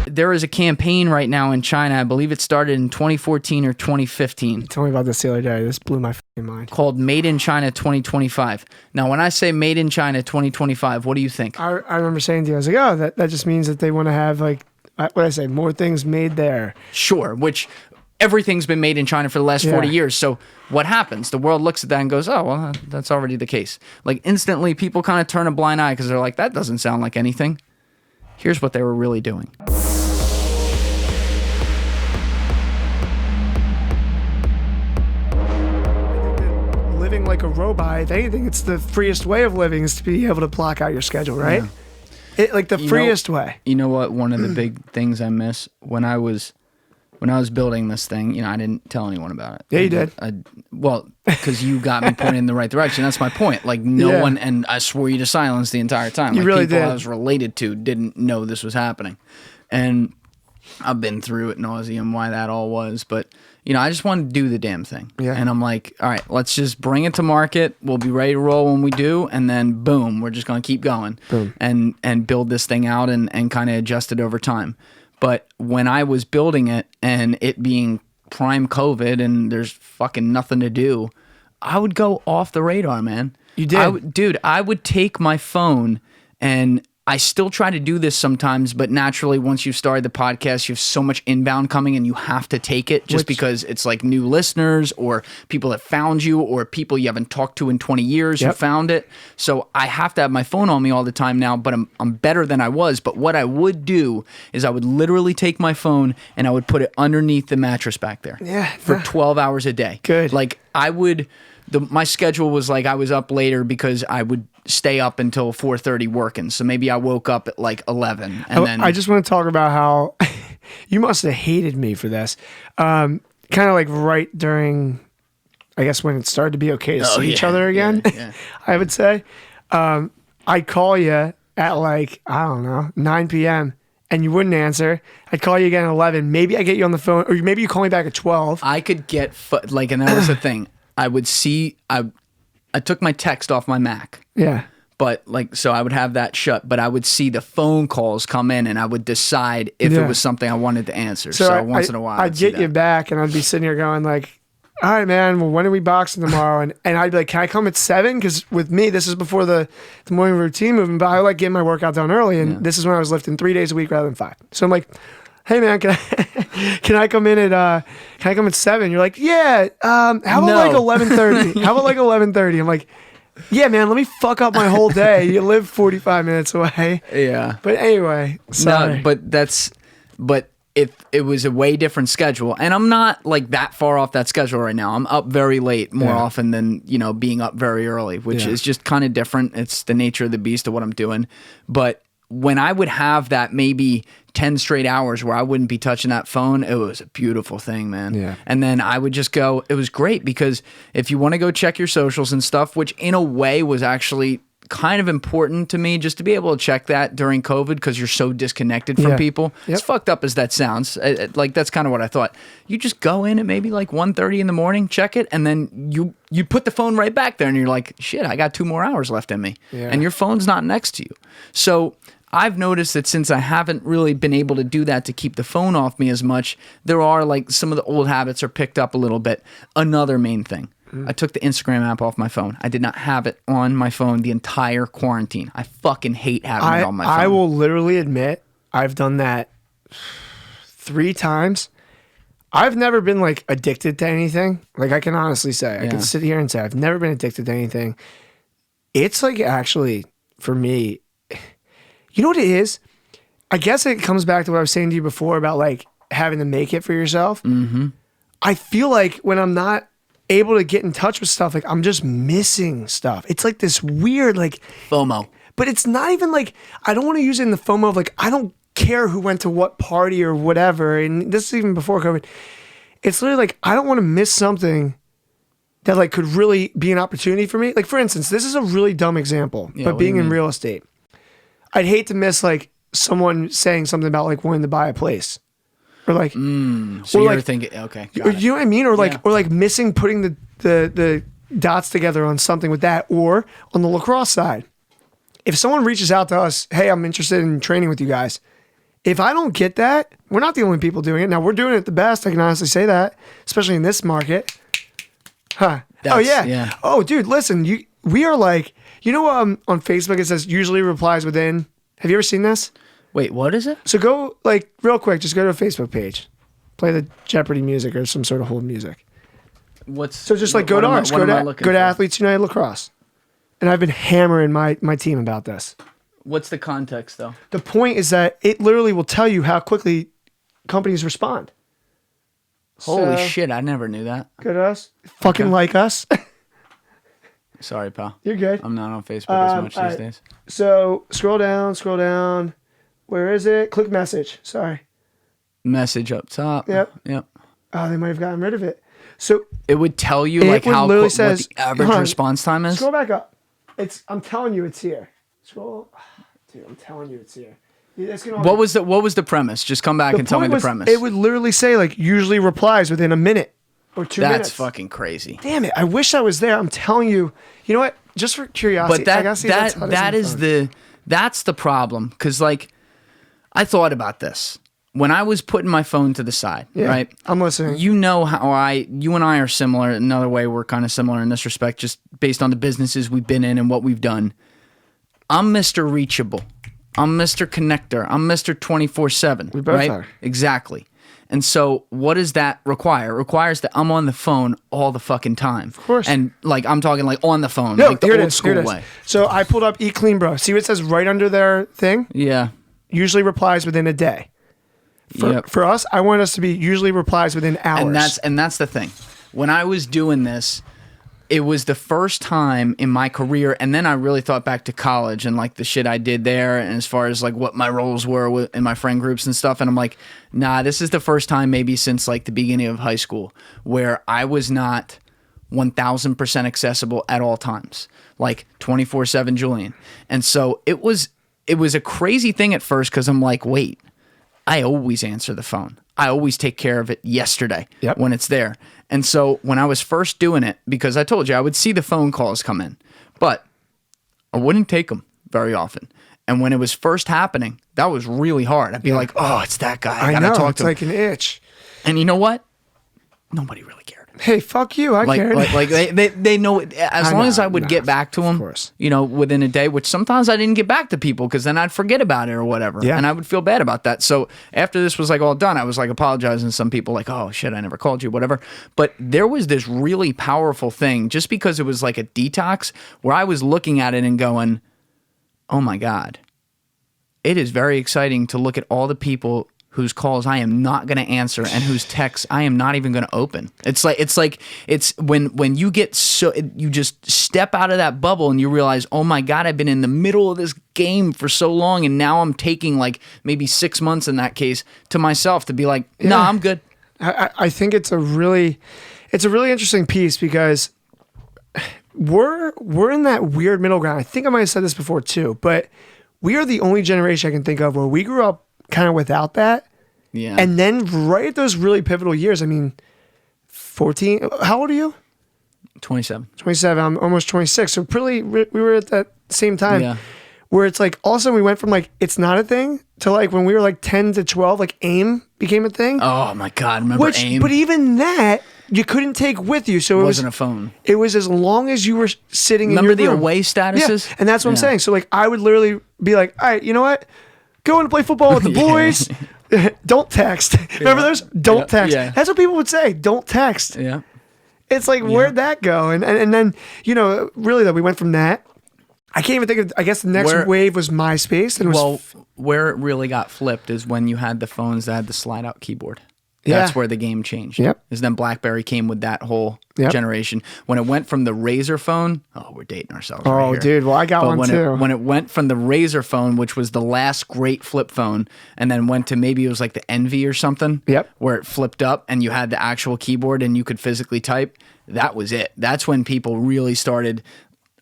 There is a campaign right now in China. I believe it started in 2014 or 2015. Tell me about this the other day. This blew my fucking mind. Called Made in China 2025. Now, when I say Made in China 2025, what do you think? I remember saying to you, I was like, oh, that just means that they want to have, like, what did I say, more things made there. Sure, which everything's been made in China for the last 40 years. So what happens? The world looks at that and goes, oh, well, that's already the case. Like, instantly, people kind of turn a blind eye because they're like, that doesn't sound like anything. Here's what they were really doing. Living like a robot, if anything, it's the freest way of living is to be able to block out your schedule, right? Yeah. Like the freest way. You know what? One of the big things I miss when I was building this thing, I didn't tell anyone about it. Yeah, you did. Well, because you got me pointed in the right direction. That's my point. Like no one, and I swore you to silence the entire time. You like really people did. I was related to didn't know this was happening, and I've been through it nauseum why that all was, but. I just wanted to do the damn thing. Yeah. And I'm like, all right, let's just bring it to market. We'll be ready to roll when we do. And then boom, we're just going to keep going and build this thing out and kind of adjust it over time. But when I was building it and it being prime COVID and there's fucking nothing to do, I would go off the radar, man. You did? I would take my phone and I still try to do this sometimes, but naturally, once you've started the podcast, you have so much inbound coming and you have to take it just because it's like new listeners or people that found you or people you haven't talked to in 20 years who found it. So I have to have my phone on me all the time now, but I'm better than I was. But what I would do is I would literally take my phone and I would put it underneath the mattress back there for 12 hours a day. Good. Like I would... my schedule was like I was up later because I would stay up until 4:30 working. So maybe I woke up at like 11. And then I just want to talk about how you must have hated me for this. Kind of like right during, I guess, when it started to be okay to see each other again, I would say. I'd call you at like, I don't know, 9 p.m. and you wouldn't answer. I'd call you again at 11. Maybe I get you on the phone, or maybe you call me back at 12. I could get, and that was the thing. I would see, I took my text off my Mac. Yeah. But so I would have that shut, but I would see the phone calls come in and I would decide if it was something I wanted to answer. So once in a while, I'd get you back and I'd be sitting here going like, all right, man, well, when are we boxing tomorrow? And I'd be like, can I come at 7? Because with me, this is before the morning routine movement, but I like getting my workout done early. And this is when I was lifting 3 days a week rather than 5. So I'm like, hey man, can I come in at 7? You're like, yeah. How about like 11:30? How about like 11:30? I'm like, yeah, man. Let me fuck up my whole day. You live 45 minutes away. Yeah. But anyway, sorry. No, but it was a way different schedule, and I'm not like that far off that schedule right now. I'm up very late more often than being up very early, which is just kind of different. It's the nature of the beast of what I'm doing, but. When I would have that maybe 10 straight hours where I wouldn't be touching that phone, it was a beautiful thing, man. Yeah. And then I would just go, it was great because if you want to go check your socials and stuff, which in a way was actually kind of important to me just to be able to check that during COVID because you're so disconnected from people. Yep. As fucked up as that sounds, like that's kind of what I thought. You just go in at maybe like 1:30 in the morning, check it, and then you put the phone right back there and you're like, shit, I got 2 more hours left in me. Yeah. And your phone's not next to you. So I've noticed that since I haven't really been able to do that to keep the phone off me as much, there are like some of the old habits are picked up a little bit. Another main thing. I took the Instagram app off my phone. I did not have it on my phone the entire quarantine. I fucking hate having it on my phone. I will literally admit I've done that 3 times. I've never been like addicted to anything. Like I can honestly say, I can sit here and say I've never been addicted to anything. It's like actually for me, you know what it is? I guess it comes back to what I was saying to you before about like having to make it for yourself. Mm-hmm. I feel like when I'm not able to get in touch with stuff, like I'm just missing stuff. It's like this weird like FOMO. But it's not even like, I don't want to use it in the FOMO of like, I don't care who went to what party or whatever. And this is even before COVID. It's literally like, I don't want to miss something that like could really be an opportunity for me. Like for instance, this is a really dumb example, but being in real estate, I'd hate to miss like someone saying something about like wanting to buy a place. Or like, so or you're like, thinking, okay, or, you know what I mean? Or like missing putting the dots together on something with that, or on the lacrosse side. If someone reaches out to us, hey, I'm interested in training with you guys. If I don't get that, we're not the only people doing it. Now, we're doing it the best. I can honestly say that, especially in this market. Huh. Oh, yeah. Oh, dude, listen, we are like, on Facebook it says usually replies within. Have you ever seen this? Wait, what is it? So go, like, real quick, just go to a Facebook page. Play the Jeopardy music or some sort of hold music. So just like go to ours. Go to Athletes United Lacrosse. And I've been hammering my team about this. What's the context, though? The point is that it literally will tell you how quickly companies respond. Holy shit, I never knew that. Go to us. Fucking like us. Sorry, pal. You're good. I'm not on Facebook as much these days. So scroll down. Where is it? Click message. Sorry. Message up top. Yep. Oh, they might have gotten rid of it. So it would tell you like how what the average response time is. Scroll back up. I'm telling you, it's here. Scroll, dude. I'm telling you, it's here. What was the premise? Just come back and tell me the premise. It would literally say like usually replies within a minute or 2 minutes. That's fucking crazy. Damn it! I wish I was there. I'm telling you. You know what? Just for curiosity, but that's the problem. Because like, I thought about this. When I was putting my phone to the side, right? I'm listening. You know how you and I are similar. Another way we're kind of similar in this respect, just based on the businesses we've been in and what we've done. I'm Mr. Reachable. I'm Mr. Connector. I'm Mr. 24/7. We both are. Exactly. And so what does that require? It requires that I'm on the phone all the fucking time. Of course. And like I'm talking like on the phone, like the old school way. So I pulled up Eat Clean Bro. See what it says right under their thing? Yeah. Usually replies within a day. For us, I want us to be usually replies within hours. And that's the thing. When I was doing this, it was the first time in my career, and then I really thought back to college and like the shit I did there, and as far as like what my roles were in my friend groups and stuff, and I'm like, nah, this is the first time maybe since like the beginning of high school where I was not 1000% accessible at all times, like 24/7 Julian. And so it was a crazy thing at first because I'm like, wait, I always answer the phone. I always take care of it yesterday when it's there. And so when I was first doing it, because I told you I would see the phone calls come in, but I wouldn't take them very often. And when it was first happening, that was really hard. I'd be like, oh, it's that guy. I gotta talk to him. It's like an itch. And you know what? Nobody really cared. Hey, fuck you. I cared. Like they know it. As long as I would get back to them, within a day, which sometimes I didn't get back to people because then I'd forget about it or whatever. Yeah. And I would feel bad about that. So after this was like all done, I was like apologizing to some people like, oh shit, I never called you, whatever. But there was this really powerful thing just because it was like a detox where I was looking at it and going, oh my God, it is very exciting to look at all the people whose calls I am not going to answer and whose texts I am not even going to open. It's when you get you just step out of that bubble and you realize, oh my God, I've been in the middle of this game for so long and now I'm taking like maybe 6 months in that case to myself to be like, no, I'm good. I think it's a really interesting piece because we're in that weird middle ground. I think I might have said this before too, but we are the only generation I can think of where we grew up kind of without that. Yeah. And then right at those really pivotal years, I mean, 14, how old are you? 27. 27, I'm almost 26. So we were at that same time where it's like, all of a sudden we went from like, it's not a thing to like when we were like 10 to 12, like AIM became a thing. Oh my God, remember AIM? But even that, you couldn't take with you. So it wasn't a phone. It was as long as you were sitting in your room. Remember the away statuses? Yeah. And that's what I'm saying. So like, I would literally be like, all right, you know what? Going to play football with the boys. Don't text. Remember those? Don't text. Yeah. That's what people would say. Don't text. Yeah. It's like, where'd that go? And then, really though, we went from that. I can't even think of, I guess the next wave was MySpace. And where it really got flipped is when you had the phones that had the slide out keyboard. That's where the game changed. Yep. Is then BlackBerry came with that whole generation. When it went from the Razr phone, we're dating ourselves. Oh, right, dude. Well, I got one too. When it went from the Razr phone, which was the last great flip phone, and then went to maybe it was like the Envy or something. Yep. Where it flipped up and you had the actual keyboard and you could physically type. That was it. That's when people really started.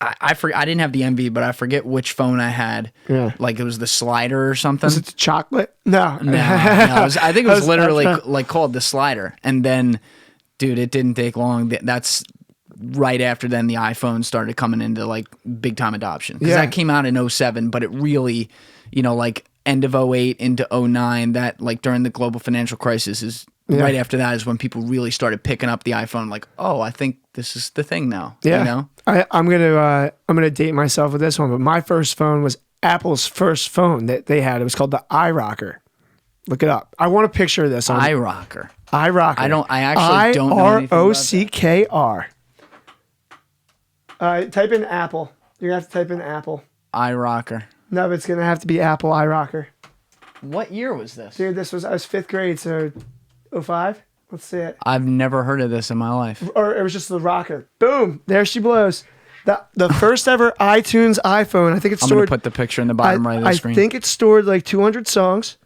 I didn't have the Envy, but I forget which phone I had. Yeah. Like it was the slider or something. Was it the chocolate? No. I think it was literally like called the slider. And then, dude, it didn't take long. That's right after then the iPhone started coming into like big time adoption. Because that came out in 07, but it really, like end of '08 into '09, that like during the global financial crisis is right after that is when people really started picking up the iPhone. Like, oh, I think this is the thing now. Yeah. You know? I'm gonna date myself with this one, but my first phone was Apple's first phone that they had. It was called the iRocker. Look it up. I want a picture of this. iRocker. iRocker. I actually don't know anything about iRockr. Type in Apple. You're gonna have to type in Apple. iRocker. No, but it's gonna have to be Apple iRocker. What year was this? Dude, I was 5th grade, so 05. Let's see it. I've never heard of this in my life. Or it was just the rocker. Boom! There she blows. The first ever iTunes iPhone. I think it's stored. I'm gonna put the picture in the bottom right of the screen. I think it's stored like 200 songs.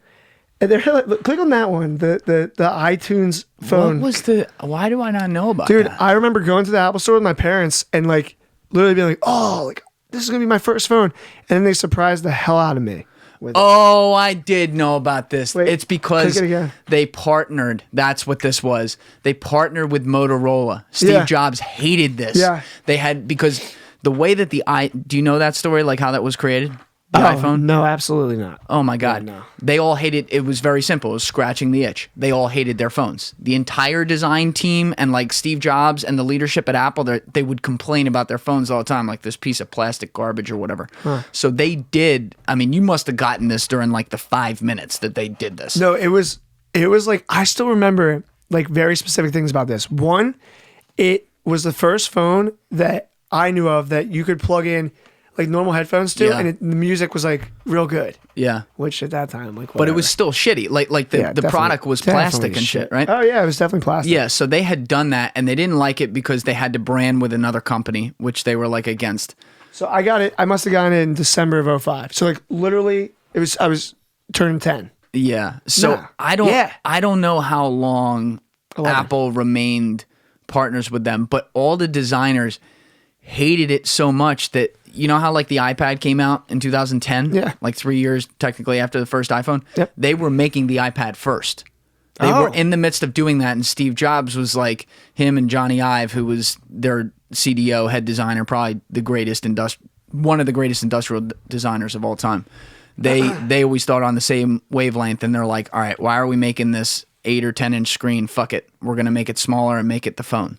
And they're like, look, click on that one. The iTunes phone. What was why do I not know about Dude, that? I remember going to the Apple store with my parents and like literally being like, oh, like this is gonna be my first phone. And then they surprised the hell out of me with it. Oh, I did know about this. Wait, it's because click it again. they partnered. That's what this was. They partnered with Motorola. Steve Jobs hated this. Yeah. They had, because the way that do you know that story? Like how that was created? The iPhone? No, absolutely not. Oh my God. Yeah, no. They all hated, it was very simple. It was scratching the itch. They all hated their phones. The entire design team and like Steve Jobs and the leadership at Apple, they would complain about their phones all the time, like this piece of plastic garbage or whatever. Huh. So they did, I mean, you must have gotten this during like the 5 minutes that they did this. No, it was like, I still remember like very specific things about this. One, it was the first phone that I knew of that you could plug in like normal headphones to, and the music was like real good. Yeah. Which at that time, like, whatever. But it was still shitty. Like the product was plastic and shit, right? Oh yeah, it was definitely plastic. Yeah, so they had done that and they didn't like it because they had to brand with another company, which they were like against. So I got it. I must have gotten it in December of 05. So like literally, I was turning 10. Yeah. So I don't know how long 11. Apple remained partners with them, but all the designers hated it so much that, you know how like the iPad came out in 2010? Yeah. Like 3 years technically after the first iPhone? Yep. They were making the iPad first. They were in the midst of doing that, and Steve Jobs was like, him and Johnny Ive, who was their CDO, head designer, probably one of the greatest industrial designers of all time. They always thought on the same wavelength, and they're like, all right, why are we making this 8 or 10 inch screen? Fuck it. We're going to make it smaller and make it the phone.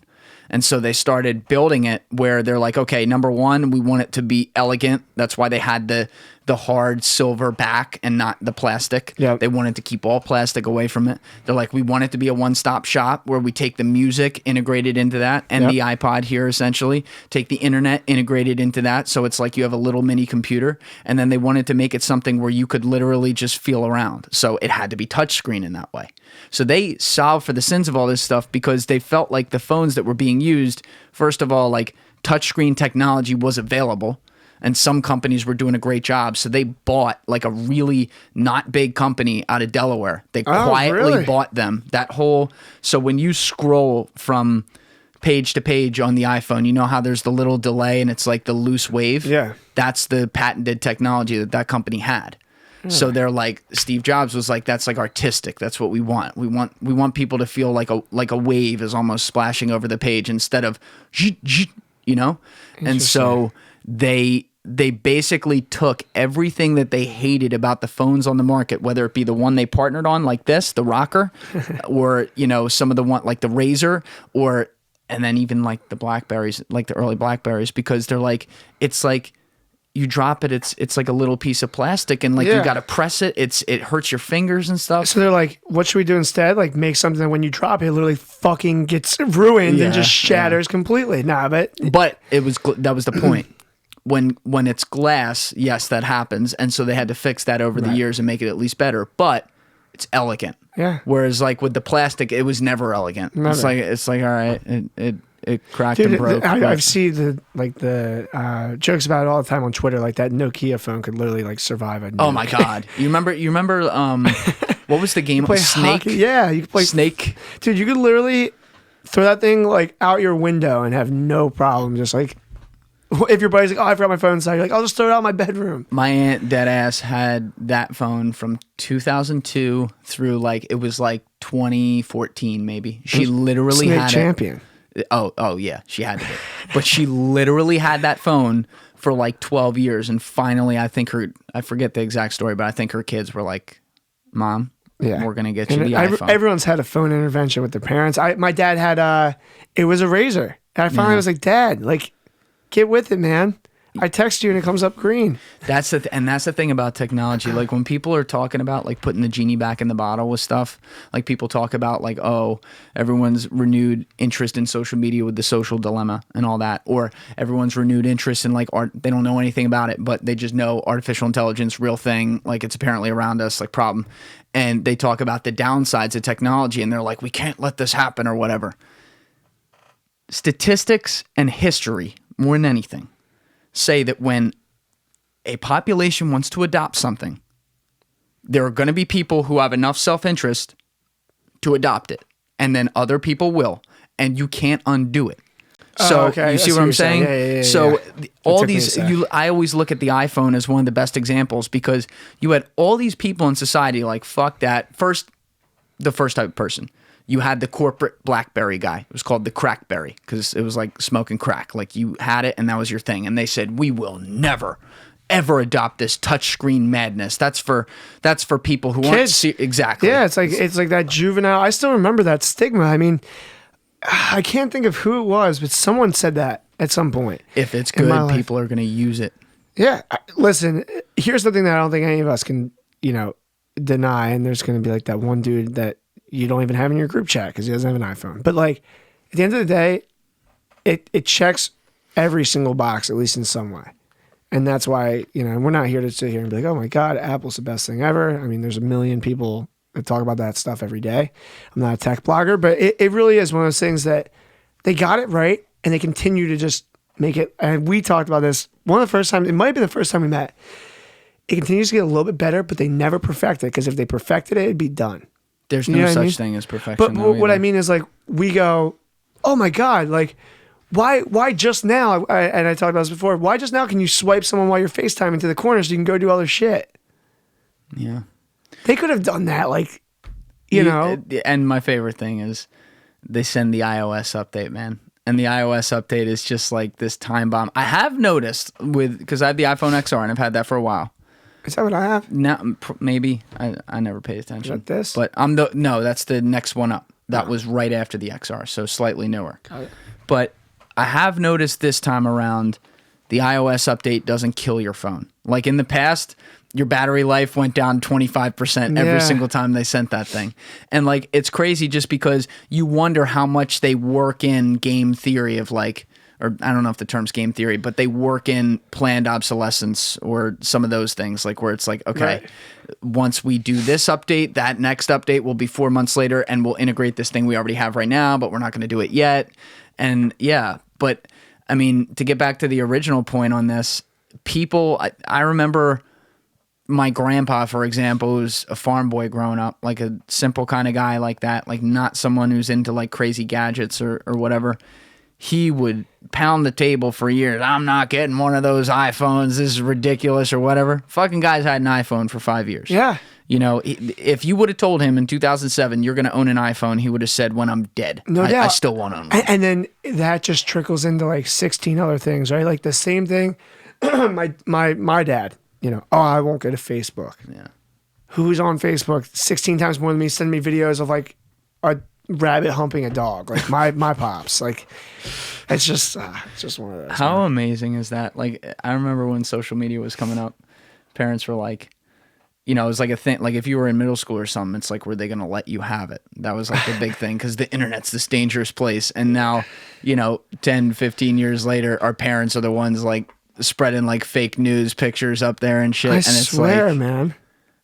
And so they started building it where they're like, okay, number one, we want it to be elegant. That's why they had the hard silver back and not the plastic. Yep. They wanted to keep all plastic away from it. They're like, we want it to be a one-stop shop where we take the music integrated into that and the iPod here essentially, take the internet integrated into that. So it's like you have a little mini computer. And then they wanted to make it something where you could literally just feel around. So it had to be touchscreen in that way. So they solved for the sins of all this stuff because they felt like the phones that were being used, first of all, like touchscreen technology was available. And some companies were doing a great job. So they bought like a really not big company out of Delaware. They quietly bought them. So when you scroll from page to page on the iPhone, you know how there's the little delay and it's like the loose wave? Yeah. That's the patented technology that company had. So they're like, Steve Jobs was like, that's like artistic. That's what we want. We want people to feel like a wave is almost splashing over the page instead of, you know? And so they basically took everything that they hated about the phones on the market, whether it be the one they partnered on like this, the Rocker, or, you know, some of the one like the Razr, and then even like the Blackberries, like the early Blackberries, because they're like, it's like you drop it, it's like a little piece of plastic and like you got to press it. It hurts your fingers and stuff. So they're like, what should we do instead? Like make something that when you drop it, it literally fucking gets ruined and just shatters completely. Nah, but that was the point. When it's glass, yes, that happens. And so they had to fix that over the years and make it at least better. But it's elegant. Yeah. Whereas like with the plastic, it was never elegant. Never. It's like all right, it cracked and broke. I've seen the jokes about it all the time on Twitter. Like that Nokia phone could literally like survive a nuke. Oh my God. You remember what was the game? Snake? Hockey. Yeah, you could play Snake. Dude, you could literally throw that thing like out your window and have no problem. Just like if your buddy's like, oh, I forgot my phone inside, you're like, I'll just throw it out in my bedroom. My aunt deadass had that phone from 2002 through like, it was like 2014 maybe. She literally Snake had champion. Oh yeah, she had to be. But she literally had that phone for like 12 years. And finally, I forget the exact story, but I think her kids were like, Mom, we're going to get you the iPhone. Everyone's had a phone intervention with their parents. My dad had, it was a Razr. And I finally was like, Dad, like, get with it, man. I text you and it comes up green. That's the thing about technology. Like when people are talking about like putting the genie back in the bottle with stuff, like people talk about like, oh, everyone's renewed interest in social media with the social dilemma and all that, or everyone's renewed interest in like art. They don't know anything about it, but they just know artificial intelligence, real thing. Like it's apparently around us, like problem. And they talk about the downsides of technology and they're like, we can't let this happen or whatever. Statistics and history, more than anything, say that when a population wants to adopt something, there are going to be people who have enough self-interest to adopt it, and then other people will, and you can't undo it. So you see what I'm saying? Yeah, so all these, I always look at the iPhone as one of the best examples because you had all these people in society like, fuck that. The first type of person. You had the corporate Blackberry guy. It was called the Crackberry because it was like smoking crack. Like you had it and that was your thing. And they said, we will never, ever adopt this touchscreen madness. That's for people who aren't exactly. Yeah, it's like that juvenile. I still remember that stigma. I mean, I can't think of who it was, but someone said that at some point. If it's good, people are going to use it. Yeah. Listen, here's the thing that I don't think any of us can, deny. And there's going to be like that one dude that you don't even have in your group chat because he doesn't have an iPhone. But like at the end of the day, it checks every single box, at least in some way. And that's why, we're not here to sit here and be like, oh my God, Apple's the best thing ever. I mean, there's a million people that talk about that stuff every day. I'm not a tech blogger, but it really is one of those things that they got it right and they continue to just make it. And we talked about this one of the first times, it might have been the first time we met. It continues to get a little bit better, but they never perfect it because if they perfected it, it'd be done. There's no such thing as perfection. But what I mean is like, we go, oh my God, like, why just now? And I talked about this before. Why just now can you swipe someone while you're FaceTiming to the corner so you can go do other shit? Yeah. They could have done that, like, know. And my favorite thing is they send the iOS update, man. And the iOS update is just like this time bomb. I have noticed because I have the iPhone XR and I've had that for a while. Is that what I have? No, maybe. I never paid attention. Is that this? But no, that's the next one up. That was right after the XR, so slightly newer. Got it. But I have noticed this time around, the iOS update doesn't kill your phone. Like in the past, your battery life went down 25% every single time they sent that thing. And like, it's crazy just because you wonder how much they work in game theory of like, or I don't know if the term's game theory, but they work in planned obsolescence or some of those things, like where it's like, okay, once we do this update, that next update will be 4 months later and we'll integrate this thing we already have right now, but we're not going to do it yet. And yeah, but I mean, to get back to the original point on this, people, I remember my grandpa, for example, who's a farm boy growing up, like a simple kind of guy like that, like not someone who's into like crazy gadgets or whatever. He would pound the table for years. I'm not getting one of those iPhones. This is ridiculous or whatever. Fucking guys had an iPhone for 5 years. Yeah. If you would have told him in 2007, you're going to own an iPhone, he would have said, when I'm dead, no doubt. I still want to own one. And then that just trickles into like 16 other things, right? Like the same thing. my dad, oh, I won't go to Facebook. Yeah. Who's on Facebook 16 times more than me, send me videos of like a rabbit humping a dog, like my pops. Like it's just one of those. How amazing is that? Like I remember when social media was coming up, parents were like, it was like a thing. Like if you were in middle school or something, it's like, were they going to let you have it? That was like the big thing because the internet's this dangerous place. And now, 10, 15 years later, our parents are the ones like spreading like fake news pictures up there and shit. I and it's swear, like, man.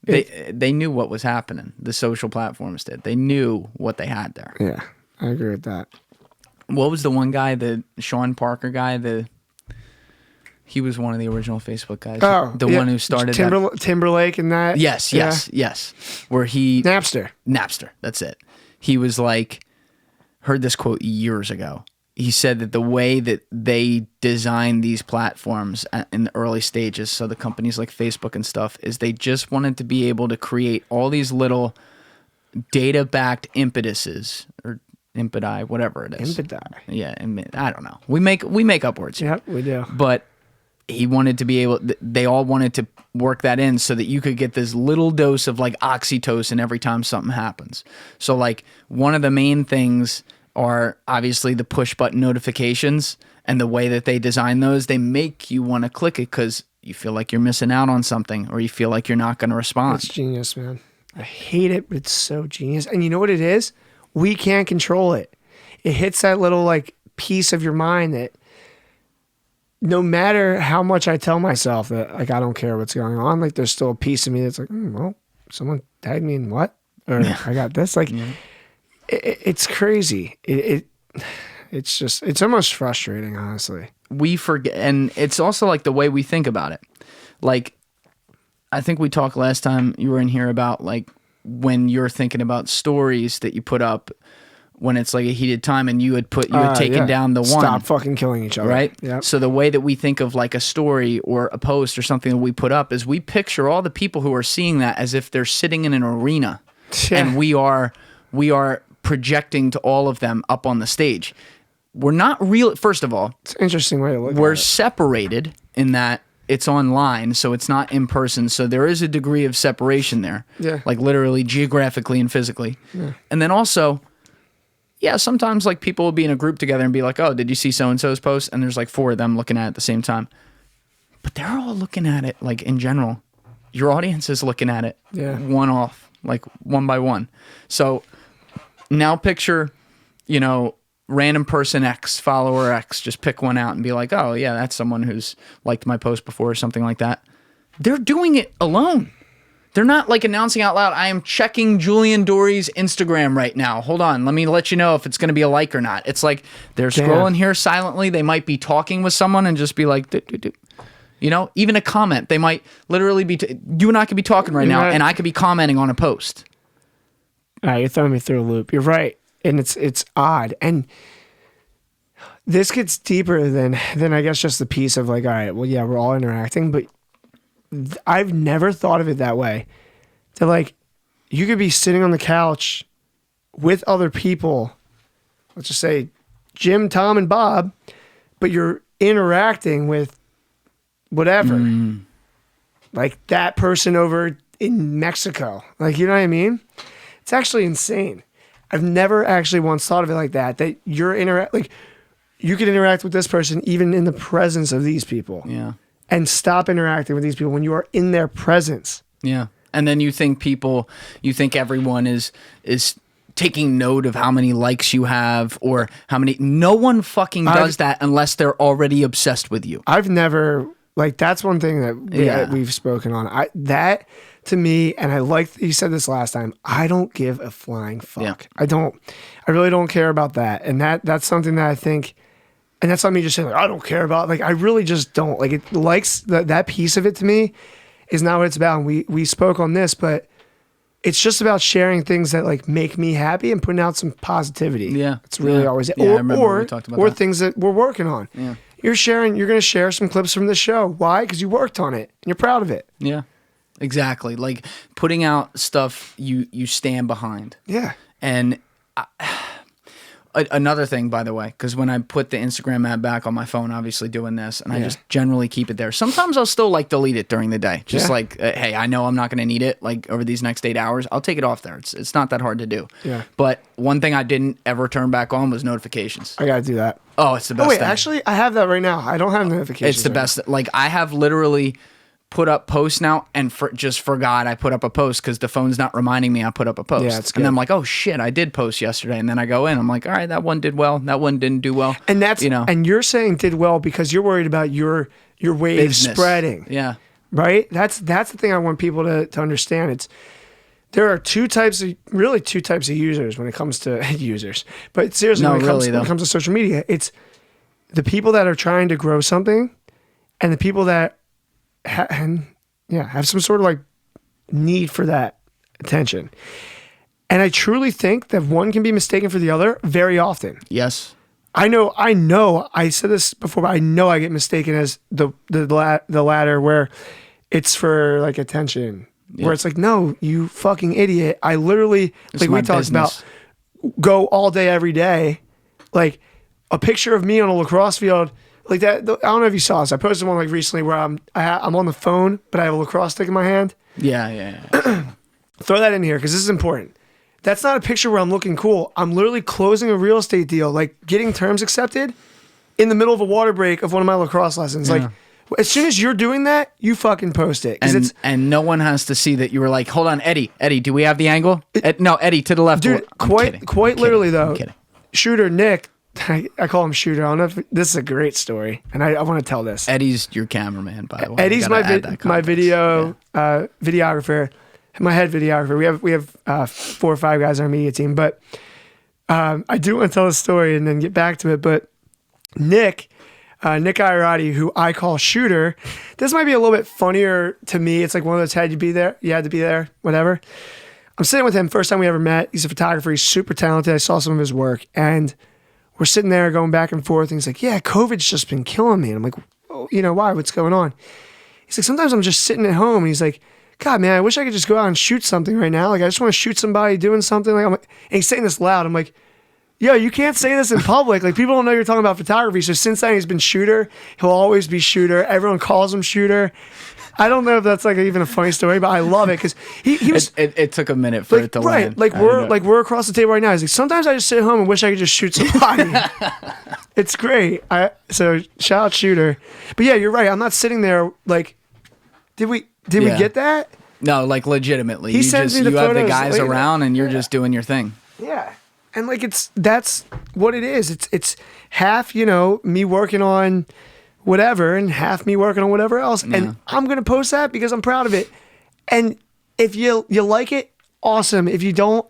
They knew what was happening. The social platforms did. They knew what they had there. Yeah, I agree with that. What was the one guy, the Sean Parker guy? He was one of the original Facebook guys. Oh, the one who started Timberlake and that. Yes. Where he Napster. That's it. He was like, heard this quote years ago. He said that the way that they designed these platforms in the early stages, so the companies like Facebook and stuff, is they just wanted to be able to create all these little data-backed impetuses or impedi, whatever it is. Impedi. Yeah, I don't know. We make up words. Yeah, we do. But he wanted to be able, they all wanted to work that in so that you could get this little dose of like oxytocin every time something happens. So like one of the main things are obviously the push button notifications, and the way that they design those, they make you want to click it because you feel like you're missing out on something, or you feel like you're not going to respond. It's genius, man. I hate it, but it's so genius. And you know what it is? We can't control it. It hits that little like piece of your mind that no matter how much I tell myself that like I don't care what's going on, like there's still a piece of me that's like, well, someone tagged me in what? Or I got this. Like it's crazy. It's just, it's almost frustrating, honestly. We forget, and it's also like the way we think about it. Like, I think we talked last time you were in here about like when you're thinking about stories that you put up when it's like a heated time, and you had taken down the one. Stop fucking killing each other. Right? Yep. So the way that we think of like a story or a post or something that we put up is we picture all the people who are seeing that as if they're sitting in an arena. Yeah. And we are projecting to all of them up on the stage. We're not real. First of all, it's an interesting way to look at it. We're separated in that it's online, so it's not in person. So there is a degree of separation there. Yeah. Like literally, geographically, and physically. Yeah. And then also, yeah, sometimes like people will be in a group together and be like, oh, did you see so-and-so's post? And there's like 4 of them looking at it at the same time. But they're all looking at it like in general. Your audience is looking at it one off, like one by one. So now picture, you know, random person X, follower X, just pick one out and be like, oh yeah, that's someone who's liked my post before or something like that. They're doing it alone. They're not like announcing out loud, I am checking Julian Dory's Instagram right now. Hold on, let me let you know if it's going to be a like or not. It's like they're scrolling here silently. They might be talking with someone and just be like, you know, even a comment. They might literally be, you and I could be talking right now, and I could be commenting on a post. All right, you're throwing me through a loop. You're right. And it's odd. And this gets deeper than I guess just the piece of like, all right, well, yeah, we're all interacting, but I've never thought of it that way. That like, you could be sitting on the couch with other people, let's just say Jim, Tom, and Bob, but you're interacting with whatever. Like that person over in Mexico. Like, you know what I mean? It's actually insane. I've never actually once thought of it like that. That you're like you can interact with this person even in the presence of these people. Yeah. And stop interacting with these people when you are in their presence. Yeah. And then you think everyone is taking note of how many likes you have or how many. No one fucking does that unless they're already obsessed with you. I've never, like, that's one thing that we've spoken on. That to me, and I like you said this last time, I don't give a flying fuck. Yeah. I really don't care about that. And that's something that I think, and that's not me just saying like, I don't care about, like, I really just don't. Like, it likes that piece of it to me is not what it's about. And we spoke on this, but it's just about sharing things that like make me happy and putting out some positivity. Yeah. It's really always it. Or things that we're working on. Yeah. You're going to share some clips from the show. Why? Because you worked on it and you're proud of it. Yeah. Exactly. Like putting out stuff you stand behind. Yeah. And another thing, by the way, because when I put the Instagram app back on my phone, obviously doing this, and I just generally keep it there. Sometimes I'll still like delete it during the day. Just like, hey, I know I'm not going to need it like over these next 8 hours. I'll take it off there. It's not that hard to do. Yeah. But one thing I didn't ever turn back on was notifications. I got to do that. Oh, it's the best thing. Actually, I have that right now. I don't have notifications. It's the best. Like, I have literally put up posts now and just forgot I put up a post because the phone's not reminding me I put up a post. Yeah, it's good. And I'm like, oh shit, I did post yesterday. And then I go in, I'm like, all right, that one did well. That one didn't do well. And that's, you know, and you're saying did well because you're worried about your wave spreading. Yeah. Right? That's the thing I want people to understand. There are two types of users when it comes to users. But seriously, when it comes to social media, it's the people that are trying to grow something and the people that have some sort of like need for that attention. And I truly think that one can be mistaken for the other very often. Yes. I know, I said this before, but I know I get mistaken as the latter where it's for like attention. Yeah. Where it's like, no, you fucking idiot. I literally, like we talked about, go all day, every day. Like a picture of me on a lacrosse field, like that. I don't know if you saw this. I posted one like recently where I'm on the phone, but I have a lacrosse stick in my hand. Yeah. Throw that in here because this is important. That's not a picture where I'm looking cool. I'm literally closing a real estate deal, like getting terms accepted in the middle of a water break of one of my lacrosse lessons. Like, as soon as you're doing that, you fucking post it. And no one has to see that you were like, hold on, Eddie, do we have the angle? No, Eddie, to the left. Dude, quite literally, though. Shooter Nick, I call him Shooter. I don't know if this is a great story, and I want to tell this. Eddie's your cameraman, by the way. Eddie's my videographer, my head videographer. We have 4 or 5 guys on our media team, but I do want to tell the story and then get back to it. But Nick Irotti, who I call Shooter, this might be a little bit funnier to me. It's like one of those had to be there, whatever. I'm sitting with him, first time we ever met. He's a photographer. He's super talented. I saw some of his work, and we're sitting there going back and forth. And he's like, yeah, COVID's just been killing me. And I'm like, oh, why? What's going on? He's like, sometimes I'm just sitting at home. And he's like, God, man, I wish I could just go out and shoot something right now. Like, I just want to shoot somebody doing something. And he's saying this loud. I'm like, yo, you can't say this in public. Like, people don't know you're talking about photography. So since then, he's been Shooter. He'll always be Shooter. Everyone calls him Shooter. I don't know if that's like even a funny story, but I love it because he was. It took a minute for it to land. Like we're across the table right now. He's like, sometimes I just sit at home and wish I could just shoot somebody. It's great. So shout out Shooter. But yeah, you're right. I'm not sitting there like, did we get that? No, like legitimately. He sends me the you have the photos guys later. around and you're just doing your thing. Yeah. And like that's what it is. It's half, me working on whatever and half me working on whatever else. Yeah. And I'm going to post that because I'm proud of it. And if you like it, awesome. If you don't,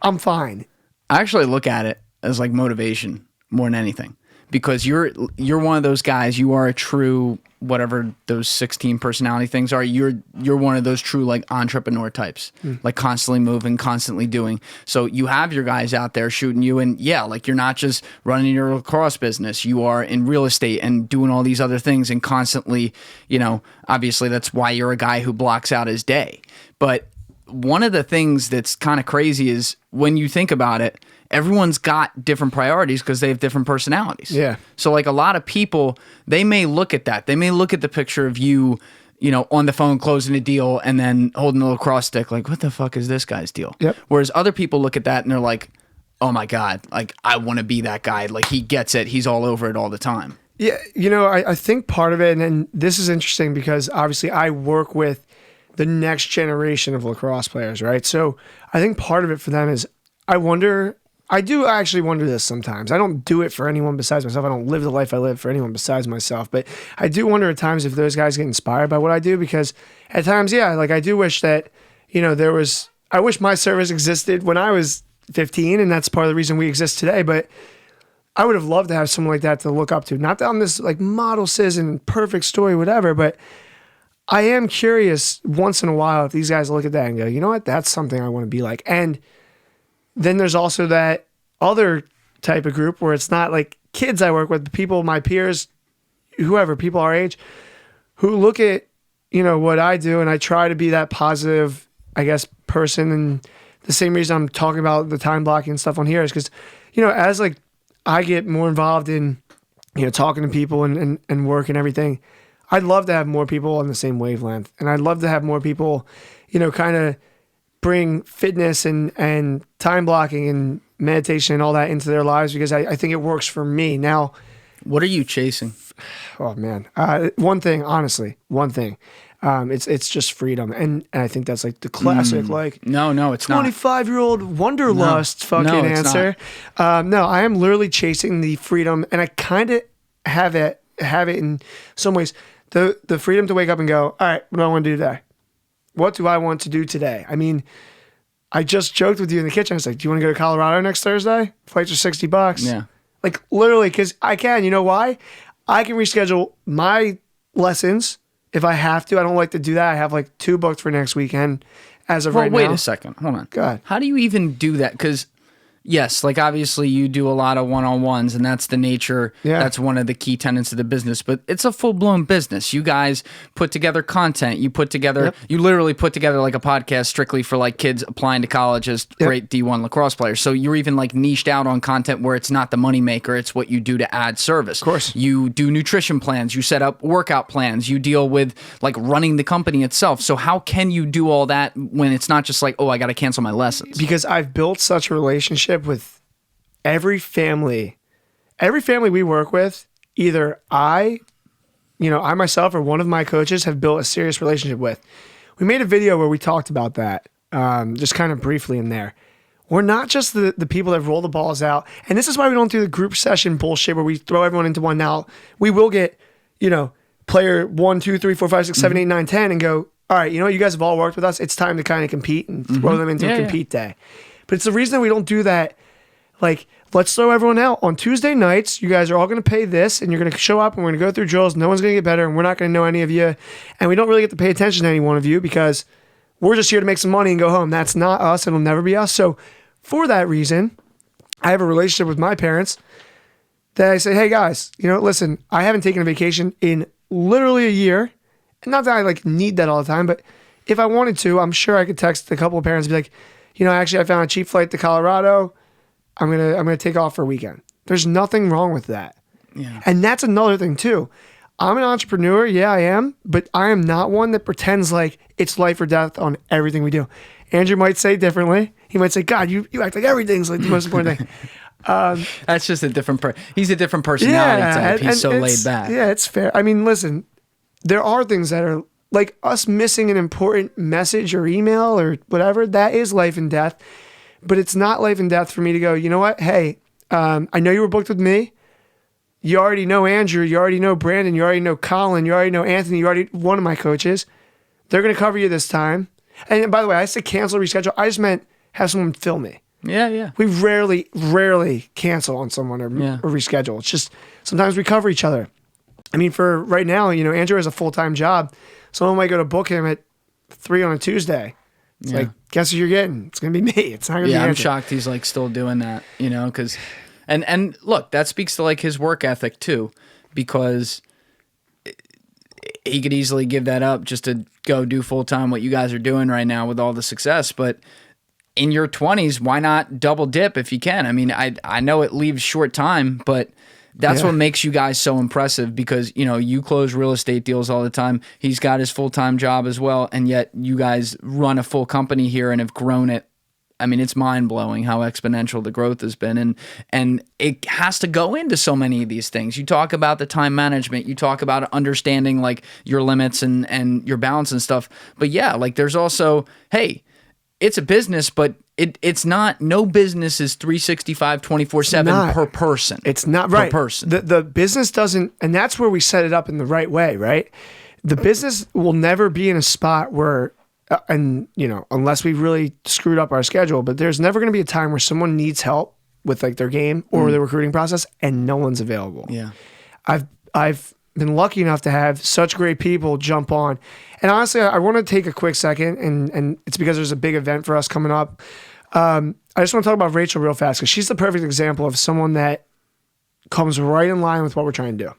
I'm fine. I actually look at it as like motivation more than anything because you're one of those guys. You are a true, whatever those 16 personality things are. You're one of those true like entrepreneur types, like constantly moving, constantly doing. So you have your guys out there shooting you, and yeah, like you're not just running your lacrosse business. You are in real estate and doing all these other things and constantly, obviously that's why you're a guy who blocks out his day. But one of the things that's kind of crazy is when you think about it, everyone's got different priorities because they have different personalities. Yeah. So like a lot of people, they may look at that. They may look at the picture of you, on the phone closing a deal and then holding a lacrosse stick like, what the fuck is this guy's deal? Yep. Whereas other people look at that and they're like, oh my God, like I want to be that guy. Like he gets it. He's all over it all the time. Yeah. I think part of it, and this is interesting because obviously I work with the next generation of lacrosse players, right? So I think part of it for them is I do actually wonder this sometimes. I don't do it for anyone besides myself. I don't live the life I live for anyone besides myself. But I do wonder at times if those guys get inspired by what I do because at times, yeah, like I do wish that, I wish my service existed when I was 15 and that's part of the reason we exist today. But I would have loved to have someone like that to look up to. Not that I'm this like model citizen, perfect story, whatever, but I am curious once in a while if these guys look at that and go, you know what, that's something I want to be like. And then there's also that other type of group where it's not like kids I work with, but people, my peers, whoever, people our age, who look at, what I do and I try to be that positive, I guess, person. And the same reason I'm talking about the time blocking and stuff on here is because, as like I get more involved in, talking to people and work and everything, I'd love to have more people on the same wavelength. And I'd love to have more people, kind of bring fitness and time blocking and meditation and all that into their lives because I think it works for me. Now, what are you chasing? Oh man, one thing. It's just freedom, and I think that's like the classic no, it's not 25-year-old wanderlust fucking answer. No, I am literally chasing the freedom, and I kind of have it in some ways. The freedom to wake up and go, all right, what do I want to do today? What do I want to do today? I mean, I just joked with you in the kitchen. I was like, do you want to go to Colorado next Thursday? Flights are $60. Yeah. Like literally, because I can. You know why? I can reschedule my lessons if I have to. I don't like to do that. I have like 2 booked for next weekend as of right now. Wait a second. Hold on. Go ahead. How do you even do that? Because, Yes, like obviously you do a lot of one-on-ones, and that's the nature. Yeah. That's one of the key tenets of the business. But it's a full-blown business. You guys put together content. You put together, you literally put together like a podcast strictly for like kids applying to college as great D1 lacrosse players. So you're even like niched out on content where it's not the moneymaker, it's what you do to add service. Of course. You do nutrition plans. You set up workout plans. You deal with like running the company itself. So how can you do all that when it's not just like, oh, I got to cancel my lessons? Because I've built such a relationship with every family we work with. Either I myself or one of my coaches have built a serious relationship with. We made a video where we talked about that, just kind of briefly in there. We're not just the people that roll the balls out. And this is why we don't do the group session bullshit where we throw everyone into one. Now, we will get, player 1, 2, 3, 4, 5, 6, 7, 8, 9, 10 and go, all right, you guys have all worked with us. It's time to kind of compete and throw them into a compete day. But it's the reason that we don't do that. Like, let's throw everyone out on Tuesday nights. You guys are all going to pay this, and you're going to show up, and we're going to go through drills. No one's going to get better, and we're not going to know any of you. And we don't really get to pay attention to any one of you because we're just here to make some money and go home. That's not us. It'll never be us. So for that reason, I have a relationship with my parents that I say, hey, guys, listen, I haven't taken a vacation in literally a year. Not that I need that all the time, but if I wanted to, I'm sure I could text a couple of parents and be like, actually I found a cheap flight to Colorado. I'm gonna take off for a weekend. There's nothing wrong with that. Yeah. And that's another thing too. I'm an entrepreneur, yeah, I am, but I am not one that pretends like it's life or death on everything we do. Andrew might say differently. He might say, God, you act like everything's like the most important thing. That's just a different he's a different personality type. He's so laid back. Yeah, it's fair. I mean, listen, there are things that are like us missing an important message or email or whatever. That is life and death. But it's not life and death for me to go, you know what? Hey, I know you were booked with me. You already know Andrew. You already know Brandon. You already know Colin. You already know Anthony. You already one of my coaches. They're going to cover you this time. And by the way, I said cancel, reschedule. I just meant have someone fill me. Yeah. We rarely cancel on someone or reschedule. It's just sometimes we cover each other. I mean, for right now, Andrew has a full-time job. Someone might go to book him at 3 on a Tuesday. It's like, guess who you're getting? It's going to be me. It's not going to be Andrew. I'm shocked he's still doing that, because, and look, that speaks to his work ethic too, because he could easily give that up just to go do full-time what you guys are doing right now with all the success. But in your 20s, why not double dip if you can? I mean, I know it leaves short time, but that's what makes you guys so impressive because, you close real estate deals all the time. He's got his full-time job as well, and yet you guys run a full company here and have grown it. I mean, it's mind-blowing how exponential the growth has been, and it has to go into so many of these things. You talk about the time management. You talk about understanding, your limits and your balance and stuff. But, there's also, hey, it's a business, but it's not, no business is 365, 24/7 per person. It's not right. Per person. The business doesn't, and that's where we set it up in the right way, right? The business will never be in a spot where, unless we really screwed up our schedule, but there's never going to be a time where someone needs help with their game or the recruiting process and no one's available. Yeah. I've been lucky enough to have such great people jump on. And honestly, I want to take a quick second, and it's because there's a big event for us coming up. I just want to talk about Rachel real fast because she's the perfect example of someone that comes right in line with what we're trying to do.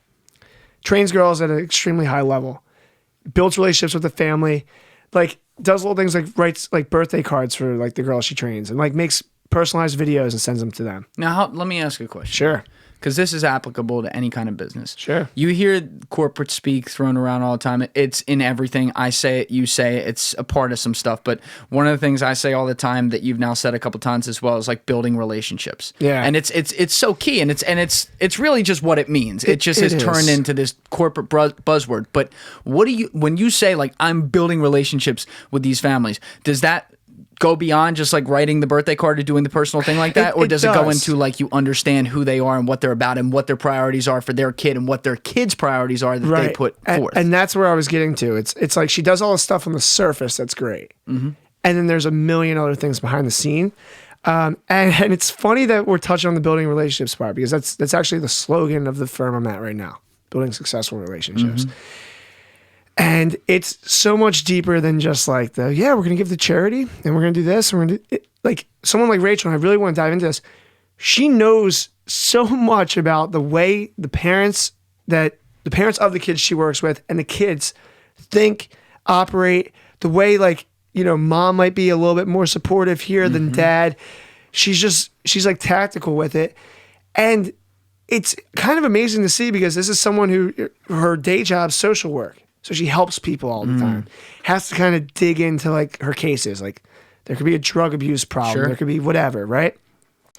Trains girls at an extremely high level, builds relationships with the family, does little things writes birthday cards for the girls she trains and makes personalized videos and sends them to them. Now, let me ask you a question. Sure. Because this is applicable to any kind of business. Sure. You hear corporate speak thrown around all the time. It's in everything. I say it, you say it. It's a part of some stuff. But one of the things I say all the time that you've now said a couple times as well is building relationships. Yeah. And it's so key. And it's really just what it means. It just has turned into this corporate buzzword. But when you say I'm building relationships with these families, does that go beyond just writing the birthday card or doing the personal thing like that? Or does it go into you understand who they are and what they're about and what their priorities are for their kid and what their kid's priorities are that they put forth? And that's where I was getting to. It's she does all this stuff on the surface that's great. Mm-hmm. And then there's a million other things behind the scene. And it's funny that we're touching on the building relationships part because that's actually the slogan of the firm I'm at right now, building successful relationships. Mm-hmm. And it's so much deeper than just we're going to give to charity and we're going to do this. And we're going to do it. like someone like Rachel, and I really want to dive into this, she knows so much about the way the parents of the kids she works with and the kids think, operate, the way like, you know, mom might be a little bit more supportive here than dad. She's like tactical with it. And it's kind of amazing to see because this is someone who her day job's social work. So she helps people all the time. Has to kind of dig into like her cases. Like there could be a drug abuse problem. There could be whatever, right?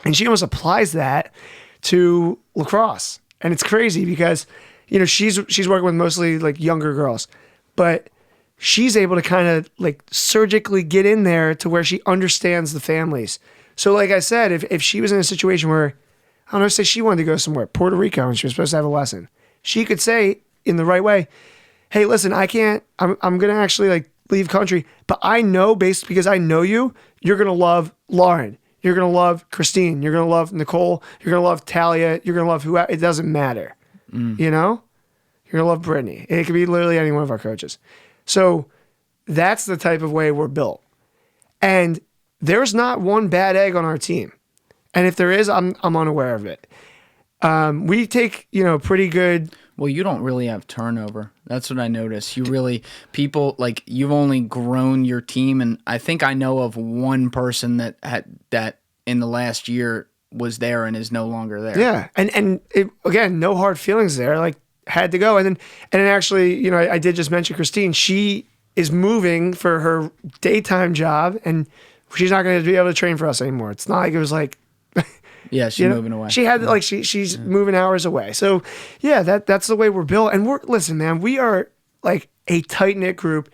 And she almost applies that to lacrosse. And it's crazy because, you know, she's working with mostly like younger girls, but she's able to kind of like surgically get in there to where she understands the families. So like I said, if she was in a situation where, I don't know, say she wanted to go somewhere, Puerto Rico, and she was supposed to have a lesson, she could say in the right way, hey, listen, I'm going to actually like leave country, but I know because I know you're going to love Lauren. You're going to love Christine. You're going to love Nicole. You're going to love Talia. You're going to love whoever. It doesn't matter. You know? You're going to love Brittany. It could be literally any one of our coaches. So that's the type of way we're built. And there's not one bad egg on our team. And if there is, I'm unaware of it. We take, you know, pretty good. Well, you don't really have turnover. That's what I noticed. People, like, you've only grown your team, and I think I know of one person that in the last year was there and is no longer there. Yeah, and it, again, no hard feelings there. Like, had to go, and then actually, you know, I did just mention Christine. She is moving for her daytime job, and she's not going to be able to train for us anymore. It's not like it was like. Yeah, she's moving away. She had like she's moving hours away. So yeah, that's the way we're built. And listen, man, we are like a tight knit group.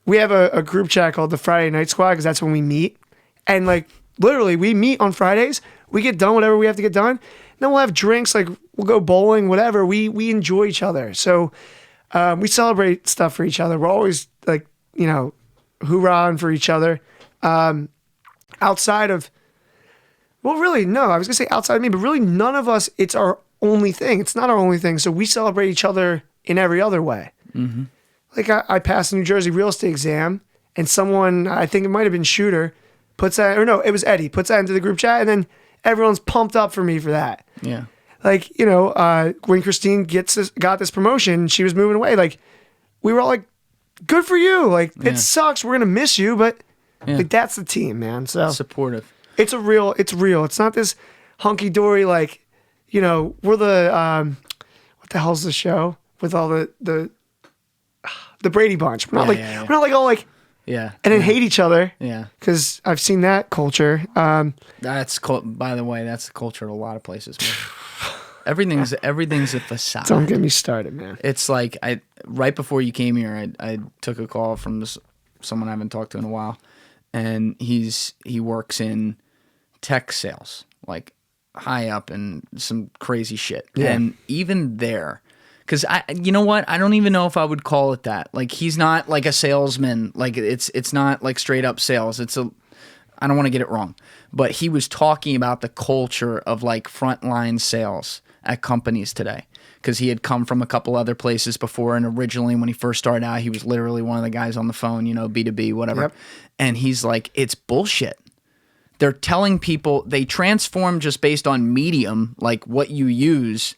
We have a group chat called the Friday Night Squad because that's when we meet. And like literally, we meet on Fridays. We get done whatever we have to get done. Then we'll have drinks. Like we'll go bowling, whatever. We enjoy each other. So we celebrate stuff for each other. We're always like, you know, hoorahing for each other. Outside of. Well, really, no. I was going to say outside of me, but really none of us, it's our only thing. It's not our only thing. So we celebrate each other in every other way. Mm-hmm. Like I passed the New Jersey real estate exam and someone, I think it might have been Shooter, puts that, or no, it was Eddie, puts that into the group chat and then everyone's pumped up for me for that. Yeah. Like, you know, when Christine got this promotion, she was moving away. Like we were all like, good for you. Like it sucks. We're going to miss you, but like that's the team, man. So supportive. It's real. It's not this hunky dory like, you know, we're the what the hell's the show with all the Brady Bunch. We're not we're not like all like and then hate each other. Yeah, because I've seen that culture. That's by the way, that's the culture at a lot of places. Everything's a facade. Don't get me started, man. It's like right before you came here, I took a call from someone I haven't talked to in a while, and he works in tech sales, like high up and some crazy shit. Yeah. And even there, because you know what? I don't even know if I would call it that. Like he's not like a salesman. Like it's not like straight up sales. I don't want to get it wrong, but he was talking about the culture of like frontline sales at companies today. Because he had come from a couple other places before, and originally when he first started out, he was literally one of the guys on the phone, you know, B2B, whatever. Yep. And he's like, it's bullshit. They're telling people they transform just based on medium, like what you use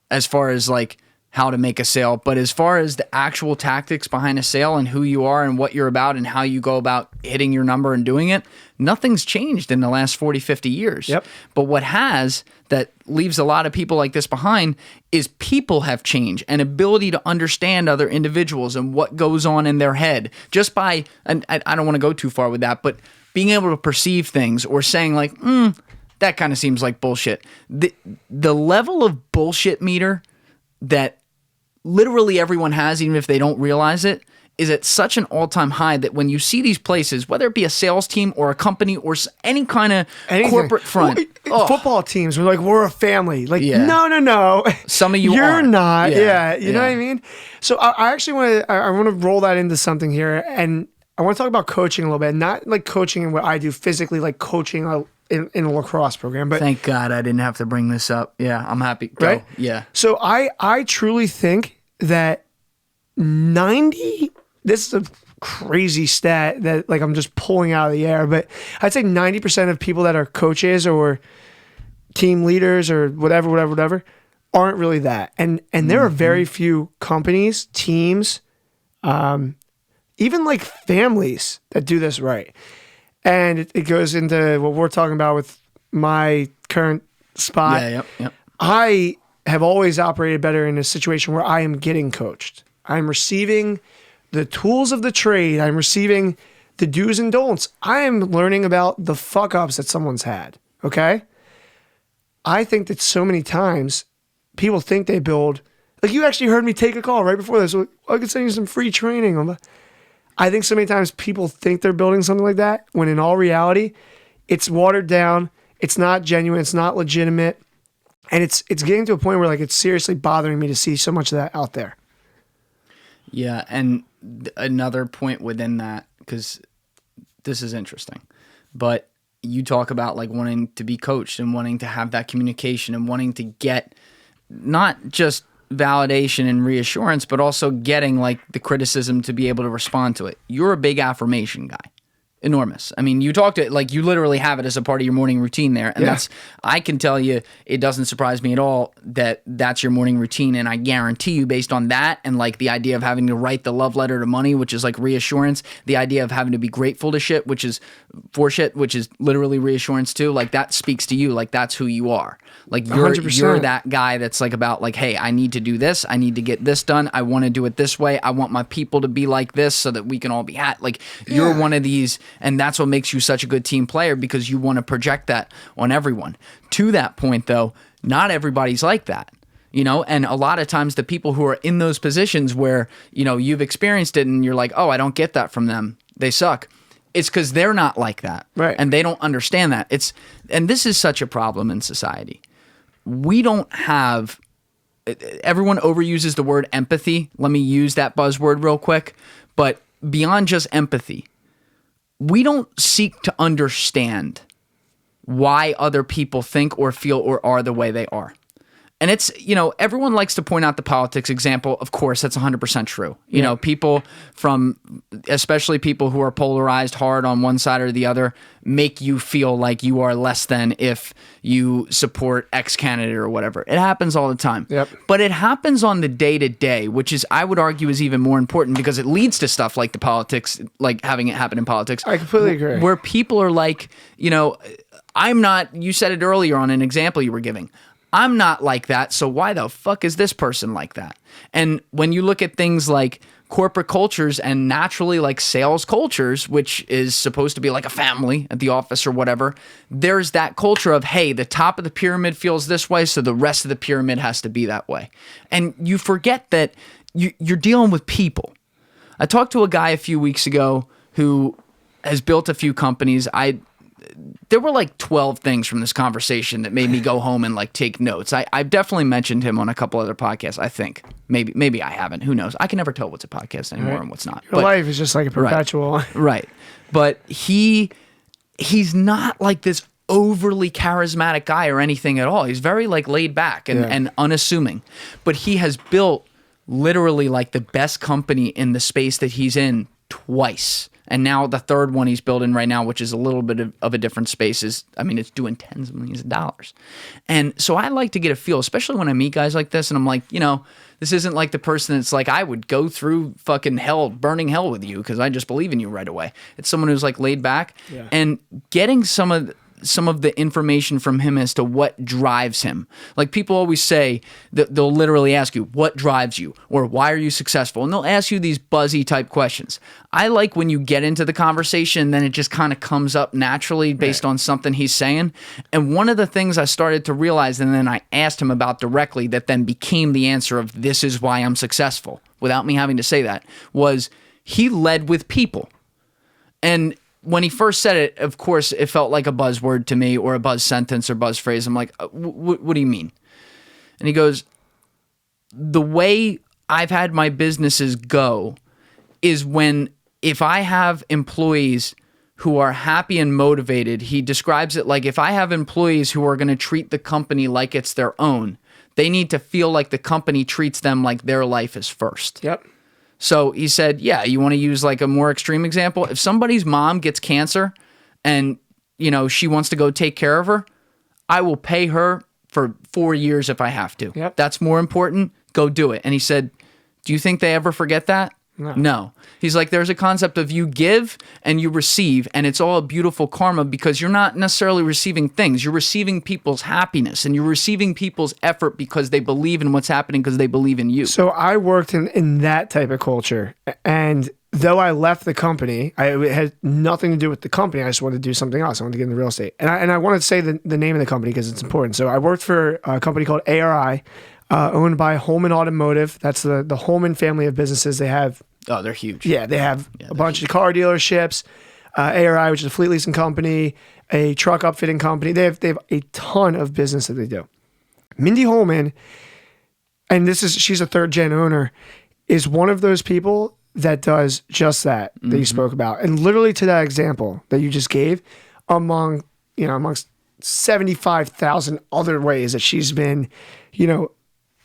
as far as like how to make a sale. But as far as the actual tactics behind a sale and who you are and what you're about and how you go about hitting your number and doing it, nothing's changed in the last 40, 50 years. Yep. But what has that leaves a lot of people like this behind is people have changed and ability to understand other individuals and what goes on in their head just by, and I don't want to go too far with that, but being able to perceive things or saying like, that kind of seems like bullshit. The level of bullshit meter that literally everyone has, even if they don't realize it, is at such an all-time high that when you see these places, whether it be a sales team or a company or any kind of corporate front. Football teams, we're a family. Like, no. Some of you You're not. Yeah. You know what I mean? So I actually want to roll that into something here. And I want to talk about coaching a little bit. Not like coaching and what I do physically, like coaching in a lacrosse program. But thank God I didn't have to bring this up. Yeah, I'm happy. Go. Right? Yeah. So I truly think that this is a crazy stat that like I'm just pulling out of the air, but I'd say 90% of people that are coaches or team leaders or whatever aren't really that. And there are very few companies, teams, even like families that do this right. And it goes into what we're talking about with my current spot. Yeah, yep. I have always operated better in a situation where I am getting coached. I'm receiving the tools of the trade. I'm receiving the do's and don'ts. I am learning about the fuck ups that someone's had. Okay. I think that so many times people think they build, like you actually heard me take a call right before this. So I could send you some free training. I think so many times people think they're building something like that when in all reality, it's watered down. It's not genuine. It's not legitimate. And it's getting to a point where like it's seriously bothering me to see so much of that out there. Yeah, and another point within that, because this is interesting, but you talk about like wanting to be coached and wanting to have that communication and wanting to get not just validation and reassurance, but also getting like the criticism to be able to respond to it. You're a big affirmation guy. Enormous. I mean, you talked it like you literally have it as a part of your morning routine there. And that's, I can tell you, it doesn't surprise me at all that that's your morning routine. And I guarantee you based on that and like the idea of having to write the love letter to money, which is like reassurance, the idea of having to be grateful to shit, which is for shit, which is literally reassurance too. Like that speaks to you. Like that's who you are. Like you're that guy that's like about like, hey, I need to do this. I need to get this done. I want to do it this way. I want my people to be like this so that we can all be like you're one of these. And that's what makes you such a good team player because you want to project that on everyone. To that point, though, not everybody's like that, you know? And a lot of times the people who are in those positions where, you know, you've experienced it and you're like, oh, I don't get that from them. They suck. It's because they're not like that. Right. And they don't understand that. And this is such a problem in society. We don't have... Everyone overuses the word empathy. Let me use that buzzword real quick. But beyond just empathy, we don't seek to understand why other people think or feel or are the way they are. And it's, you know, everyone likes to point out the politics example. Of course, that's 100% true. You know, people especially people who are polarized hard on one side or the other, make you feel like you are less than if you support X candidate or whatever. It happens all the time. Yep. But it happens on the day-to-day, which is, I would argue, is even more important because it leads to stuff like the politics, like having it happen in politics. I completely agree. Where people are like, you know, I'm not, you said it earlier on an example you were giving. I'm not like that, so why the fuck is this person like that? And when you look at things like corporate cultures and naturally like sales cultures, which is supposed to be like a family at the office or whatever, there's that culture of, hey, the top of the pyramid feels this way, so the rest of the pyramid has to be that way. And you forget that you're dealing with people. I talked to a guy a few weeks ago who has built a few companies. There were like 12 things from this conversation that made me go home and like take notes. I've definitely mentioned him on a couple other podcasts, I think. Maybe I haven't. Who knows? I can never tell what's a podcast anymore and what's not. Your life is just like a perpetual. Right. But he's not like this overly charismatic guy or anything at all. He's very like laid back and unassuming. But he has built literally like the best company in the space that he's in twice. And now the third one he's building right now, which is a little bit of a different space, it's doing tens of millions of dollars. And so I like to get a feel, especially when I meet guys like this, and I'm like, you know, this isn't like the person that's like, I would go through fucking hell, burning hell with you because I just believe in you right away. It's someone who's like laid back and getting some of the information from him as to what drives him. Like people always say that they'll literally ask you, what drives you? Or why are you successful? And they'll ask you these buzzy type questions. I like when you get into the conversation, then it just kind of comes up naturally based on something he's saying. And one of the things I started to realize, and then I asked him about directly, that then became the answer of this is why I'm successful, without me having to say that, was he led with people. And when he first said it, of course, it felt like a buzzword to me or a buzz sentence or buzz phrase. I'm like, what do you mean? And he goes, the way I've had my businesses go is if I have employees who are happy and motivated, he describes it like if I have employees who are going to treat the company like it's their own, they need to feel like the company treats them like their life is first. Yep. So he said, yeah, you want to use like a more extreme example? If somebody's mom gets cancer and, you know, she wants to go take care of her, I will pay her for 4 years if I have to. Yep. That's more important. Go do it. And he said, do you think they ever forget that? No. He's like, there's a concept of you give and you receive, and it's all a beautiful karma because you're not necessarily receiving things. You're receiving people's happiness and you're receiving people's effort because they believe in what's happening because they believe in you. So I worked in that type of culture, and though I left the company, it had nothing to do with the company. I just wanted to do something else. I wanted to get into real estate. And I wanted to say the name of the company because it's important. So I worked for a company called ARI, owned by Holman Automotive. That's the Holman family of businesses. They have... Oh, they're huge. Yeah, they have a bunch of car dealerships, ARI, which is a fleet leasing company, a truck upfitting company. They have a ton of business that they do. Mindy Holman, and she's a third gen owner, is one of those people that does just that you spoke about. And literally to that example that you just gave, amongst 75,000 other ways that she's been,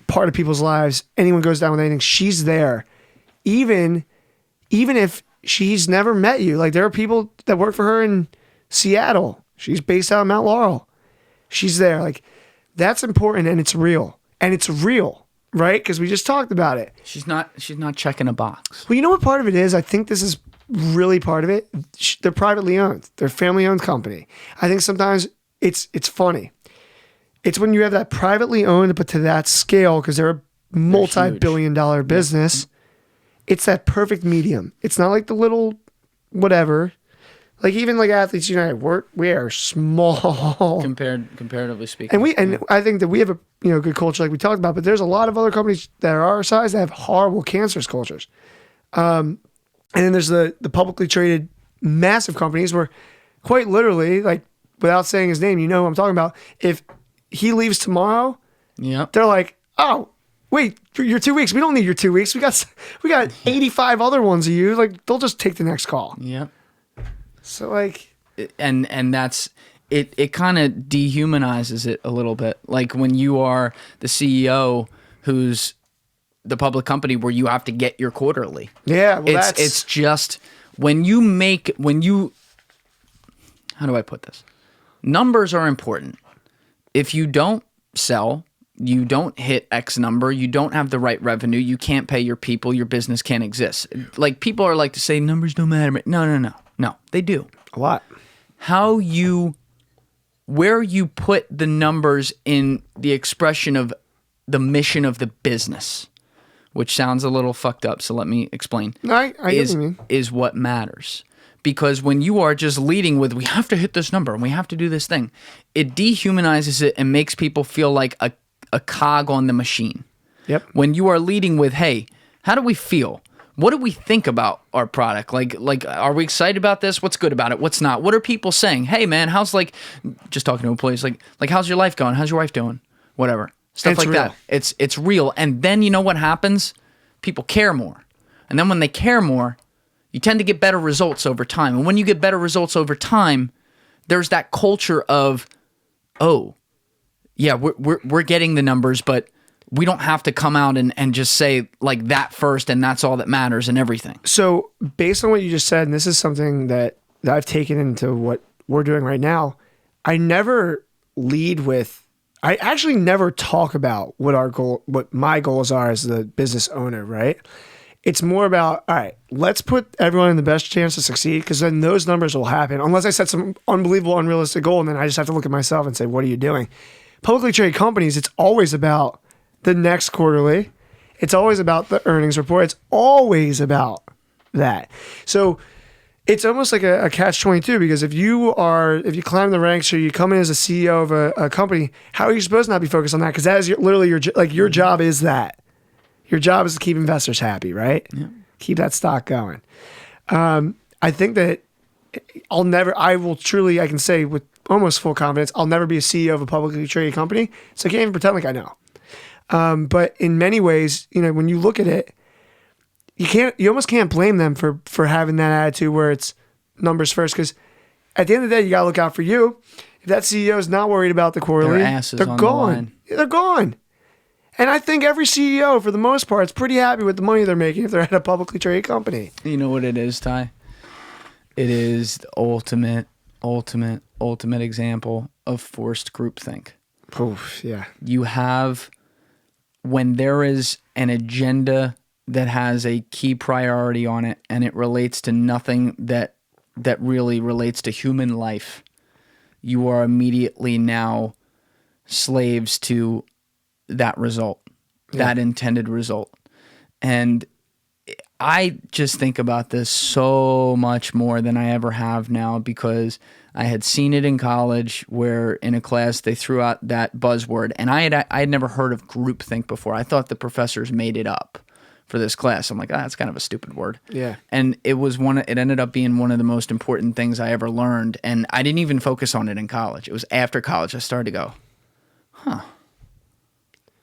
part of people's lives, anyone goes down with anything, she's there. Even if she's never met you, like there are people that work for her in Seattle. She's based out of Mount Laurel. She's there. Like that's important, and it's real. And it's real, right? Because we just talked about it. She's not checking a box. Well, you know what part of it is? I think this is really part of it. They're privately owned. They're a family-owned company. I think sometimes it's funny. It's when you have that privately owned, but to that scale, because they're a multi-billion-dollar business. It's that perfect medium. It's not like the little whatever. Like even like Athletes United, we are small comparatively speaking. And I think that we have a good culture like we talked about, but there's a lot of other companies that are our size that have horrible cancerous cultures. And then there's the publicly traded massive companies where quite literally, like without saying his name, you know who I'm talking about. If he leaves tomorrow, they're like, oh, wait, your 2 weeks. We don't need your 2 weeks. We got 85 other ones of you. Like they'll just take the next call. Yep. So like, and that's it. It kind of dehumanizes it a little bit. Like when you are the CEO, who's the public company where you have to get your quarterly. Yeah, well, it's just when you. How do I put this? Numbers are important. If you don't sell, you don't hit X number, you don't have the right revenue, you can't pay your people, your business can't exist. Like people are like to say numbers don't matter. No, they do. A lot. Where you put the numbers in the expression of the mission of the business, which sounds a little fucked up, so let me explain. I get what you mean. Is what matters. Because when you are just leading with, we have to hit this number and we have to do this thing, it dehumanizes it and makes people feel like a cog on the machine. Yep. When you are leading with, hey, how do we feel? What do we think about our product? Like, are we excited about this? What's good about it? What's not? What are people saying? Hey, man, how's just talking to employees, like how's your life going? How's your wife doing? Whatever. Stuff like that. It's real. And then you know what happens? People care more. And then when they care more, you tend to get better results over time. And when you get better results over time, there's that culture of, oh, yeah, we're getting the numbers, but we don't have to come out and just say like that first and that's all that matters and everything. So based on what you just said, and this is something that I've taken into what we're doing right now, I never lead with, I actually never talk about what my goals are as the business owner, right? It's more about, all right, let's put everyone in the best chance to succeed because then those numbers will happen. Unless I set some unbelievable, unrealistic goal, and then I just have to look at myself and say, what are you doing? Publicly traded companies, it's always about the next quarterly. It's always about the earnings report. It's always about that. So it's almost like a catch-22 because if you climb the ranks or you come in as a CEO of a company, how are you supposed to not be focused on that? Because that is literally your job is that. Your job is to keep investors happy, right? Yeah. Keep that stock going. I think that I can say with almost full confidence, I'll never be a CEO of a publicly traded company. So I can't even pretend like I know. But in many ways, when you look at it, you almost can't blame them for having that attitude where it's numbers first. Because at the end of the day, you got to look out for you. If that CEO is not worried about the quarterly, Their asses they're on gone. the line. They're gone. And I think every CEO, for the most part, is pretty happy with the money they're making if they're at a publicly traded company. You know what it is, Ty? It is the ultimate example of forced groupthink. Oof, yeah. You have, when there is an agenda that has a key priority on it and it relates to nothing that really relates to human life, you are immediately now slaves to that result, that intended result. And I just think about this so much more than I ever have now, because I had seen it in college where in a class they threw out that buzzword, and I had never heard of groupthink before. I thought the professors made it up for this class. I'm like, that's kind of a stupid word. Yeah. And it ended up being one of the most important things I ever learned, and I didn't even focus on it in college. It was after college I started to go,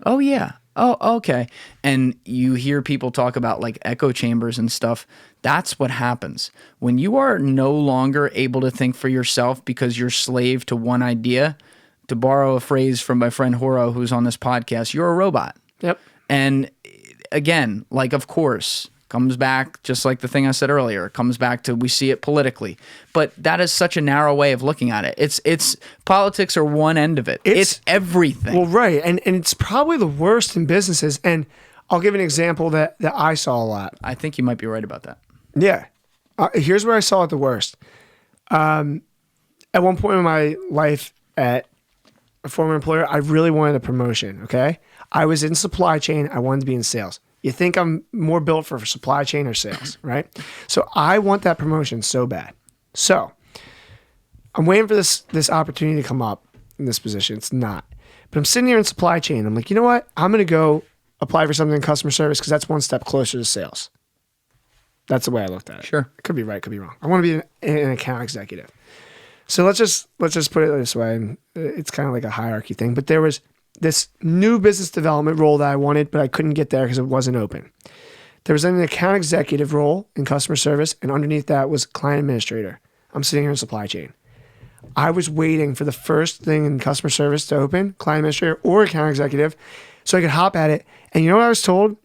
oh yeah. Oh, okay. And you hear people talk about like echo chambers and stuff. That's what happens. When you are no longer able to think for yourself because you're slave to one idea, to borrow a phrase from my friend Horo, who's on this podcast, you're a robot. Yep. And again, like, of course, comes back, just like the thing I said earlier, comes back to we see it politically. But that is such a narrow way of looking at it. It's politics are one end of it. It's everything. Well, right. And it's probably the worst in businesses. And I'll give an example that I saw a lot. I think you might be right about that. Yeah. Here's where I saw it the worst. At one point in my life at a former employer, I really wanted a promotion, okay? I was in supply chain. I wanted to be in sales. You think I'm more built for supply chain or sales, right? So I want that promotion so bad. So I'm waiting for this opportunity to come up in this position. It's not. But I'm sitting here in supply chain. I'm like, you know what? I'm going to go apply for something in customer service because that's one step closer to sales. That's the way I looked at it. Sure. Could be right, could be wrong. I want to be an account executive. So let's just put it this way. And it's kind of like a hierarchy thing. But there was this new business development role that I wanted, but I couldn't get there because it wasn't open. There was an account executive role in customer service, and underneath that was client administrator. I'm sitting here in supply chain. I was waiting for the first thing in customer service to open, client administrator or account executive, so I could hop at it. And you know what I was told?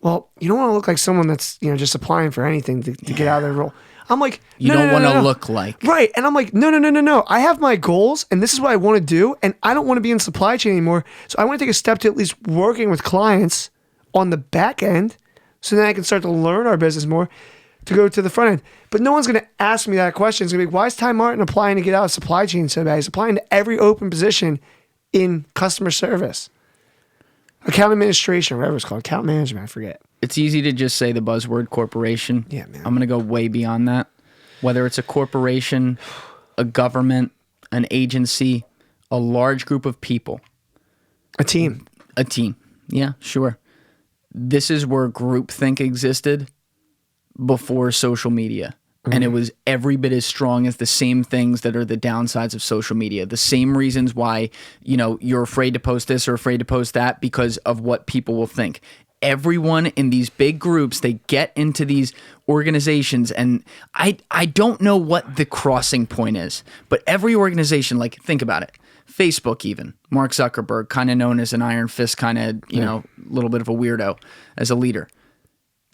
Well, you don't want to look like someone that's just applying for anything to get out of their role. I'm like, you don't want to look like. Right. And I'm like, no. I have my goals and this is what I want to do. And I don't want to be in supply chain anymore. So I want to take a step to at least working with clients on the back end so then I can start to learn our business more to go to the front end. But no one's going to ask me that question. It's going to be, why is Ty Martin applying to get out of supply chain so bad? He's applying to every open position in customer service. Account administration, whatever it's called. Account management, I forget. It's easy to just say the buzzword corporation. Yeah, man. I'm going to go way beyond that. Whether it's a corporation, a government, an agency, a large group of people. A team. A team. Yeah, sure. This is where groupthink existed before social media. Mm-hmm. And it was every bit as strong as the same things that are the downsides of social media. The same reasons why, you're afraid to post this or afraid to post that because of what people will think. Everyone in these big groups, they get into these organizations, and I don't know what the crossing point is, but every organization, like, think about it. Facebook even, Mark Zuckerberg, kind of known as an iron fist, kind of, little bit of a weirdo as a leader.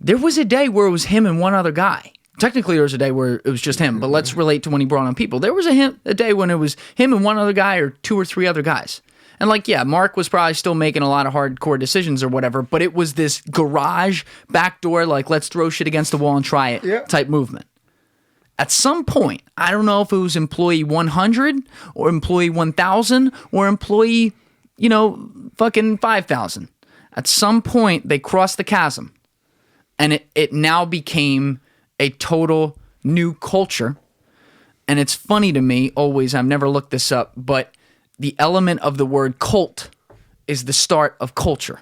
There was a day where it was him and one other guy. Technically, there was a day where it was just him, but let's relate to when he brought on people. There was a day when it was him and one other guy or two or three other guys. And Mark was probably still making a lot of hardcore decisions or whatever, but it was this garage, backdoor, let's throw shit against the wall and try it type movement. At some point, I don't know if it was employee 100 or employee 1,000 or employee, fucking 5,000. At some point, they crossed the chasm, and it now became a total new culture. And it's funny to me, always, I've never looked this up, but the element of the word cult is the start of culture.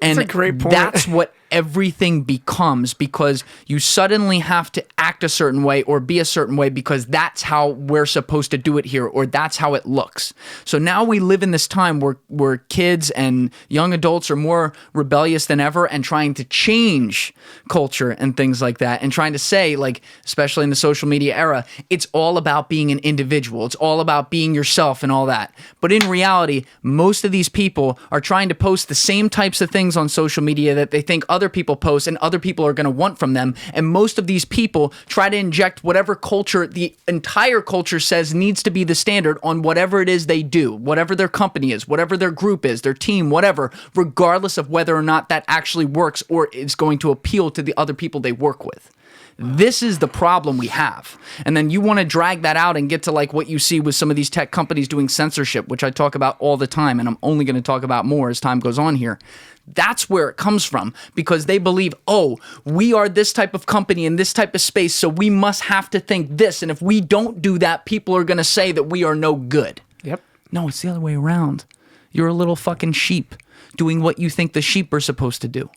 And that's a great point. That's what everything becomes, because you suddenly have to act a certain way or be a certain way because that's how we're supposed to do it here, or that's how it looks. So now we live in this time where kids and young adults are more rebellious than ever and trying to change culture and things like that, and trying to say, like, especially in the social media era, it's all about being an individual. It's all about being yourself and all that. But in reality, most of these people are trying to post the same types of things on social media that they think other people post and other people are going to want from them. And most of these people try to inject whatever culture the entire culture says needs to be the standard on whatever it is they do, whatever their company is, whatever their group is, their team, whatever, regardless of whether or not that actually works or is going to appeal to the other people they work with. This is the problem we have. And then you want to drag that out and get to like what you see with some of these tech companies doing censorship, which I talk about all the time, and I'm only going to talk about more as time goes on here. That's where it comes from, because they believe, oh, we are this type of company in this type of space, so we must have to think this. And if we don't do that, people are going to say that we are no good. Yep. No, it's the other way around. You're a little fucking sheep doing what you think the sheep are supposed to do.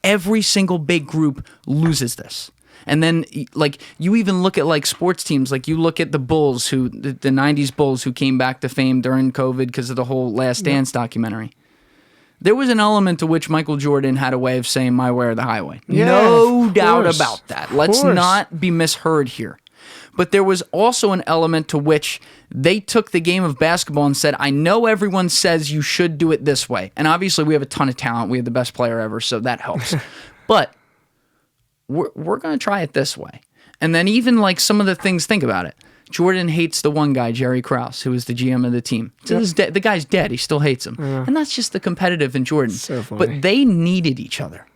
Every single big group loses this. And then, like, you even look at, like, sports teams. Like, you look at the Bulls, the 90s Bulls who came back to fame during COVID because of the whole Last Dance documentary. There was an element to which Michael Jordan had a way of saying my way or the highway. Yeah, no doubt about that. Let's course. not be misheard here. But there was also an element to which they took the game of basketball and said, I know everyone says you should do it this way. And obviously we have a ton of talent. We have the best player ever, so that helps. But we're going to try it this way. And then even like some of the things, think about it. Jordan hates the one guy, Jerry Krause, who was the GM of the team. So the guy's dead. He still hates him. And that's just the competitive in Jordan. So funny. But they needed each other.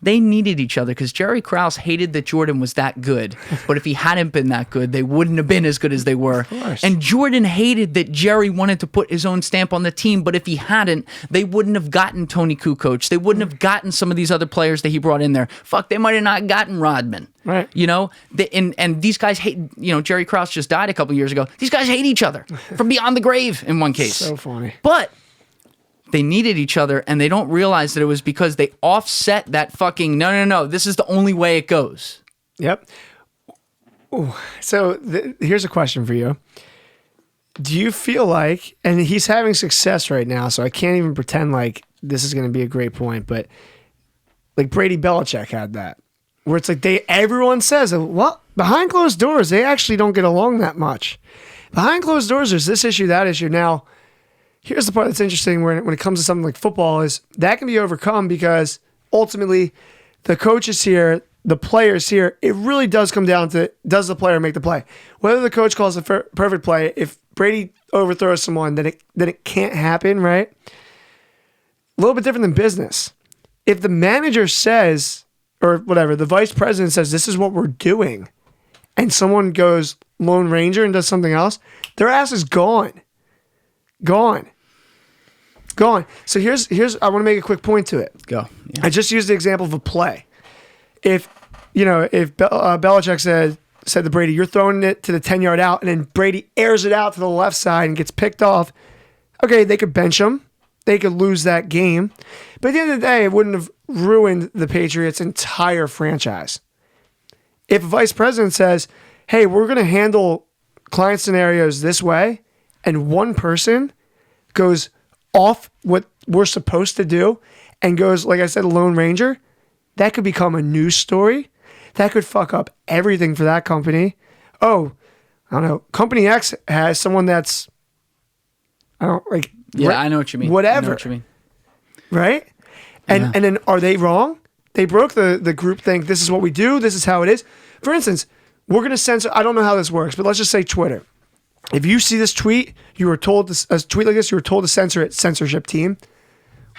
They needed each other because Jerry Krause hated that Jordan was that good. But if he hadn't been that good, they wouldn't have been as good as they were. And Jordan hated that Jerry wanted to put his own stamp on the team. But if he hadn't, they wouldn't have gotten Tony Kukoc. They wouldn't have gotten some of these other players that he brought in there. Fuck, they might have not gotten Rodman. Right. You know, and these guys hate, you know, Jerry Krause just died a couple years ago. These guys hate each other from beyond the grave in one case. So funny. But they needed each other, and they don't realize that it was because they offset that fucking, no, this is the only way it goes. Yep. Ooh. So here's a question for you. Do you feel like, and he's having success right now, so I can't even pretend like this is going to be a great point, but like Brady Belichick had that, where it's like everyone says, well, behind closed doors, they actually don't get along that much. Behind closed doors, there's this issue, that issue. Now, here's the part that's interesting when it comes to something like football is that can be overcome because ultimately the coaches here, the players here, it really does come down to, does the player make the play? Whether the coach calls a perfect play, if Brady overthrows someone, then it can't happen, right? A little bit different than business. If the manager says, or whatever, the vice president says, this is what we're doing, and someone goes Lone Ranger and does something else, their ass is gone. Gone. So here's I want to make a quick point to it. Go. Yeah. I just used the example of a play. If Belichick said to Brady, you're throwing it to the 10-yard out, and then Brady airs it out to the left side and gets picked off, okay, they could bench him. They could lose that game. But at the end of the day, it wouldn't have ruined the Patriots' entire franchise. If a vice president says, hey, we're going to handle client scenarios this way, and one person goes off what we're supposed to do and goes, like I said, a Lone Ranger, that could become a news story. That could fuck up everything for that company. Oh, I don't know. Company X has someone that's, I don't like. Yeah, I know what you mean. Whatever. I know what you mean. Right? And then are they wrong? They broke the groupthink. This is what we do. This is how it is. For instance, we're going to censor, I don't know how this works, but let's just say Twitter. If you see this tweet, you were told a tweet like this, you were told to censor it, censorship team.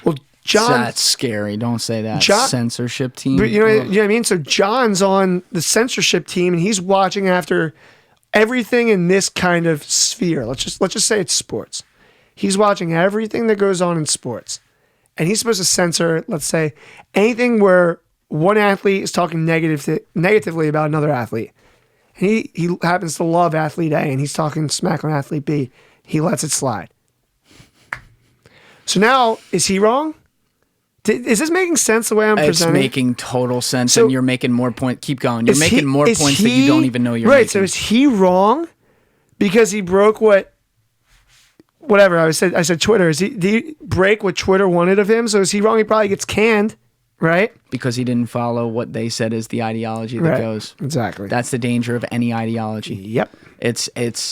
Well, John, that's scary. Don't say that. Censorship team. But you know what I mean? So John's on the censorship team, and he's watching after everything in this kind of sphere. Let's just say it's sports. He's watching everything that goes on in sports, and he's supposed to censor, let's say, anything where one athlete is talking negatively about another athlete. And he happens to love athlete A, and he's talking smack on athlete B. He lets it slide. So now, is he wrong? Is this making sense the way I'm presenting? It's making total sense, and you're making more points. Keep going. You're making more points that you don't even know you're making. Right, so is he wrong because he broke whatever I said Twitter. Did he break what Twitter wanted of him? So is he wrong? He probably gets canned, right? Because he didn't follow what they said is the ideology that goes. Exactly. That's the danger of any ideology. Yep. It's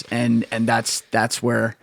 and that's where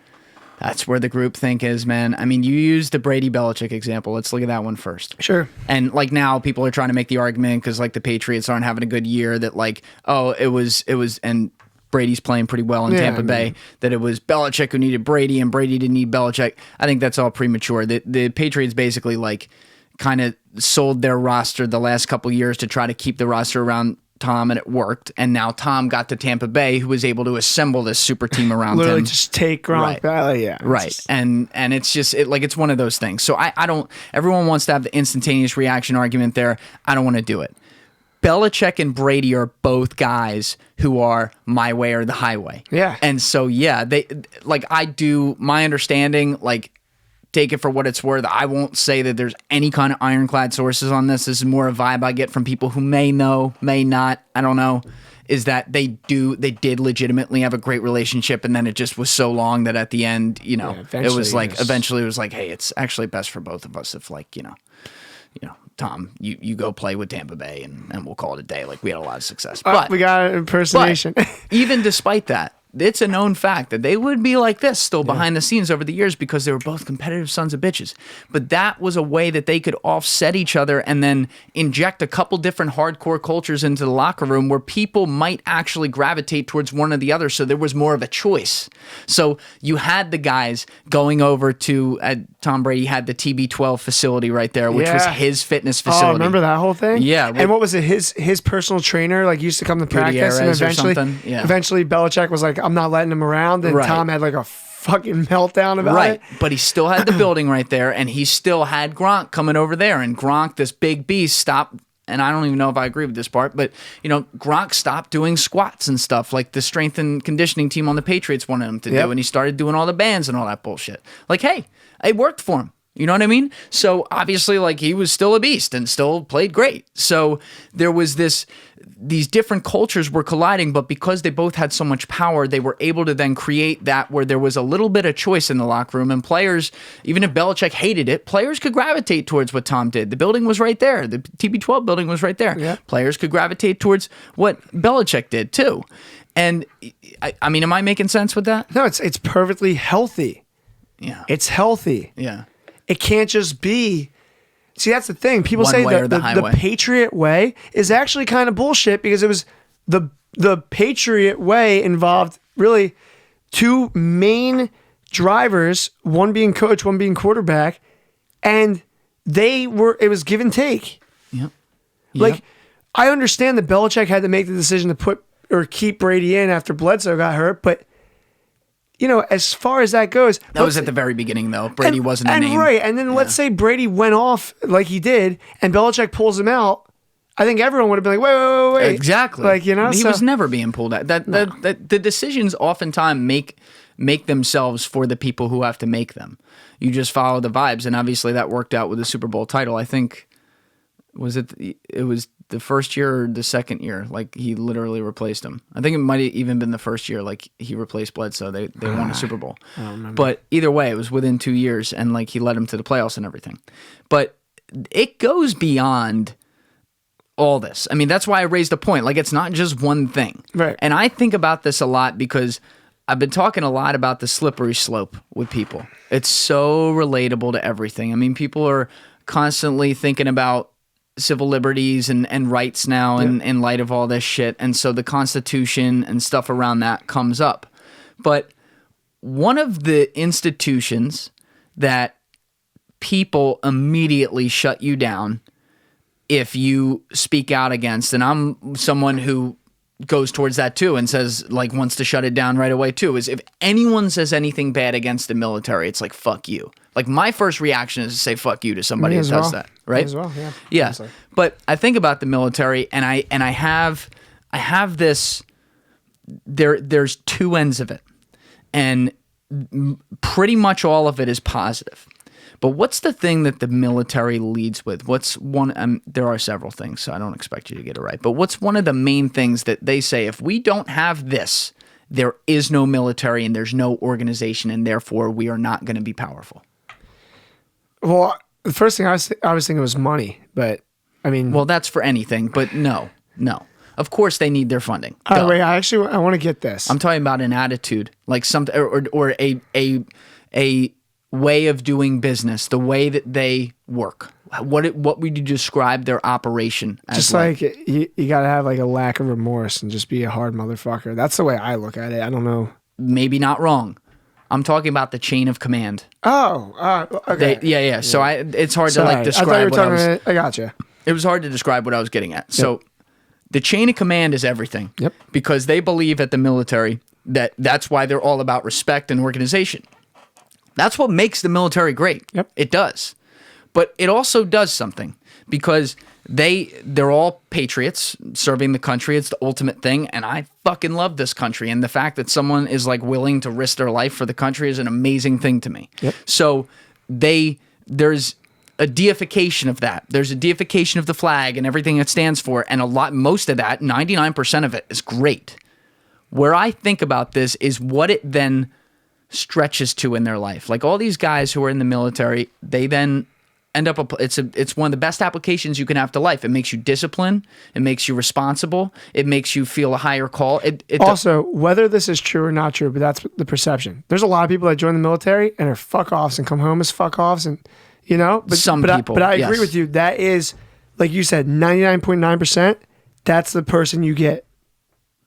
the groupthink is, man. I mean, you used the Brady Belichick example. Let's look at that one first. Sure. And like now people are trying to make the argument because like the Patriots aren't having a good year that like, oh, it was and Brady's playing pretty well in Tampa Bay, that it was Belichick who needed Brady and Brady didn't need Belichick. I think that's all premature. The Patriots basically like kind of sold their roster the last couple years to try to keep the roster around Tom, and it worked. And now Tom got to Tampa Bay, who was able to assemble this super team around Literally him. just take Gronk. Right. Right. And it's just it's one of those things. So I don't, everyone wants to have the instantaneous reaction argument there. I don't want to do it. Belichick and Brady are both guys who are my way or the highway. Yeah. And so, they like, I do my understanding, like, take it for what it's worth. I won't say that there's any kind of ironclad sources on this. This is more a vibe I get from people who may know, may not, I don't know, is that they did legitimately have a great relationship, and then it just was so long that at the end, it was like, eventually it was like, hey, it's actually best for both of us if, like, Tom, you go play with Tampa Bay and we'll call it a day. Like, we had a lot of success. But we got an impersonation. But even despite that, it's a known fact that they would be like this still behind the scenes over the years because they were both competitive sons of bitches. But that was a way that they could offset each other and then inject a couple different hardcore cultures into the locker room where people might actually gravitate towards one or the other. So there was more of a choice. So you had the guys going over to Tom Brady had the TB12 facility right there, which was his fitness facility. Oh, remember that whole thing? Yeah. And what was it? His personal trainer like used to come to practice, and eventually Belichick was like, I'm not letting him around, and Tom had like a fucking meltdown about it. But he still had the building right there, and he still had Gronk coming over there, and Gronk, this big beast, stopped. And I don't even know if I agree with this part, but Gronk stopped doing squats and stuff like the strength and conditioning team on the Patriots wanted him to do, and he started doing all the bands and all that bullshit. Like, hey, it worked for him. You know what I mean? So obviously, like, he was still a beast and still played great. So there was these different cultures were colliding, but because they both had so much power, they were able to then create that where there was a little bit of choice in the locker room, and players, even if Belichick hated it, players could gravitate towards what Tom did. The building was right there. The TB12 building was right there. Yeah. Players could gravitate towards what Belichick did too. And I mean, am I making sense with that? No, it's perfectly healthy. Yeah. It's healthy. Yeah. It can't just be. See, that's the thing. People say that the Patriot Way is actually kind of bullshit because it was the Patriot Way involved really two main drivers, one being coach, one being quarterback, and it was give and take. Yep. Like, I understand that Belichick had to make the decision to put or keep Brady in after Bledsoe got hurt, but as far as that goes, that was at the very beginning, though. Brady wasn't a name, right? And then let's say Brady went off like he did, and Belichick pulls him out. I think everyone would have been like, wait. Exactly. Like, he was never being pulled out. The decisions oftentimes make themselves for the people who have to make them. You just follow the vibes, and obviously that worked out with the Super Bowl title. I think it was the first year or the second year, like he literally replaced him. I think it might have even been the first year, like he replaced Bledsoe. They won a Super Bowl. I don't remember. But either way, it was within 2 years, and like he led him to the playoffs and everything. But it goes beyond all this. I mean, that's why I raised the point. Like, it's not just one thing. Right. And I think about this a lot because I've been talking a lot about the slippery slope with people. It's so relatable to everything. I mean, people are constantly thinking about civil liberties and rights now in light of all this shit. And so the Constitution and stuff around that comes up. But one of the institutions that people immediately shut you down if you speak out against, and I'm someone who goes towards that too and says, like, wants to shut it down right away too, is if anyone says anything bad against the military, it's like, fuck you. Like, my first reaction is to say fuck you to somebody who does that, right? As well, yeah. Yeah. Honestly. But I think about the military, and I have this. There's two ends of it, and pretty much all of it is positive. But what's the thing that the military leads with? What's one? There are several things, so I don't expect you to get it right. But what's one of the main things that they say, if we don't have this, there is no military and there's no organization, and therefore we are not going to be powerful? Well, the first thing I was thinking was money, but I mean... Well, that's for anything, but no. Of course they need their funding. Wait, I want to get this. I'm talking about an attitude, like something, or a way of doing business, the way that they work. What would you describe their operation as? Just like you got to have like a lack of remorse and just be a hard motherfucker. That's the way I look at it. I don't know. Maybe not wrong. I'm talking about the chain of command. Oh, okay. Yeah. So it's hard to like describe. I thought you were talking. I gotcha. It was hard to describe what I was getting at. So the chain of command is everything. Yep. Because they believe at the military that's why they're all about respect and organization. That's what makes the military great. Yep. It does. But it also does something because they're all patriots serving the country. It's the ultimate thing. And I fucking love this country. And the fact that someone is like willing to risk their life for the country is an amazing thing to me. Yep. So there's a deification of that. There's a deification of the flag and everything it stands for. And most of that, 99% of it is great. Where I think about this is what it then stretches to in their life. Like all these guys who are in the military, they then end up, it's one of the best applications you can have to life. It makes you disciplined. It makes you responsible. It makes you feel a higher call. Also, whether this is true or not true, but that's the perception. There's a lot of people that join the military and are fuck-offs and come home as fuck-offs and, you know? But, Some people, But I agree with you. That is, like you said, 99.9%, that's the person you get,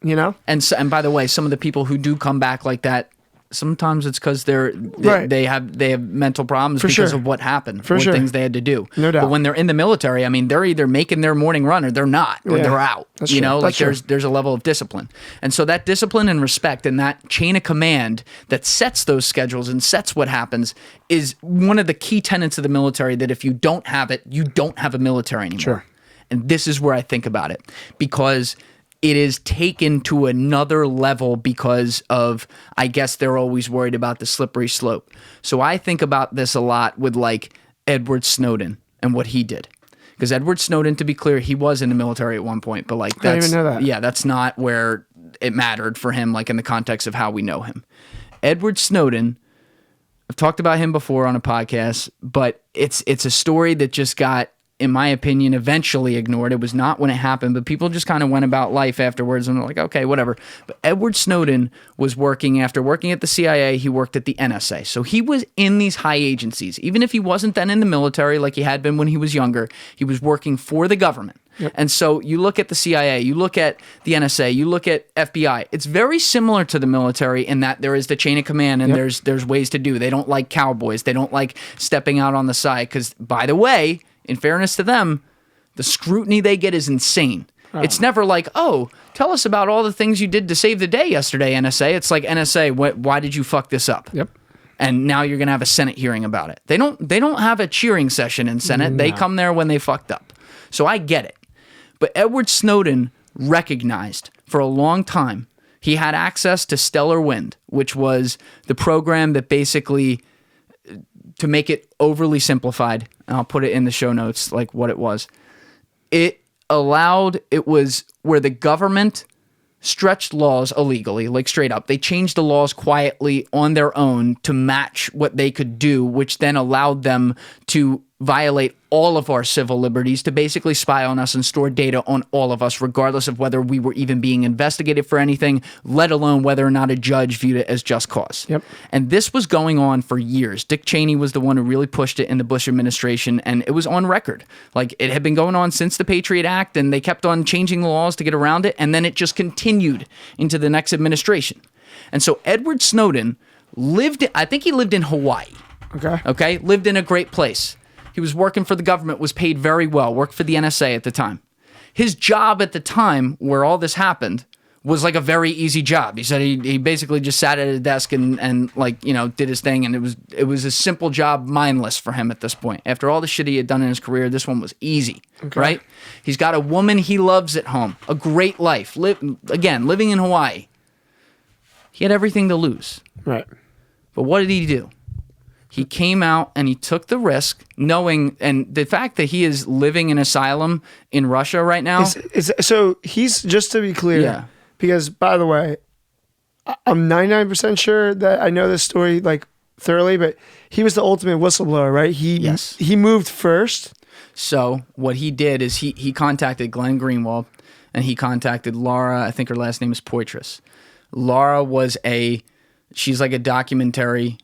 you know? And by the way, some of the people who do come back like that, sometimes it's because they have mental problems because of what happened, things they had to do. No doubt. But when they're in the military, I mean, they're either making their morning run or they're not, or they're out. That's you true. know, That's like there's a level of discipline, and so that discipline and respect and that chain of command that sets those schedules and sets what happens is one of the key tenets of the military. That if you don't have it, you don't have a military anymore. Sure. And this is where I think about it because it is taken to another level because of, I guess they're always worried about the slippery slope. So I think about this a lot with like Edward Snowden and what he did. Because Edward Snowden, to be clear, he was in the military at one point, but like I didn't even know that. Yeah, that's not where it mattered for him, like in the context of how we know him. Edward Snowden, I've talked about him before on a podcast, but it's a story that just got, in my opinion, eventually ignored. It was not when it happened, but people just kind of went about life afterwards and were like, okay, whatever. But Edward Snowden was after working at the CIA, he worked at the NSA. So he was in these high agencies. Even if he wasn't then in the military like he had been when he was younger, he was working for the government. Yep. And so you look at the CIA, you look at the NSA, you look at FBI. It's very similar to the military in that there is the chain of command and there's ways to do. They don't like cowboys. They don't like stepping out on the side because, by the way, in fairness to them, the scrutiny they get is insane. Oh. It's never like, oh, tell us about all the things you did to save the day yesterday, NSA. It's like, NSA, why did you fuck this up? Yep. And now you're going to have a Senate hearing about it. They don't have a cheering session in Senate. No. They come there when they fucked up. So I get it. But Edward Snowden recognized for a long time he had access to Stellar Wind, which was the program that basically, to make it overly simplified, and I'll put it in the show notes like what it was. It was where the government stretched laws illegally, like straight up. They changed the laws quietly on their own to match what they could do, which then allowed them to violate all of our civil liberties, to basically spy on us and store data on all of us, regardless of whether we were even being investigated for anything, let alone whether or not a judge viewed it as just cause. Yep. And this was going on for years. Dick Cheney was the one who really pushed it in the Bush administration, and it was on record. Like, it had been going on since the Patriot Act, and they kept on changing the laws to get around it, and then it just continued into the next administration. And so Edward Snowden lived in Hawaii. Okay? Lived in a great place. He was working for the government, was paid very well, worked for the NSA at the time. His job at the time where all this happened was like a very easy job. He said he basically just sat at a desk and like, you know, did his thing, and it was a simple job, mindless for him at this point. After all the shit he had done in his career, this one was easy, right? He's got a woman he loves at home, a great life, living in Hawaii. He had everything to lose. Right. But what did he do? He came out and he took the risk, knowing, and the fact that he is living in asylum in Russia right now. So he's, just to be clear, Yeah. because by the way, I'm 99% sure that I know this story like thoroughly, but he was the ultimate whistleblower, right? He moved first. So what he did is he contacted Glenn Greenwald and he contacted Laura. I think her last name is Poitras. Laura was she's like a documentary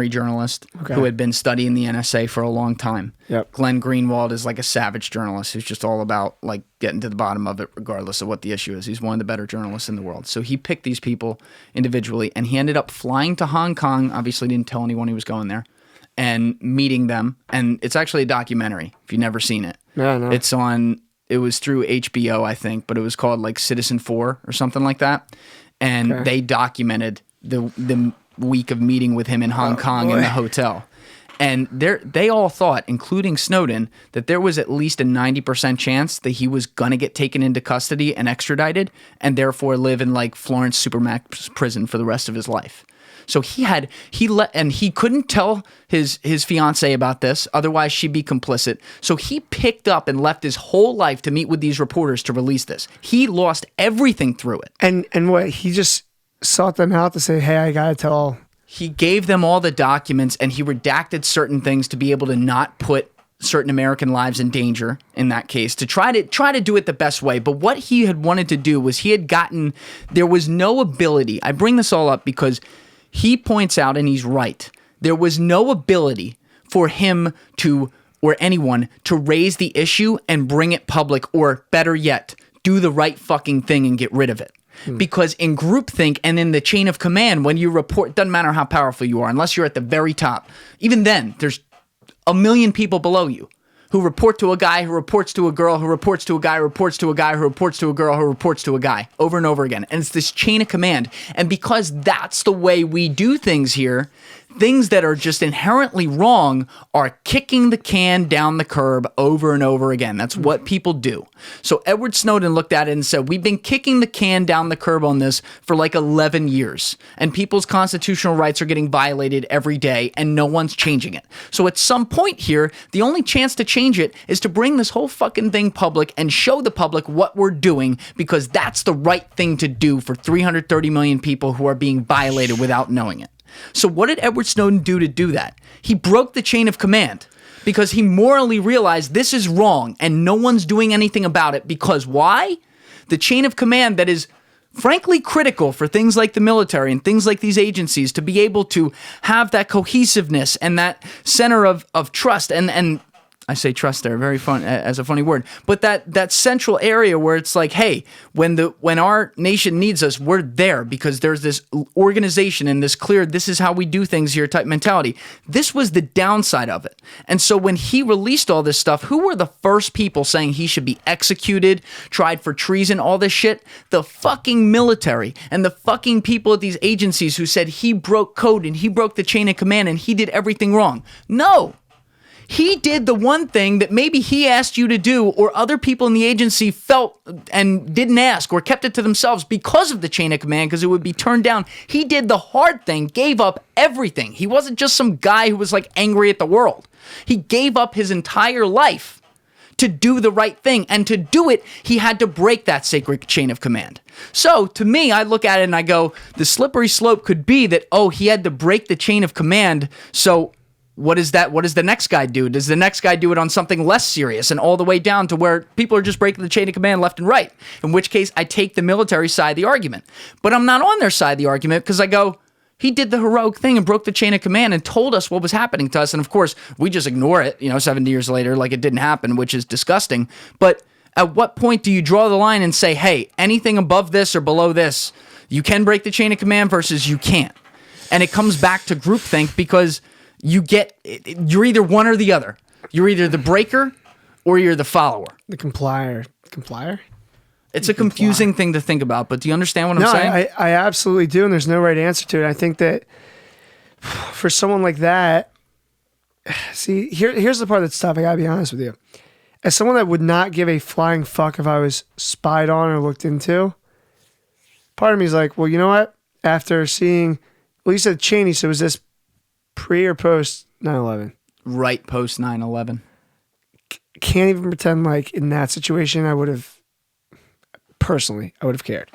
journalist who had been studying the NSA for a long time. Yep. Glenn Greenwald is like a savage journalist who's just all about like getting to the bottom of it regardless of what the issue is. He's one of the better journalists in the world. So he picked these people individually and he ended up flying to Hong Kong, obviously didn't tell anyone he was going there, and meeting them. And it's actually a documentary if you've never seen it. Yeah, no. It was through HBO, I think, but it was called like Citizen 4 or something like that. And they documented the week of meeting with him in Hong Kong in the hotel. And they all thought, including Snowden, that there was at least a 90% chance that he was going to get taken into custody and extradited and therefore live in like Florence Supermax prison for the rest of his life. So he couldn't tell his fiance about this, otherwise she'd be complicit. So he picked up and left his whole life to meet with these reporters to release this. He lost everything through it. And what, he just sought them out to say, hey, I gotta tell. He gave them all the documents and he redacted certain things to be able to not put certain American lives in danger in that case, to try to do it the best way. But what he had wanted to do was there was no ability. I bring this all up because he points out, and he's right, there was no ability for him or anyone to raise the issue and bring it public, or better yet, do the right fucking thing and get rid of it. Because in groupthink and in the chain of command, when you report, doesn't matter how powerful you are, unless you're at the very top, even then, there's a million people below you who report to a guy who reports to a girl who reports to a guy who reports to a guy who reports to a girl who reports to a guy over and over again. And it's this chain of command. And because that's the way we do things here, things that are just inherently wrong are kicking the can down the curb over and over again. That's what people do. So Edward Snowden looked at it and said, we've been kicking the can down the curb on this for like 11 years, and people's constitutional rights are getting violated every day, and no one's changing it. So at some point here, the only chance to change it is to bring this whole fucking thing public and show the public what we're doing, because that's the right thing to do for 330 million people who are being violated without knowing it. So what did Edward Snowden do to do that? He broke the chain of command because he morally realized this is wrong and no one's doing anything about it. Because why? The chain of command that is frankly critical for things like the military and things like these agencies to be able to have that cohesiveness and that center of trust and I say trust there, very fun as a funny word, but that central area where it's like, hey, when our nation needs us, we're there because there's this organization and this clear, this is how we do things here type mentality. This was the downside of it. And so when he released all this stuff, who were the first people saying he should be executed, tried for treason, all this shit? The fucking military and the fucking people at these agencies who said he broke code and he broke the chain of command and he did everything wrong. No. He did the one thing that maybe he asked you to do, or other people in the agency felt and didn't ask or kept it to themselves because of the chain of command, because it would be turned down. He did the hard thing, gave up everything. He wasn't just some guy who was like angry at the world. He gave up his entire life to do the right thing. And to do it, he had to break that sacred chain of command. So to me, I look at it and I go, the slippery slope could be that, oh, he had to break the chain of command. So what is that? What does the next guy do? Does the next guy do it on something less serious and all the way down to where people are just breaking the chain of command left and right? In which case, I take the military side of the argument. But I'm not on their side of the argument because I go, he did the heroic thing and broke the chain of command and told us what was happening to us. And of course, we just ignore it, 70 years later, like it didn't happen, which is disgusting. But at what point do you draw the line and say, hey, anything above this or below this, you can break the chain of command versus you can't? And it comes back to groupthink because you're either one or the other. You're either the breaker or you're the follower. The complier. Complier? It's a confusing thing to think about, but do you understand what I'm saying? I absolutely do, and there's no right answer to it. I think that for someone like that, see, here's the part that's tough. I gotta be honest with you. As someone that would not give a flying fuck if I was spied on or looked into, part of me is like, well, you know what? After seeing, well, you said Cheney, so was this pre or post 9/11? Right post 9/11. Can't even pretend like in that situation I would have cared.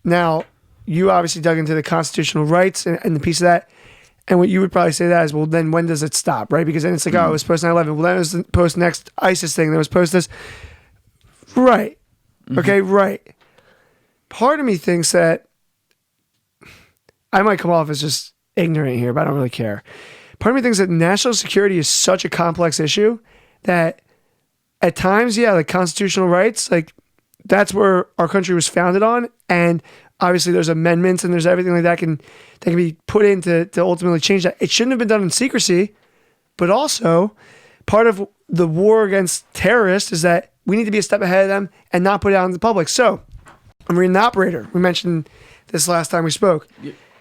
Now, you obviously dug into the constitutional rights and the piece of that. And what you would probably say that is, well, then when does it stop, right? Because then it's like, oh, it was post 9/11. Well, then it was the post next ISIS thing. Then it was post this. Right. Okay, right. Part of me thinks that I might come off as just ignorant here, but I don't really care. Part of me thinks that national security is such a complex issue that at times, yeah, like constitutional rights, like that's where our country was founded on. And obviously there's amendments and there's everything like that can be put in to ultimately change that. It shouldn't have been done in secrecy, but also part of the war against terrorists is that we need to be a step ahead of them and not put it out in the public. So I'm reading The Operator. We mentioned this last time we spoke.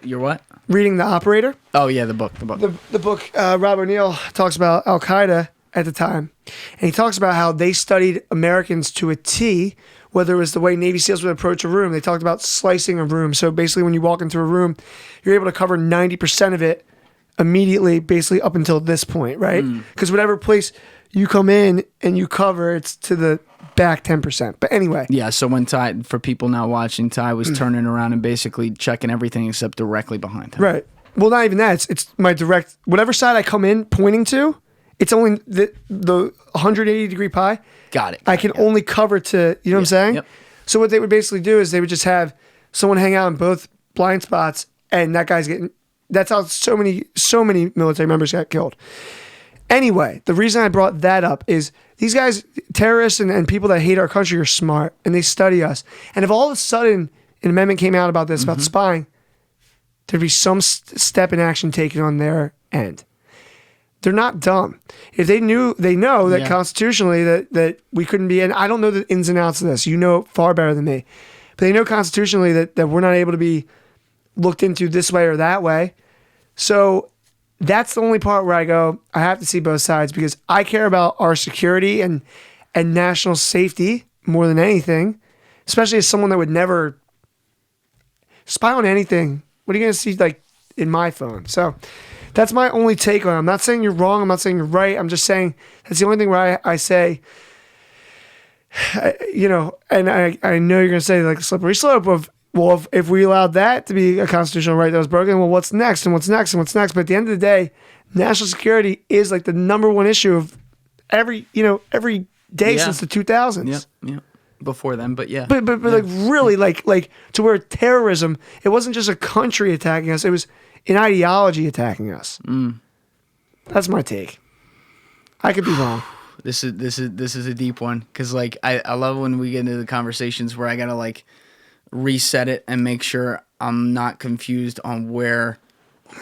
You're what? Reading The Operator. Oh yeah, the book. The book, Rob O'Neill talks about Al-Qaeda at the time. And he talks about how they studied Americans to a T, whether it was the way Navy SEALs would approach a room. They talked about slicing a room. So basically when you walk into a room, you're able to cover 90% of it immediately, basically up until this point, right? Because whatever place you come in and you cover, it's to the back 10%. But anyway. Yeah, so when Ty, for people not watching, Ty was turning around and basically checking everything except directly behind him. Right. Well, not even that. It's my direct, whatever side I come in pointing to, it's only the 180 degree pie. Got it. I can only cover to, you know what I'm saying? Yep. So what they would basically do is they would just have someone hang out in both blind spots and that guy's getting, that's how so many military members got killed. Anyway, the reason I brought that up is these guys, terrorists and people that hate our country are smart and they study us. And if all of a sudden an amendment came out about this, about spying, there'd be some step in action taken on their end. They're not dumb. If they know that constitutionally that we couldn't be, and I don't know the ins and outs of this, you know far better than me, but they know constitutionally that we're not able to be looked into this way or that way. So that's the only part where I go, I have to see both sides because I care about our security and national safety more than anything, especially as someone that would never spy on anything. What are you going to see like in my phone? So that's my only take on it. I'm not saying you're wrong. I'm not saying you're right. I'm just saying that's the only thing where I say, you know, and I know you're going to say like a slippery slope of, well, if we allowed that to be a constitutional right that was broken, well, what's next and what's next and what's next? But at the end of the day, national security is like the number one issue of every day since the 2000s. Yeah. Before then, but yeah. But like really like to where terrorism, it wasn't just a country attacking us, it was an ideology attacking us. That's my take. I could be wrong. This is a deep one because like I love when we get into the conversations where I gotta like reset it and make sure I'm not confused on where,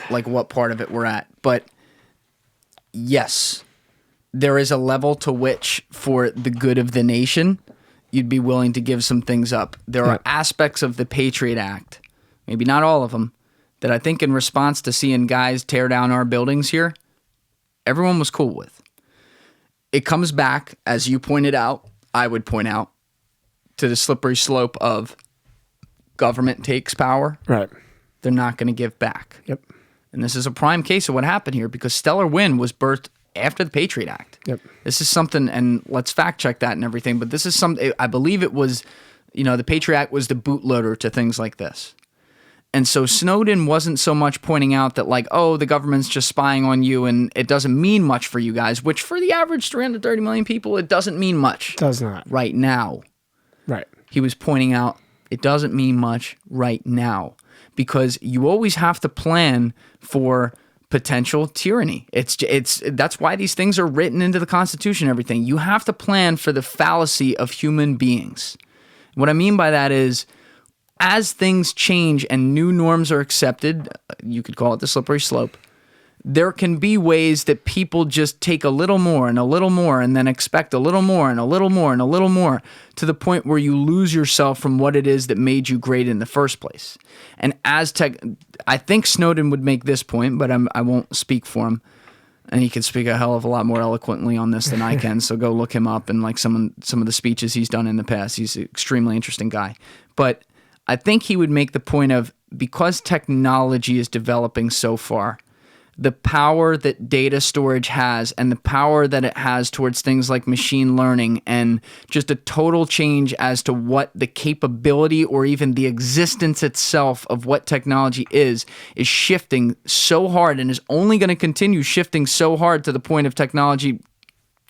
like what part of it we're at. But yes, there is a level to which for the good of the nation, you'd be willing to give some things up. There are aspects of the Patriot Act, maybe not all of them, that I think in response to seeing guys tear down our buildings here, everyone was cool with. It comes back, as you pointed out, I would point out, to the slippery slope of government takes power. Right. They're not going to give back. Yep. And this is a prime case of what happened here because Stellar Wind was birthed after the Patriot Act. Yep. This is something, and let's fact check that and everything, but this is something, I believe it was, the Patriot Act was the bootloader to things like this. And so Snowden wasn't so much pointing out that like, oh, the government's just spying on you and it doesn't mean much for you guys, which for the average 330 million people, it doesn't mean much. It does not. Right now. Right. He was pointing out it doesn't mean much right now because you always have to plan for potential tyranny. That's why these things are written into the Constitution and everything. You have to plan for the fallacy of human beings. What I mean by that is as things change and new norms are accepted, you could call it the slippery slope, there can be ways that people just take a little more and then expect a little more and a little more and a little more to the point where you lose yourself from what it is that made you great in the first place. And I think Snowden would make this point, but I won't speak for him. And he can speak a hell of a lot more eloquently on this than I can. So go look him up and like some of the speeches he's done in the past. He's an extremely interesting guy. But I think he would make the point of because technology is developing so far, the power that data storage has and the power that it has towards things like machine learning and just a total change as to what the capability or even the existence itself of what technology is shifting so hard and is only going to continue shifting so hard to the point of technology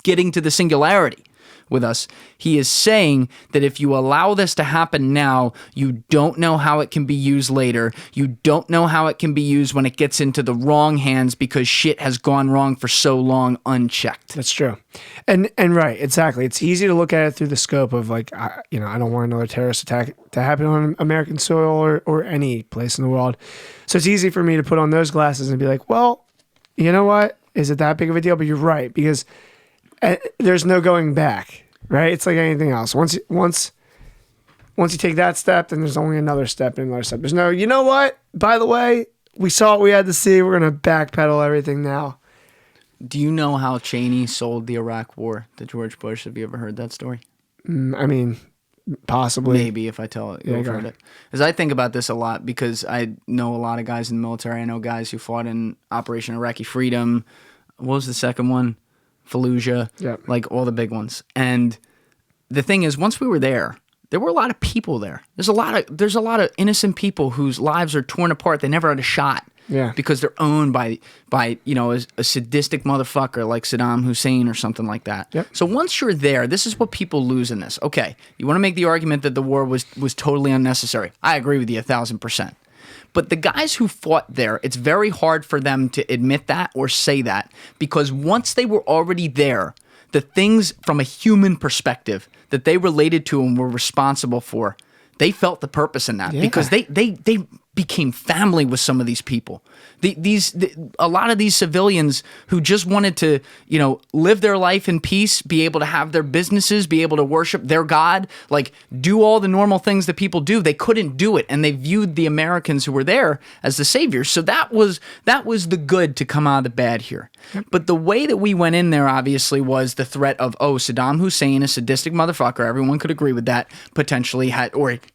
getting to the singularity with us. He is saying that if you allow this to happen now, you don't know how it can be used later. You don't know how it can be used when it gets into the wrong hands because shit has gone wrong for so long unchecked. That's true. And right, exactly. It's easy to look at it through the scope of like, I don't want another terrorist attack to happen on American soil or any place in the world. So it's easy for me to put on those glasses and be like, well, you know what? Is it that big of a deal? But you're right, because there's no going back, right? It's like anything else. Once you take that step, then there's only another step and another step. There's no, you know what? By the way, we saw what we had to see. We're going to backpedal everything now. Do you know how Cheney sold the Iraq war to George Bush? Have you ever heard that story? I mean, possibly. Maybe if I tell it, you'll heard it. Because I think about this a lot because I know a lot of guys in the military. I know guys who fought in Operation Iraqi Freedom. What was the second one? Fallujah, like all the big ones. And the thing is, once we were there were a lot of people there. There's a lot of innocent people whose lives are torn apart. They never had a shot. Yeah. Because they're owned by a sadistic motherfucker like Saddam Hussein or something like that. Yep. So once you're there, this is what people lose in this. Okay, you want to make the argument that the war was totally unnecessary. I agree with you 1,000%. But the guys who fought there, it's very hard for them to admit that or say that because once they were already there, the things from a human perspective that they related to and were responsible for, they felt the purpose in that because they became family with some of these people. A lot of these civilians who just wanted to, live their life in peace, be able to have their businesses, be able to worship their God, like do all the normal things that people do. They couldn't do it, and they viewed the Americans who were there as the saviors. So that was the good to come out of the bad here. Yep. But the way that we went in there obviously was the threat of, Saddam Hussein, a sadistic motherfucker, everyone could agree with that, potentially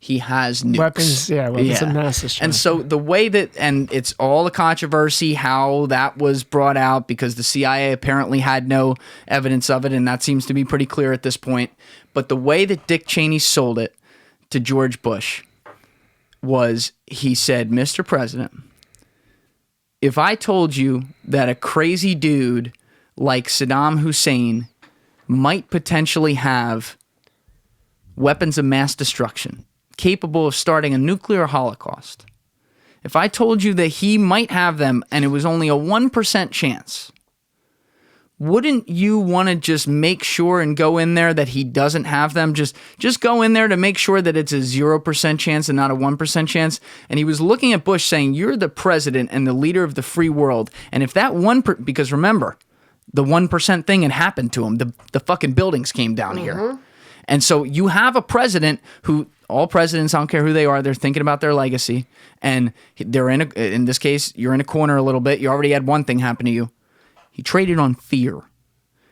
he has nukes. Weapons of mass destruction. And so the way that, and it's all the controversy how that was brought out because the CIA apparently had no evidence of it, and that seems to be pretty clear at this point. But the way that Dick Cheney sold it to George Bush was he said, Mr. President, if I told you that a crazy dude like Saddam Hussein might potentially have weapons of mass destruction capable of starting a nuclear holocaust, if I told you that he might have them and it was only a 1% chance, wouldn't you want to just make sure and go in there that he doesn't have them? Just go in there to make sure that it's a 0% chance and not a 1% chance. And he was looking at Bush saying, you're the president and the leader of the free world. And if that because remember, the 1% thing had happened to him. The fucking buildings came down here. And so you have a president who, all presidents, I don't care who they are, they're thinking about their legacy. And they're in this case, you're in a corner a little bit. You already had one thing happen to you. He traded on fear.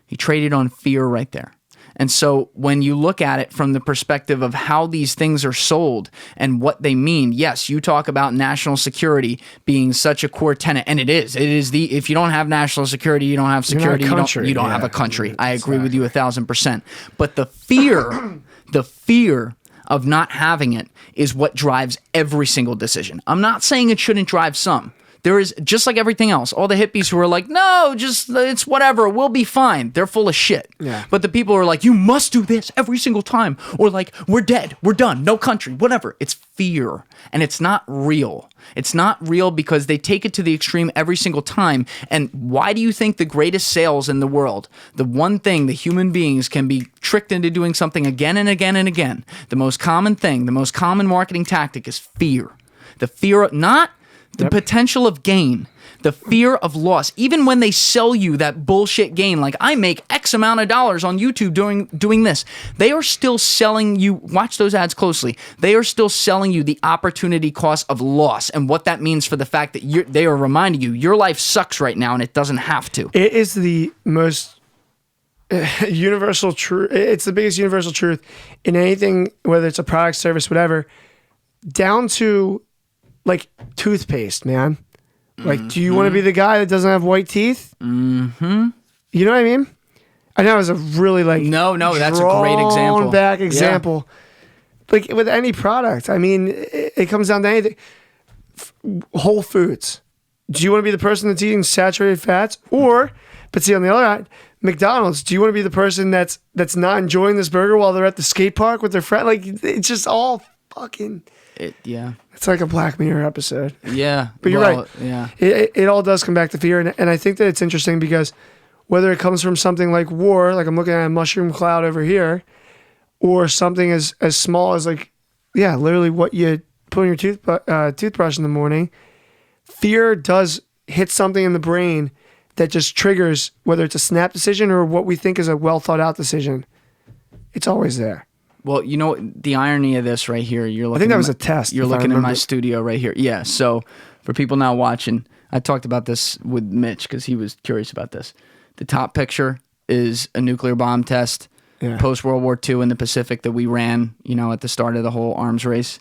He traded on fear right there. And so when you look at it from the perspective of how these things are sold and what they mean, yes, you talk about national security being such a core tenet, and it is. It is if you don't have national security, you don't have security, you don't have a country. I agree with you 1,000%. But the fear of not having it is what drives every single decision. I'm not saying it shouldn't drive some. There is, just like everything else, all the hippies who are like, no, just, it's whatever, we'll be fine. They're full of shit. Yeah. But the people who are like, you must do this every single time. Or like, we're dead, we're done, no country, whatever. It's fear. And it's not real. It's not real because they take it to the extreme every single time. And why do you think the greatest sales in the world, the one thing the human beings can be tricked into doing something again and again and again, the most common thing, the most common marketing tactic is fear. The fear of, not the potential of gain, the fear of loss. Even when they sell you that bullshit gain, like I make X amount of dollars on YouTube doing this, they are still selling you, watch those ads closely, they are still selling you the opportunity cost of loss and what that means for the fact that they are reminding you your life sucks right now and it doesn't have to. It is the most universal truth. It's the biggest universal truth in anything, whether it's a product, service, whatever, down to like toothpaste, man. Like, do you want to be the guy that doesn't have white teeth? Mm-hmm. You know what I mean? I know it was a really like no, that's a great example. Back example. Yeah. Like with any product, I mean, it comes down to anything. Whole Foods. Do you want to be the person that's eating saturated fats, or, but see on the other hand, McDonald's? Do you want to be the person that's not enjoying this burger while they're at the skate park with their friend? Like it's just all fucking. It's like a Black Mirror episode. Yeah, but you're right. Yeah, it all does come back to fear, and I think that it's interesting because whether it comes from something like war, like I'm looking at a mushroom cloud over here, or something as small as like, literally what you put in your toothbrush in the morning. Fear does hit something in the brain that just triggers, whether it's a snap decision or what we think is a well thought out decision. It's always there. Well, you know the irony of this right here. I think that was a test. You're looking in my studio right here. Yeah. So for people now watching, I talked about this with Mitch because he was curious about this. The top picture is a nuclear bomb test post World War II in the Pacific that we ran, at the start of the whole arms race.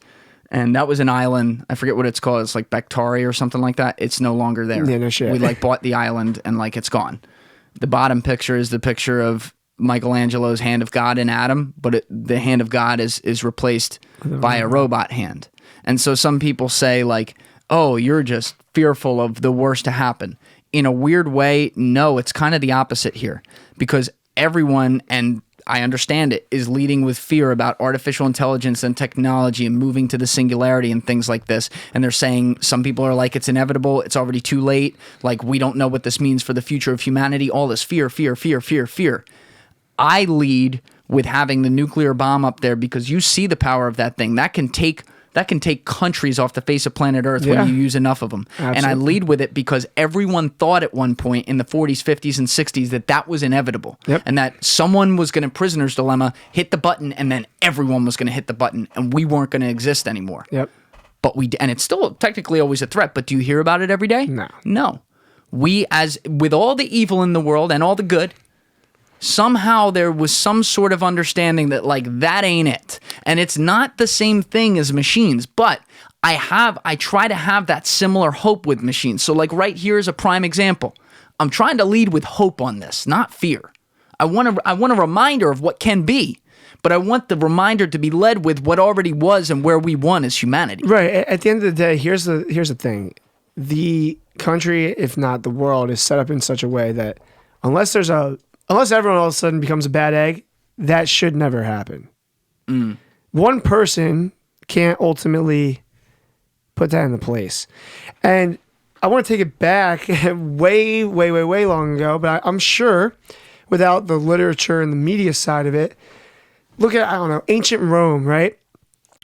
And that was an island. I forget what it's called. It's like Bactari or something like that. It's no longer there. Yeah, no shit. We bought the island and it's gone. The bottom picture is the picture of Michelangelo's hand of God in Adam, but the hand of God is replaced by a robot hand. And so some people say oh, you're just fearful of the worst to happen. In a weird way, no, it's kind of the opposite here because everyone, and I understand it, is leading with fear about artificial intelligence and technology and moving to the singularity and things like this. And they're saying some people are like, it's inevitable. It's already too late. We don't know what this means for the future of humanity. All this fear, fear, fear, fear, fear. I lead with having the nuclear bomb up there because you see the power of that thing. That can take countries off the face of planet Earth when you use enough of them. Absolutely. And I lead with it because everyone thought at one point in the 40s, 50s, and 60s that was inevitable. Yep. And that someone was going to, prisoner's dilemma, hit the button, and then everyone was going to hit the button, and we weren't going to exist anymore. Yep. But and it's still technically always a threat, but do you hear about it every day? No. We, as with all the evil in the world and all the good, somehow there was some sort of understanding that that ain't it. And it's not the same thing as machines, but I try to have that similar hope with machines. So right here is a prime example. I'm trying to lead with hope on this, not fear. I want a reminder of what can be, but I want the reminder to be led with what already was and where we won as humanity. Right. At the end of the day, here's the thing. The country, if not the world, is set up in such a way that unless everyone all of a sudden becomes a bad egg, that should never happen. One person can't ultimately put that into place. And I want to take it back way, way, way, way long ago, but I'm sure without the literature and the media side of it, look at, ancient Rome, right?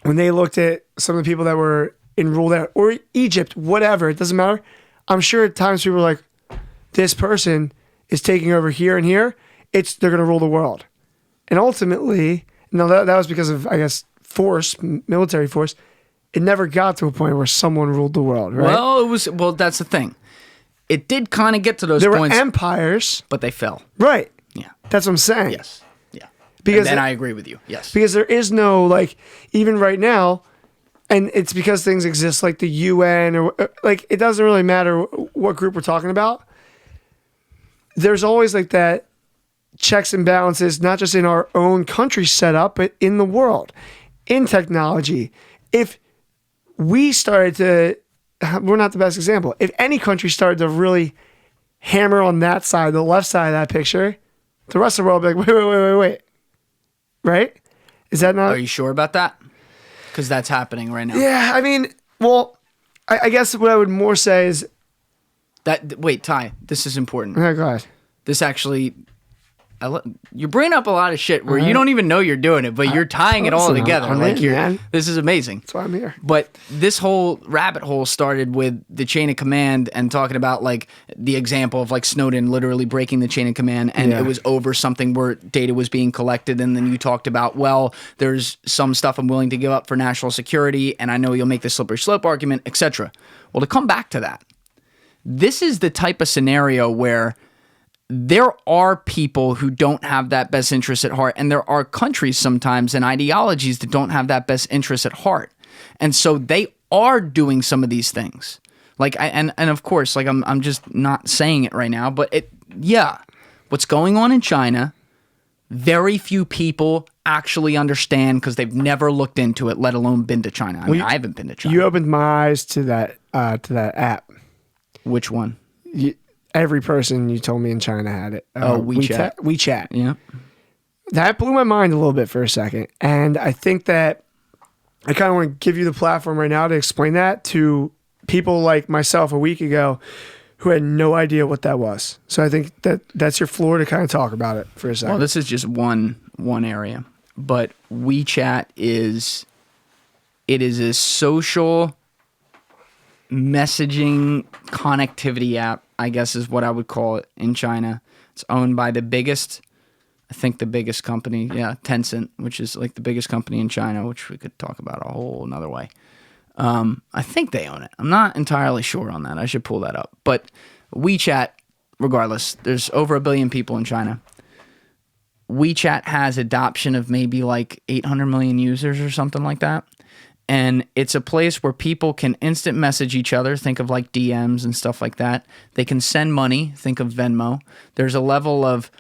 When they looked at some of the people that were enrolled out, or Egypt, whatever, it doesn't matter. I'm sure at times people were like, this person is taking over here and here. They're going to rule the world. And ultimately, that was because of, I guess, military force. It never got to a point where someone ruled the world, right? Well, that's the thing. It did kind of get to those points. There were empires. But they fell. Right. Yeah. That's what I'm saying. Yes. Yeah. Because I agree with you. Yes. Because there is no, even right now, and it's because things exist like the UN or, it doesn't really matter what group we're talking about. There's always that checks and balances, not just in our own country setup, but in the world, in technology. If we started to, we're not the best example. If any country started to really hammer on that side, the left side of that picture, the rest of the world would be like, wait. Right? Is that not? Are you sure about that? Because that's happening right now. Yeah, I mean, well, I guess what I would more say is, wait, Ty, this is important. Oh, go ahead. This actually, you're bringing up a lot of shit where you don't even know you're doing it, but you're tying it all together. This is amazing. That's why I'm here. But this whole rabbit hole started with the chain of command and talking about the example of Snowden literally breaking the chain of command, and it was over something where data was being collected. And then you talked about, well, there's some stuff I'm willing to give up for national security, and I know you'll make the slippery slope argument, etc. Well, to come back to that, this is the type of scenario where there are people who don't have that best interest at heart, and there are countries sometimes and ideologies that don't have that best interest at heart. And so they are doing some of these things. Like, and of course, like I'm just not saying it right now, but what's going on in China, very few people actually understand because they've never looked into it, let alone been to China. I mean, I haven't been to China. You opened my eyes to that app. Which one? Every person you told me in China had it. WeChat. WeChat. Yeah. That blew my mind a little bit for a second. And I think that I kind of want to give you the platform right now to explain that to people like myself a week ago who had no idea what that was. So I think that's your floor to kind of talk about it for a second. Well, this is just one area. But WeChat is a social messaging connectivity app, I guess is what I would call it in China. It's owned by the biggest company, Tencent, which is like the biggest company in China, which we could talk about a whole another way. I think they own it. I'm not entirely sure on that. I should pull that up. But WeChat, regardless, there's over 1 billion people in China. WeChat has adoption of maybe like 800 million users or something like that. And it's a place where people can instant message each other. Think of like DMs and stuff like that. They can send money. Think of Venmo. There's a level of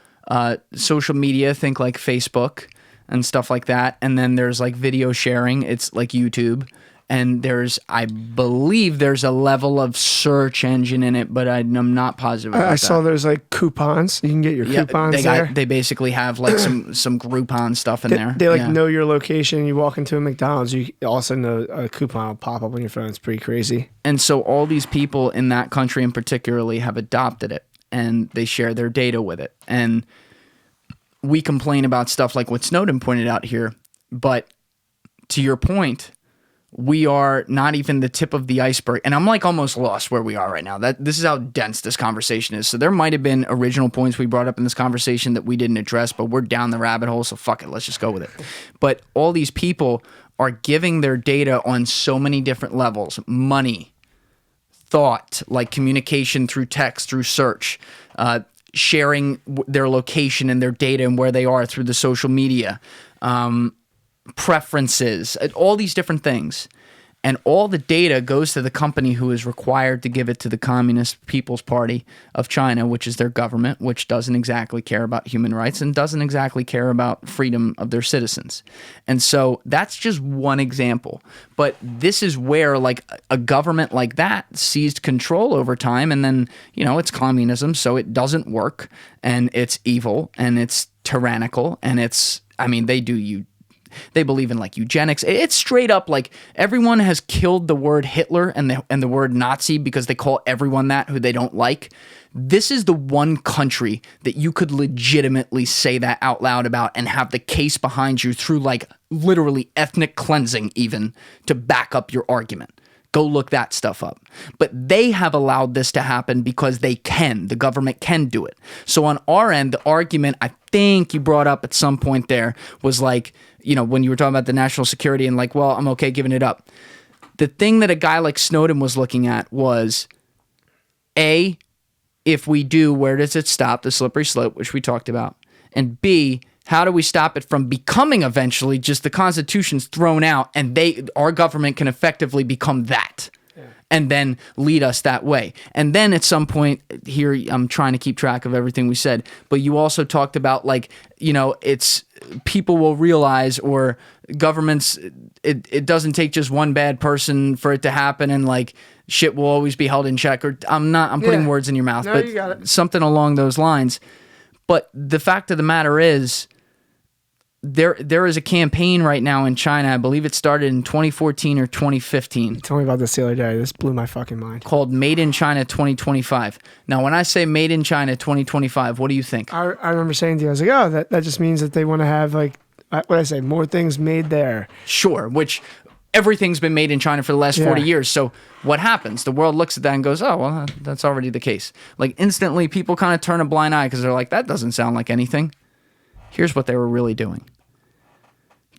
social media. Think like Facebook and stuff like that. And then there's like video sharing. It's like YouTube. And I believe there's a level of search engine in it, but I'm not positive about that. I saw there's like coupons. You can get your coupons there. They basically have like some Groupon stuff in there. They know your location. You walk into a McDonald's, you also know a coupon will pop up on your phone. It's pretty crazy. And so all these people in that country in particularly have adopted it, and they share their data with it. And we complain about stuff like what Snowden pointed out here, but to your point, we are not even the tip of the iceberg. And I'm like almost lost where we are right now. This is how dense this conversation is. So there might have been original points we brought up in this conversation that we didn't address, but we're down the rabbit hole. So fuck it. Let's just go with it. But all these people are giving their data on so many different levels: money, thought, like communication through text, through search, sharing their location and their data and where they are through the social media, preferences, all these different things. And all the data goes to the company who is required to give it to the Communist People's Party of China, which is their government, which doesn't exactly care about human rights and doesn't exactly care about freedom of their citizens. And so that's just one example. But this is where like a government like that seized control over time, and then, it's communism, so it doesn't work, and it's evil, and it's tyrannical, and they believe in like eugenics. It's straight up like everyone has killed the word Hitler and the word Nazi because they call everyone that who they don't like. This is the one country that you could legitimately say that out loud about and have the case behind you through like literally ethnic cleansing even to back up your argument. Go look that stuff up. But they have allowed this to happen because they can. The government can do it. So on our end, the argument I think you brought up at some point there was like, when you were talking about the national security and like, well, I'm okay giving it up. The thing that a guy like Snowden was looking at was, A, if we do, where does it stop? The slippery slope, which we talked about. And B, how do we stop it from becoming eventually just the Constitution's thrown out and our government can effectively become that and then lead us that way? And then at some point here, I'm trying to keep track of everything we said, but you also talked about like, it's people will realize, or governments, it doesn't take just one bad person for it to happen, and like shit will always be held in check. Or I'm putting words in your mouth, but you got it. Something along those lines. But the fact of the matter is, there is a campaign right now in China. I believe it started in 2014 or 2015. You told me about this the other day. This blew my fucking mind. Called Made in China 2025. Now, when I say Made in China 2025, what do you think? I remember saying to you, I was like, oh, that just means that they want to have like, more things made there. Sure, which everything's been made in China for the last 40 years. So what happens? The world looks at that and goes, oh, well, that's already the case. Like instantly people kind of turn a blind eye because they're like, that doesn't sound like anything. Here's what they were really doing.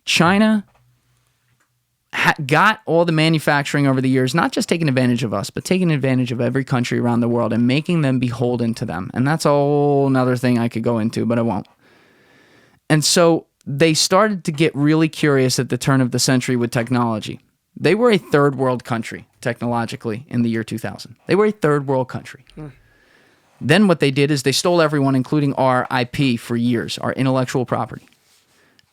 China got all the manufacturing over the years, not just taking advantage of us, but taking advantage of every country around the world and making them beholden to them. And that's a whole nother thing I could go into, but I won't. And so they started to get really curious at the turn of the century with technology. They were a third world country, technologically, in the year 2000. They were a third world country. Then what they did is they stole everyone, including our IP for years, our intellectual property.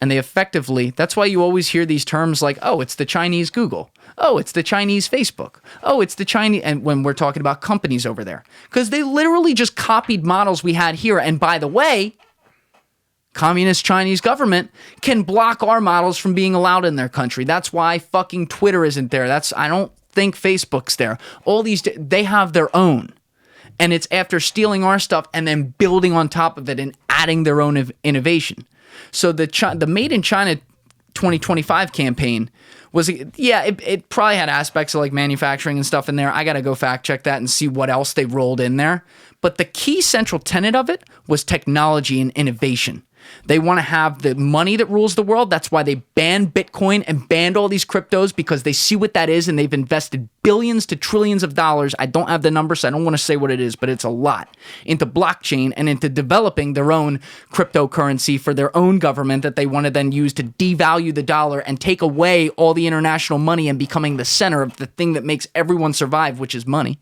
And they effectively, that's why you always hear these terms like, oh, it's the Chinese Google. Oh, it's the Chinese Facebook. Oh, it's the Chinese, and when we're talking about companies over there. Because they literally just copied models we had here. And by the way, communist Chinese government can block our models from being allowed in their country. That's why fucking Twitter isn't there. I don't think Facebook's there. All these, they have their own. And it's after stealing our stuff and then building on top of it and adding their own innovation. So the Made in China 2025 campaign was, it probably had aspects of like manufacturing and stuff in there. I got to go fact check that and see what else they rolled in there. But the key central tenet of it was technology and innovation. They want to have the money that rules the world. That's why they banned Bitcoin and banned all these cryptos, because they see what that is and they've invested billions to trillions of dollars. I don't have the numbers, so I don't want to say what it is, but it's a lot, into blockchain and into developing their own cryptocurrency for their own government that they want to then use to devalue the dollar and take away all the international money and becoming the center of the thing that makes everyone survive, which is money.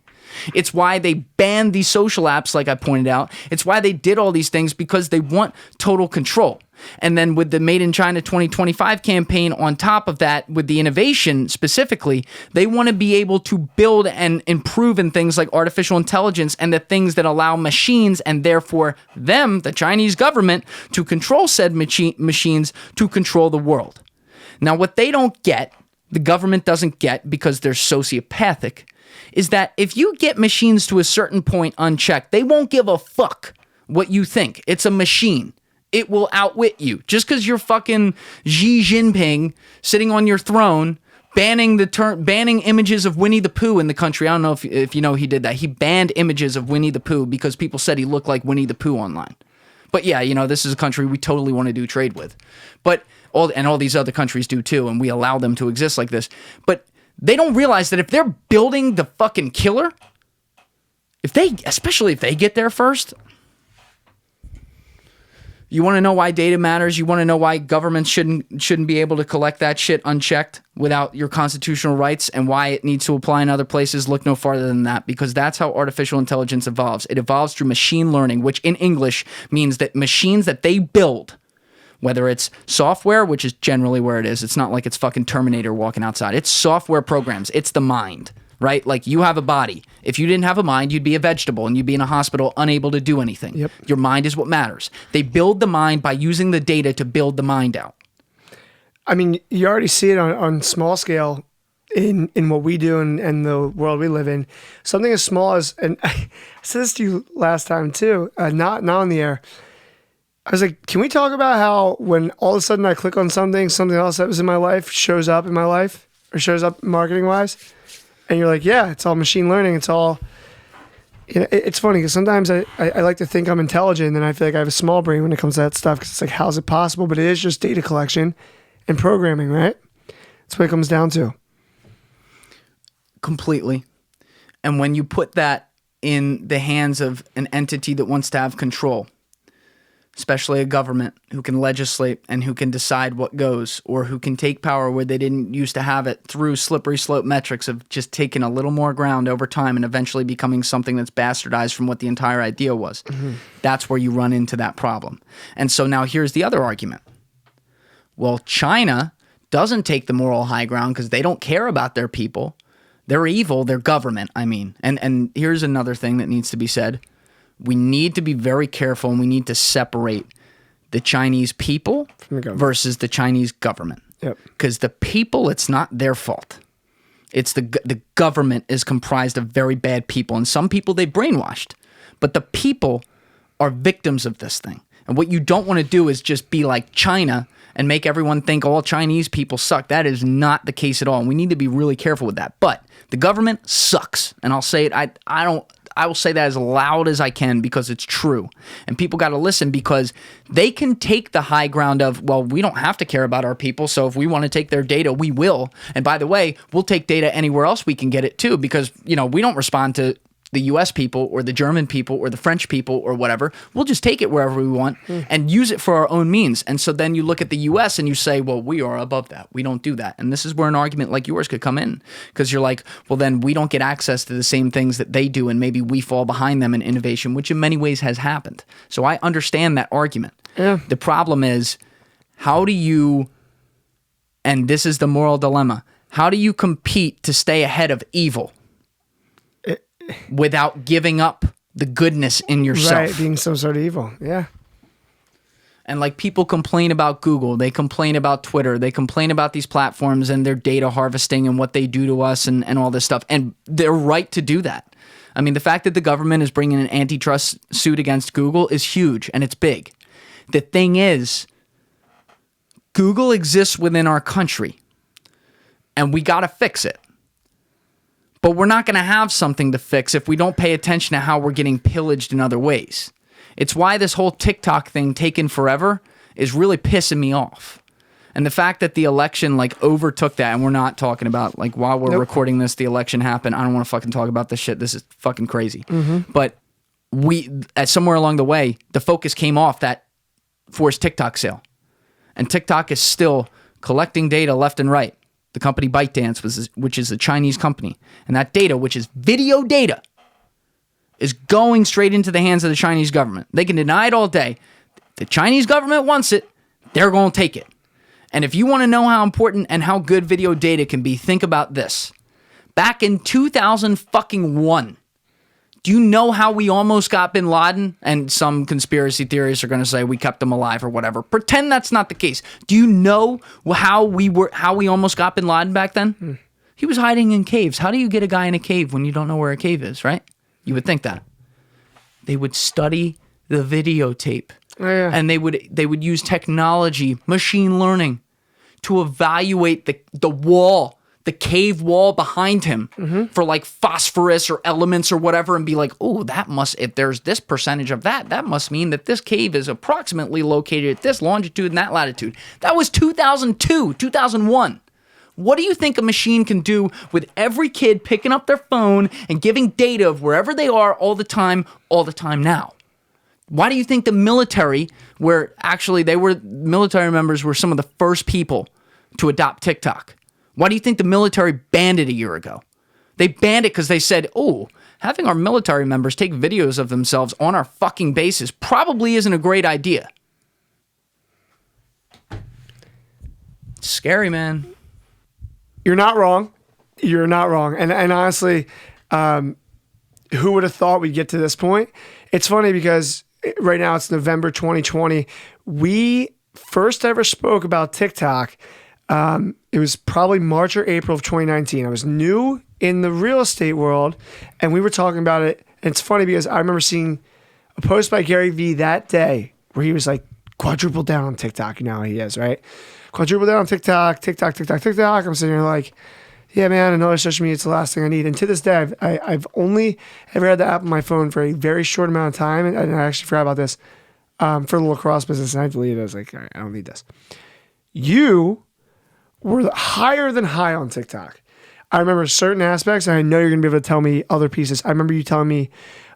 It's why they banned these social apps, like I pointed out. It's why they did all these things, because they want total control. And then with the Made in China 2025 campaign on top of that, with the innovation specifically, they want to be able to build and improve in things like artificial intelligence and the things that allow machines, and therefore them, the Chinese government, to control said machines to control the world. Now, what they don't get, the government doesn't get because they're sociopathic, is that if you get machines to a certain point unchecked, they won't give a fuck what you think. It's a machine. It will outwit you. Just because you're fucking Xi Jinping sitting on your throne, banning images of Winnie the Pooh in the country. I don't know if you know he did that. He banned images of Winnie the Pooh because people said he looked like Winnie the Pooh online. But yeah, this is a country we totally want to do trade with. But all these other countries do too, and we allow them to exist like this. But they don't realize that if they're building the fucking killer, especially if they get there first, you want to know why data matters? You want to know why governments shouldn't be able to collect that shit unchecked without your constitutional rights, and why it needs to apply in other places? Look no farther than that, because that's how artificial intelligence evolves. It evolves through machine learning, which in English means that machines that they build, whether it's software, which is generally where it is. It's not like it's fucking Terminator walking outside. It's software programs. It's the mind, right? Like, you have a body. If you didn't have a mind, you'd be a vegetable and you'd be in a hospital unable to do anything. Yep. Your mind is what matters. They build the mind by using the data to build the mind out. I mean, you already see it on small scale in what we do and the world we live in. Something as small as, and I said this to you last time too, not on the air. I was like, can we talk about how when all of a sudden I click on something else that was in my life shows up in my life, or shows up marketing wise? And you're like, yeah, it's all machine learning. It's all, it's funny because sometimes I like to think I'm intelligent, and I feel like I have a small brain when it comes to that stuff, because it's like, how's it possible? But it is just data collection and programming, right? That's what it comes down to. Completely. And when you put that in the hands of an entity that wants to have control, especially a government who can legislate and who can decide what goes, or who can take power where they didn't used to have it through slippery slope metrics of just taking a little more ground over time and eventually becoming something that's bastardized from what the entire idea was. Mm-hmm. That's where you run into that problem. And so now here's the other argument. Well, China doesn't take the moral high ground because they don't care about their people. They're evil, their government, I mean. And here's another thing that needs to be said. We need to be very careful, and we need to separate the Chinese people versus the Chinese government. Because the people, it's not their fault. It's the government is comprised of very bad people, and some people they brainwashed. But the people are victims of this thing. And what you don't want to do is just be like China and make everyone think all Chinese people suck. That is not the case at all, and we need to be really careful with that. But the government sucks, and I'll say it. I will say that as loud as I can, because it's true. And people got to listen, because they can take the high ground of, well, we don't have to care about our people, so if we want to take their data, we will. And by the way, we'll take data anywhere else we can get it too, because, we don't respond to the US people or the German people or the French people or whatever. We'll just take it wherever we want and use it for our own means. And so then you look at the US and you say, well, we are above that. We don't do that. And this is where an argument like yours could come in, because you're like, well, then we don't get access to the same things that they do, and maybe we fall behind them in innovation, which in many ways has happened. So I understand that argument. Yeah. The problem is, how do you, and this is the moral dilemma, how do you compete to stay ahead of evil without giving up the goodness in yourself? Right, being some sort of evil. Yeah. And like, people complain about Google, they complain about Twitter, they complain about these platforms and their data harvesting and what they do to us and all this stuff. And they're right to do that. I mean, the fact that the government is bringing an antitrust suit against Google is huge, and it's big. The thing is, Google exists within our country, and we got to fix it. But we're not going to have something to fix if we don't pay attention to how we're getting pillaged in other ways. It's why this whole TikTok thing taking forever is really pissing me off. And the fact that the election like overtook that, and we're not talking about, like, while we're recording this, the election happened. I don't want to fucking talk about this shit. This is fucking crazy. But somewhere along the way, the focus came off that forced TikTok sale. And TikTok is still collecting data left and right. The company Bytedance, which is a Chinese company, and that data, which is video data, is going straight into the hands of the Chinese government. They can deny it all day. The Chinese government wants it. They're going to take it. And if you want to know how important and how good video data can be, think about this. Back in 2001, do you know how we almost got Bin Laden? And some conspiracy theorists are going to say we kept him alive or whatever. Pretend that's not the case. Do you know how we almost got Bin Laden back then? He was hiding in caves. How do you get a guy in a cave when you don't know where a cave is, right? You would think that. They would study the videotape. Oh, yeah. And they would use technology, machine learning, to evaluate the wall, the cave wall behind him for like phosphorus or elements or whatever, and be like, oh, if there's this percentage of that must mean that this cave is approximately located at this longitude and that latitude. That was 2002, 2001. What do you think a machine can do with every kid picking up their phone and giving data of wherever they are all the time now? Why do you think the military, where actually military members were some of the first people to adopt TikTok? Why do you think the military banned it a year ago? They banned it because they said, oh, having our military members take videos of themselves on our fucking bases probably isn't a great idea. It's scary, man. You're not wrong. You're not wrong. And honestly, who would have thought we'd get to this point? It's funny because right now it's November 2020. We first ever spoke about TikTok. It was probably March or April of 2019. I was new in the real estate world, and we were talking about it. And it's funny because I remember seeing a post by Gary Vee that day where he was like, quadruple down on TikTok. You know how he is, right? Quadruple down on TikTok. I'm sitting here like, yeah, man, another social media, it's the last thing I need. And to this day, I've only ever had the app on my phone for a very short amount of time. And I actually forgot about this for the lacrosse business. And I deleted it. I was like, all right, I don't need this. You were higher than high on TikTok. I remember certain aspects, and I know you're going to be able to tell me other pieces. I remember you telling me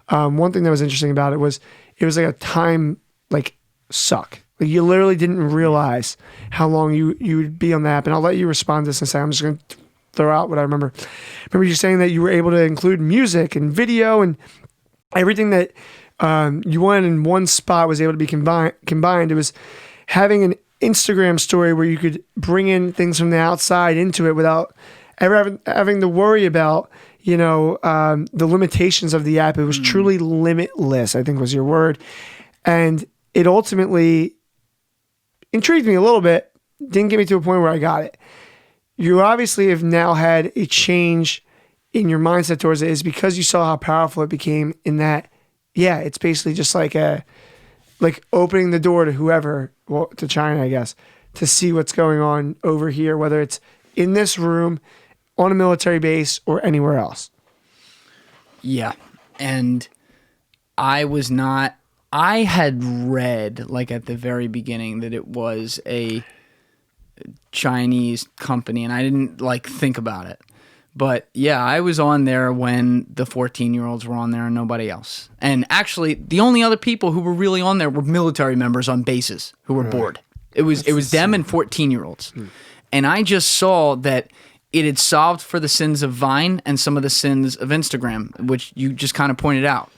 one thing that was interesting about it was like a time like suck. Like you literally didn't realize how long you would be on the app. And I'll let you respond to this in a second. I'm just going to throw out what I remember. I remember you saying that you were able to include music and video and everything that you wanted in one spot was able to be combined. It was having an Instagram story where you could bring in things from the outside into it without ever having to worry about, the limitations of the app. It was truly limitless, I think was your word. And it ultimately intrigued me a little bit. Didn't get me to a point where I got it. You obviously have now had a change in your mindset towards it. Is because you saw how powerful it became in that, yeah, it's basically just like opening the door to whoever, well, to China, I guess, to see what's going on over here, whether it's in this room, on a military base, or anywhere else. Yeah. And I had read, like at the very beginning, that it was a Chinese company, and I didn't think about it. But yeah, I was on there when the 14-year-olds were on there and nobody else. And actually, the only other people who were really on there were military members on bases who were bored. It was them and 14-year-olds. And I just saw that it had solved for the sins of Vine and some of the sins of Instagram, which you just kind of pointed out.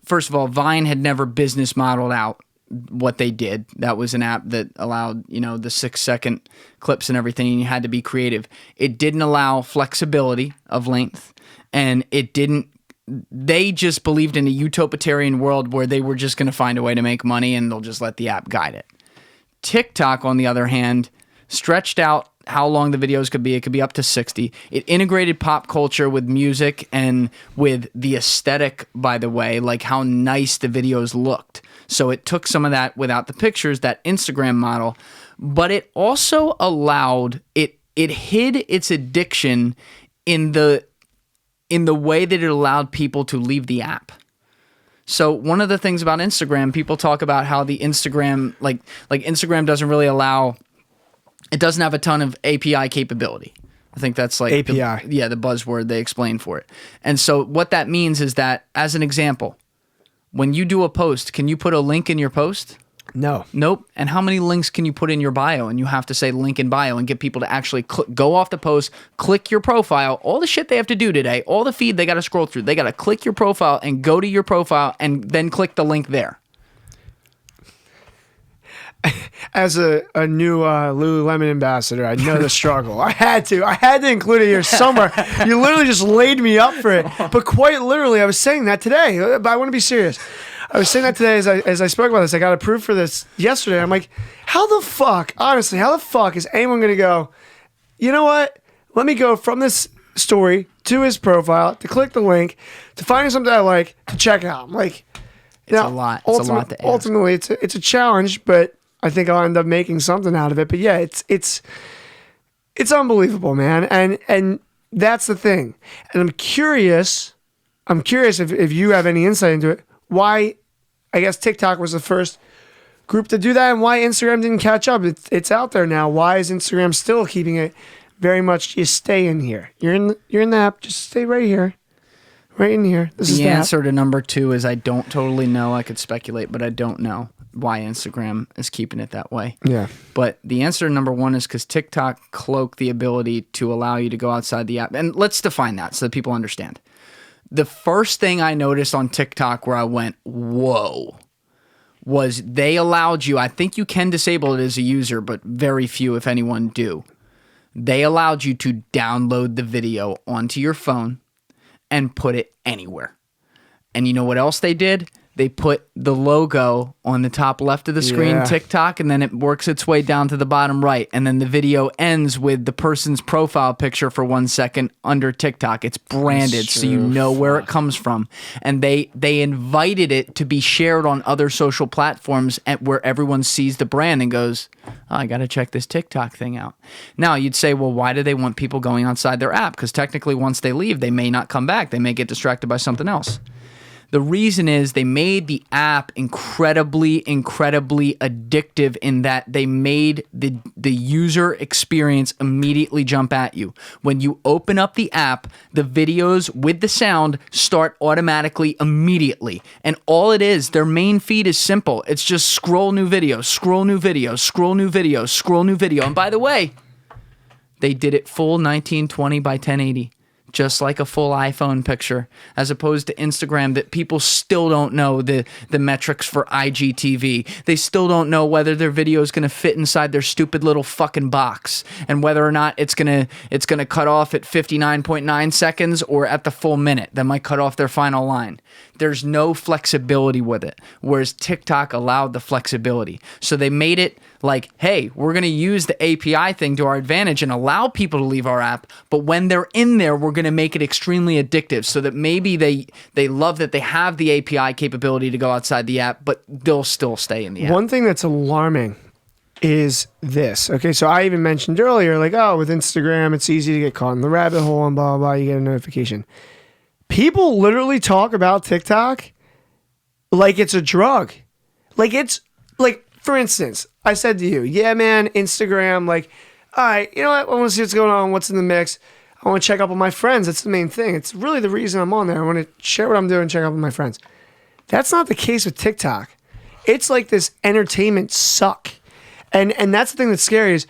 First of all, Vine had never business modeled out what they did. That was an app that allowed, the 6-second clips and everything, and you had to be creative. It didn't allow flexibility of length, and they just believed in a utopian world where they were just going to find a way to make money and they'll just let the app guide it. TikTok, on the other hand, stretched out how long the videos could be. It could be up to 60. It integrated pop culture with music and with the aesthetic, by the way, like how nice the videos looked. So it took some of that without the pictures, that Instagram model, but it also allowed it hid its addiction in the way that it allowed people to leave the app. So one of the things about Instagram, people talk about how the Instagram, like Instagram doesn't really allow, it doesn't have a ton of API capability. I think that's like API. the buzzword they explain for it. And so what that means is that, as an example, when you do a post, can you put a link in your post? No. Nope. And how many links can you put in your bio? And you have to say link in bio and get people to actually go off the post, click your profile, all the shit they have to do today, all the feed they got to scroll through. They got to click your profile and go to your profile and then click the link there. As a new Lululemon ambassador, I know the struggle. I had to include it here somewhere. You literally just laid me up for it. But quite literally, I was saying that today. But I want to be serious. I was saying that today as I spoke about this. I got approved for this yesterday. I'm like, how the fuck is anyone going to go, you know what? Let me go from this story to his profile, to click the link, to find something I like, to check out. I'm like, it's a lot. It's a lot to ask. Ultimately, it's a challenge, but I think I'll end up making something out of it. But yeah, it's unbelievable, man. And that's the thing. And I'm curious if you have any insight into it, why I guess TikTok was the first group to do that and why Instagram didn't catch up. It's out there now. Why is Instagram still keeping it very much, you stay in here. You're in the app, just stay right here. Right in here. This is the answer to number 2 is I don't totally know. I could speculate, but I don't know why Instagram is keeping it that way. Yeah. But the answer to number 1 is because TikTok cloaked the ability to allow you to go outside the app. And let's define that so that people understand. The first thing I noticed on TikTok where I went, whoa, was they allowed you, I think you can disable it as a user, but very few, if anyone, do. They allowed you to download the video onto your phone and put it anywhere. And you know what else they did? They put the logo on the top left of the screen, TikTok, and then it works its way down to the bottom right. And then the video ends with the person's profile picture for 1 second under TikTok. It's branded so you know where it comes from. And they invited it to be shared on other social platforms where everyone sees the brand and goes, oh, I got to check this TikTok thing out. Now, you'd say, well, why do they want people going outside their app? Because technically once they leave, they may not come back. They may get distracted by something else. The reason is they made the app incredibly addictive in that they made the user experience immediately jump at you. When you open up the app, the videos with the sound start automatically immediately. And all it is, their main feed is simple. It's just scroll new video, scroll new video, scroll new video, scroll new video. And by the way, they did it full 1920 by 1080. Just like a full iPhone picture, as opposed to Instagram that people still don't know the metrics for IGTV. They still don't know whether their video is going to fit inside their stupid little fucking box and whether or not it's gonna cut off at 59.9 seconds or at the full minute. That might cut off their final line. There's no flexibility with it, whereas TikTok allowed the flexibility. So they made it like, hey, we're going to use the API thing to our advantage and allow people to leave our app, but when they're in there, we're going to make it extremely addictive so that maybe they love that they have the API capability to go outside the app, but they'll still stay in the app. One thing that's alarming is this. Okay, so I even mentioned earlier, like, oh, with Instagram, it's easy to get caught in the rabbit hole and blah, blah, blah, you get a notification. People literally talk about TikTok like it's a drug. Like it's, like, for instance, I said to you, yeah, man, Instagram, like, all right, you know what? I want to see what's going on, what's in the mix. I want to check up on my friends. That's the main thing. It's really the reason I'm on there. I want to share what I'm doing, check up on my friends. That's not the case with TikTok. It's like this entertainment suck. And that's the thing that's scary is,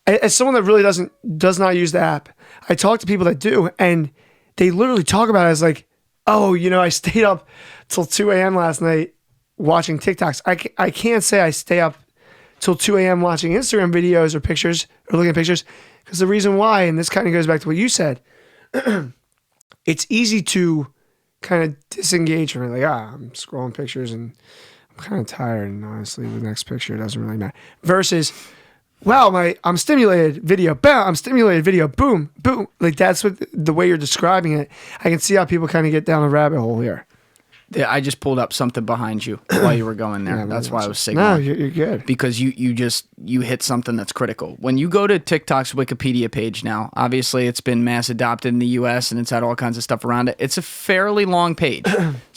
as someone that really does not use the app, I talk to people that do, and they literally talk about it as like, oh, I stayed up till 2 a.m. last night watching TikToks. I can't say I stay up till 2 a.m. watching Instagram videos or pictures or looking at pictures, because the reason why, and this kind of goes back to what you said, it's easy to kind of disengage from it. Like, I'm scrolling pictures and I'm kind of tired, and honestly, the next picture doesn't really matter. Versus, wow, I'm stimulated video, bam, I'm stimulated video, boom, boom. Like, that's what the way you're describing it. I can see how people kind of get down a rabbit hole here. Yeah, I just pulled up something behind you while you were going there. That's why I was signaling. No, you're good. Because you hit something that's critical. When you go to TikTok's Wikipedia page now, obviously it's been mass adopted in the US and it's had all kinds of stuff around it. It's a fairly long page.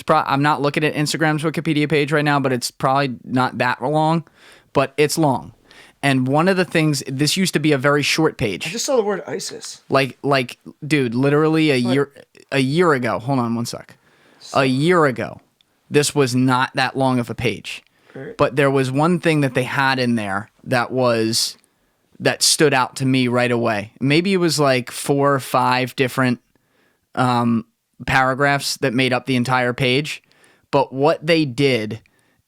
I'm not looking at Instagram's Wikipedia page right now, but it's probably not that long, but it's long. And one of the things, this used to be a very short page. I just saw the word ISIS. Like, dude, literally a year ago. Hold on one sec. A year ago, this was not that long of a page. Right. But there was one thing that they had in there that stood out to me right away. Maybe it was like 4 or 5 different paragraphs that made up the entire page. But what they did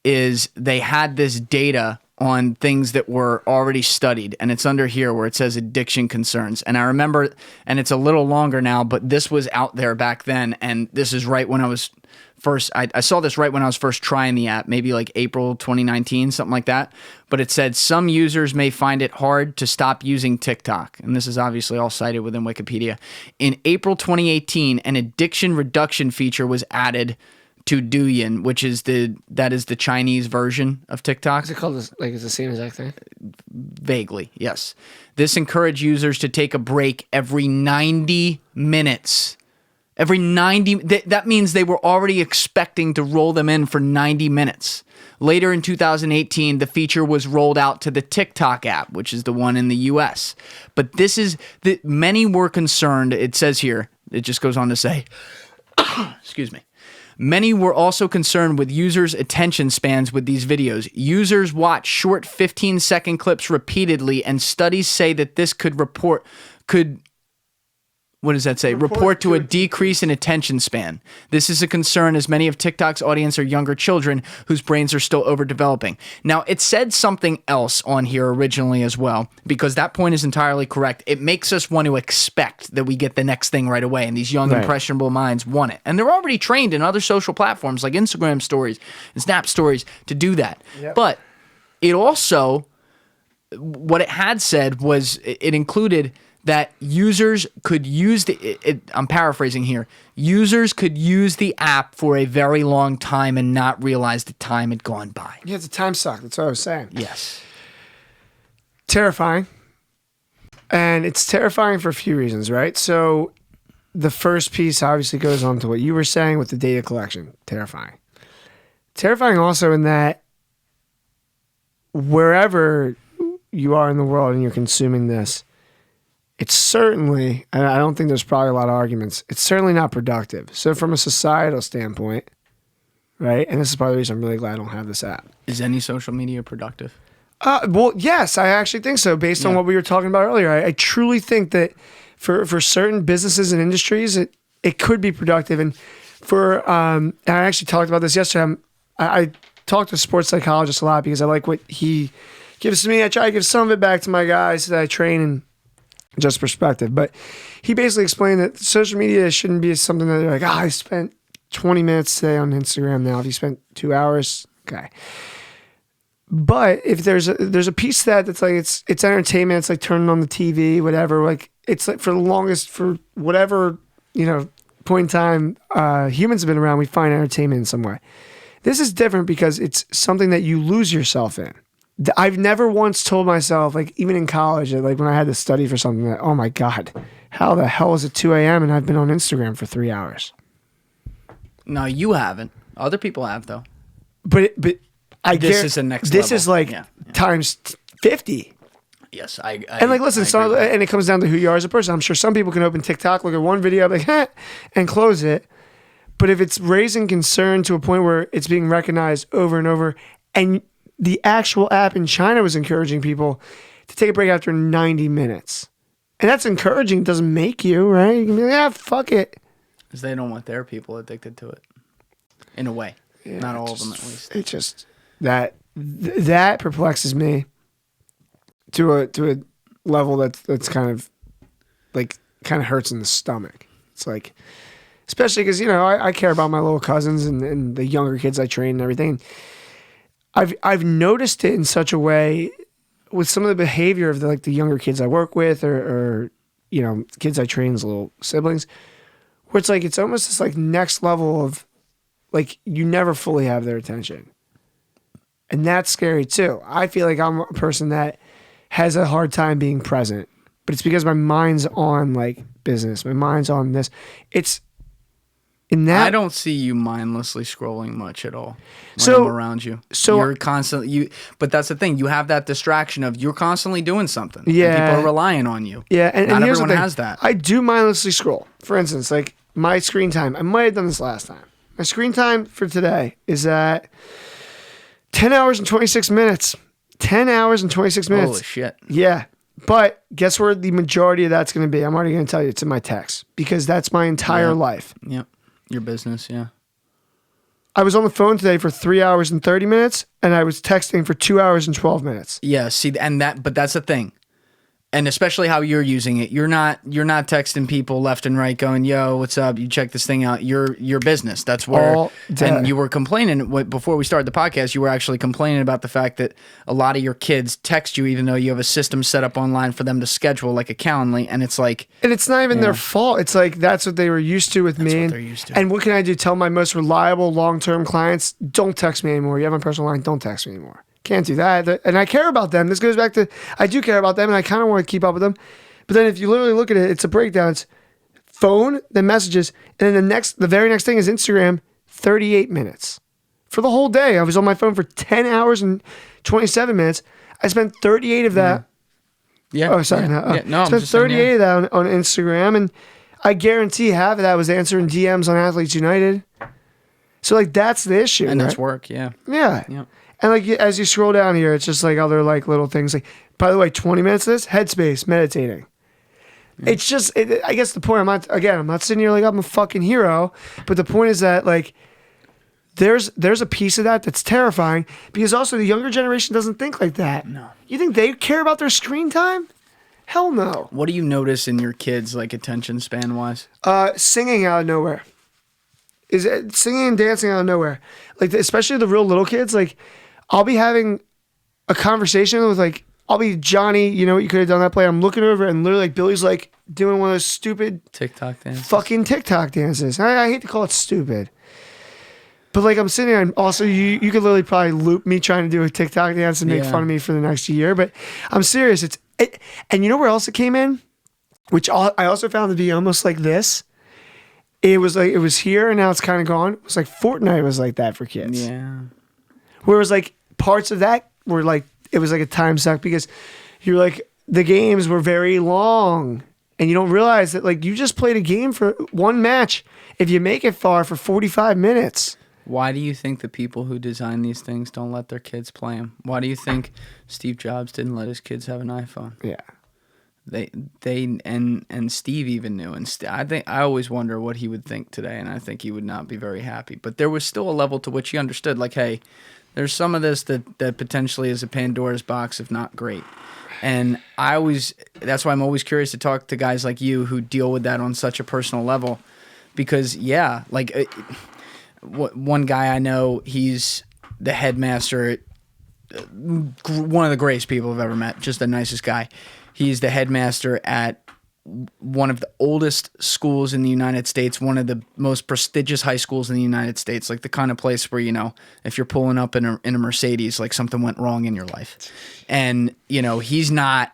is they had this data on things that were already studied, and it's under here where it says addiction concerns. And I remember, and it's a little longer now, but this was out there back then, and this is right when I was first, I saw this right when I was first trying the app, maybe like April 2019, something like that. But it said some users may find it hard to stop using TikTok, and this is obviously all cited within Wikipedia. In April 2018, an addiction reduction feature was added to Douyin, which is the Chinese version of TikTok. Is it called like it's the same exact thing? Vaguely, yes. This encouraged users to take a break every 90 minutes. Every 90, that means they were already expecting to roll them in for 90 minutes. Later in 2018, the feature was rolled out to the TikTok app, which is the one in the US. But many were concerned, it says here, it just goes on to say, excuse me. Many were also concerned with users' attention spans with these videos. Users watch short 15-second clips repeatedly, and studies say that this report to a decrease in attention span. This is a concern as many of TikTok's audience are younger children whose brains are still overdeveloping. Now, it said something else on here originally as well, because that point is entirely correct. It makes us want to expect that we get the next thing right away, and these young, impressionable minds want it. And they're already trained in other social platforms like Instagram stories and Snap stories to do that. Yep. But it also, what it had said was it included that users could use I'm paraphrasing here, users could use the app for a very long time and not realize the time had gone by. Yeah, it's a time suck. That's what I was saying. Yes. Terrifying. And it's terrifying for a few reasons, right? So the first piece obviously goes on to what you were saying with the data collection. Terrifying. Terrifying also in that wherever you are in the world and you're consuming this, it's certainly, and I don't think there's probably a lot of arguments, it's certainly not productive. So from a societal standpoint, right, and this is part of the reason I'm really glad I don't have this app. Is any social media productive? Well, yes, I actually think so, based on what we were talking about earlier. I truly think that for certain businesses and industries, it could be productive. And and I actually talked about this yesterday. I talk to sports psychologists a lot because I like what he gives to me. I try to give some of it back to my guys that I train and just perspective. But he basically explained that social media shouldn't be something that they're like, I spent 20 minutes today on Instagram now. If you spent 2 hours, okay. But if there's a piece of that that's like it's entertainment, it's like turning on the TV, whatever. Like it's like for whatever point in time humans have been around, we find entertainment in some way. This is different because it's something that you lose yourself in. I've never once told myself, like even in college, like when I had to study for something, that, oh my God, how the hell is it 2 a.m. and I've been on Instagram for 3 hours? No, you haven't. Other people have though. But I this is the next this level. Is like times 50. Yes, and like, listen, and it comes down to who you are as a person. I'm sure some people can open TikTok, look at one video, like, and close it. But if it's raising concern to a point where it's being recognized over and over, and the actual app in China was encouraging people to take a break after 90 minutes. And that's encouraging. It doesn't make you, right? You can be like, yeah, fuck it. Because they don't want their people addicted to it. In a way. Yeah, not all of them, at least. It just, that perplexes me to a level that's kind of hurts in the stomach. It's like, especially because, I care about my little cousins and the younger kids I train and everything. I've noticed it in such a way with some of the behavior of the younger kids I work with or kids I train as little siblings, where it's like, it's almost this like next level of like, you never fully have their attention. And that's scary too. I feel like I'm a person that has a hard time being present, but it's because my mind's on like business. My mind's on this. It's in that. I don't see you mindlessly scrolling much at all when I'm around you. So you're constantly, but that's the thing. You have that distraction of you're constantly doing something. Yeah. And people are relying on you. Yeah. And not here's everyone the thing. has that. I do mindlessly scroll. For instance, like my screen time, I might have done this last time. My screen time for today is at 10 hours and 26 minutes. 10 hours and 26 minutes. Holy shit. Yeah. But guess where the majority of that's going to be? I'm already going to tell you. It's in my text because that's my entire life. Yep. Your business, yeah. I was on the phone today for 3 hours and 30 minutes, and I was texting for 2 hours and 12 minutes. Yeah, see, but that's the thing. And especially how you're using it. You're not texting people left and right going, yo, what's up? You check this thing out. Your business. That's where. All day. And you were complaining before we started the podcast. You were actually complaining about the fact that a lot of your kids text you, even though you have a system set up online for them to schedule like a Calendly. And it's like, and it's not even their fault. It's like that's what they were used to with me. That's what they're used to. And what can I do? Tell my most reliable long-term clients, don't text me anymore. You have my personal line. Don't text me anymore. Can't do that. And I care about them. This goes back to, I do care about them and I kind of want to keep up with them. But then if you literally look at it, it's a breakdown. It's phone, then messages. And then the very next thing is Instagram, 38 minutes. For the whole day, I was on my phone for 10 hours and 27 minutes. I spent 38 of that. Yeah. Oh, sorry. Yeah. No, I spent 38 of that on Instagram. And I guarantee half of that was answering DMs on Athletes United. So like, that's the issue. And that's right? work. Yeah. Yeah. Yep. And like as you scroll down here, it's just like other like little things. Like, by the way, 20 minutes of this, headspace, meditating. Yeah. It's just, I guess the point, I'm not sitting here like I'm a fucking hero, but the point is that like there's a piece of that that's terrifying because also the younger generation doesn't think like that. No. You think they care about their screen time? Hell no. What do you notice in your kids, like attention span wise? Singing out of nowhere. Is it singing and dancing out of nowhere? Like especially the real little kids, like I'll be having a conversation with like, I'll be Johnny, you know what, you could have done that play. I'm looking over and literally like Billy's like doing one of those stupid TikTok dances. Fucking TikTok dances. I hate to call it stupid. But like I'm sitting there and also you could literally probably loop me trying to do a TikTok dance and make fun of me for the next year. But I'm serious. And you know where else it came in? Which I also found to be almost like this. It was here and now it's kind of gone. It was like Fortnite was like that for kids. Yeah. Where it was like parts of that were like, it was like a time suck because you're like, the games were very long and you don't realize that like you just played a game for one match. If you make it far for 45 minutes. Why do you think the people who design these things don't let their kids play them? Why do you think Steve Jobs didn't let his kids have an iPhone? Yeah. And Steve even knew, and I always wonder what he would think today, and I think he would not be very happy. But there was still a level to which he understood, like, hey, there's some of this that potentially is a Pandora's box, if not great. And that's why I'm always curious to talk to guys like you who deal with that on such a personal level, because one guy I know, he's the headmaster, one of the greatest people I've ever met, just the nicest guy. He's the headmaster at one of the oldest schools in the United States, one of the most prestigious high schools in the United States, like the kind of place where, you know, if you're pulling up in a Mercedes, like something went wrong in your life. And, you know, he's not...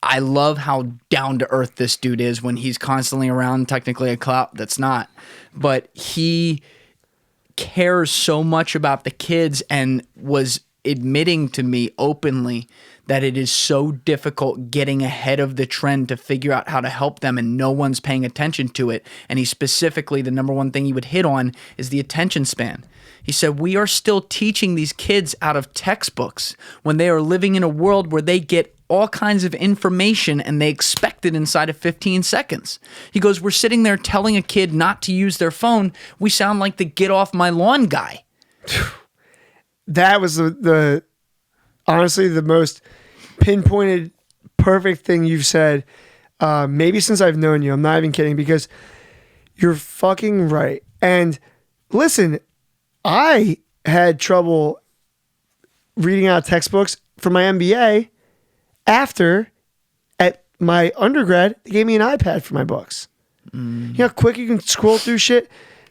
I love how down to earth this dude is when he's constantly around technically a clout that's not. But he cares so much about the kids and was admitting to me openly that it is so difficult getting ahead of the trend to figure out how to help them, and no one's paying attention to it. And he specifically, the number one thing he would hit on is the attention span. He said, we are still teaching these kids out of textbooks when they are living in a world where they get all kinds of information and they expect it inside of 15 seconds. He goes, we're sitting there telling a kid not to use their phone. We sound like the get off my lawn guy. That was the honestly the most pinpointed, perfect thing you've said. Maybe since I've known you. I'm not even kidding, because you're fucking right. And listen, I had trouble reading out textbooks for my MBA after at my undergrad, they gave me an iPad for my books. You know how quick you can scroll through shit?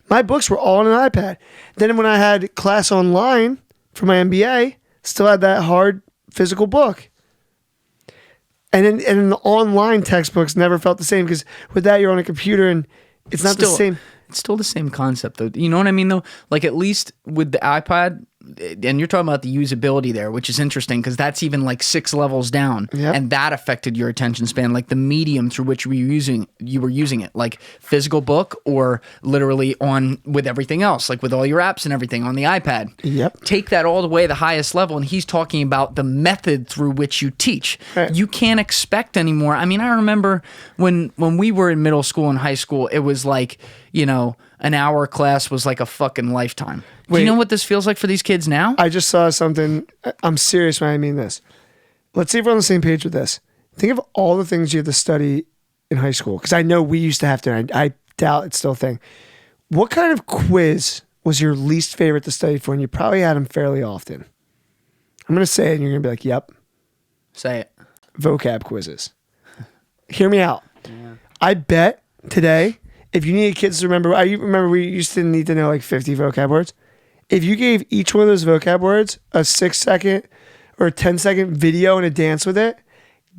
My books were all on an iPad. Then when I had class online for my MBA, still had that hard physical book. And then the online textbooks never felt the same, because with that you're on a computer and it's not the same. It's still the same concept though. You know what I mean though? Like at least with the iPad, and you're talking about the usability there, which is interesting because that's even like 6 levels down. Yep. And that affected your attention span, like the medium through which you were using it, like physical book or literally on with everything else, like with all your apps and everything on the iPad. Yep. Take that all the way to the highest level, and he's talking about the method through which you teach. Right. You can't expect anymore. I mean, I remember when we were in middle school and high school, it was like, you know, an hour class was like a fucking lifetime. Do you know what this feels like for these kids now? I just saw something. I'm serious when I mean this. Let's see if we're on the same page with this. Think of all the things you had to study in high school, because I know we used to have to. I doubt it's still a thing. What kind of quiz was your least favorite to study for? And you probably had them fairly often. I'm going to say it and you're going to be like, yep. Say it. Vocab quizzes. Hear me out. Yeah. I bet today, if you needed kids to remember, I remember we used to need to know like 50 vocab words. If you gave each one of those vocab words a 6-second or a 10-second video and a dance with it,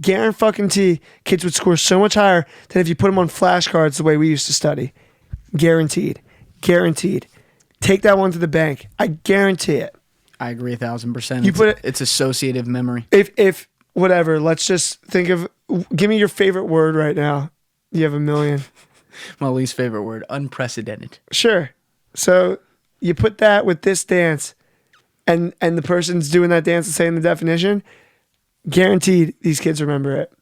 guarantee kids would score so much higher than if you put them on flashcards the way we used to study. Guaranteed. Guaranteed. Take that one to the bank. I guarantee it. I agree 1,000%. It's associative memory. If whatever, let's just think of, give me your favorite word right now. You have a million. My least favorite word, unprecedented. Sure. So you put that with this dance, and the person's doing that dance and saying the definition, guaranteed these kids remember it.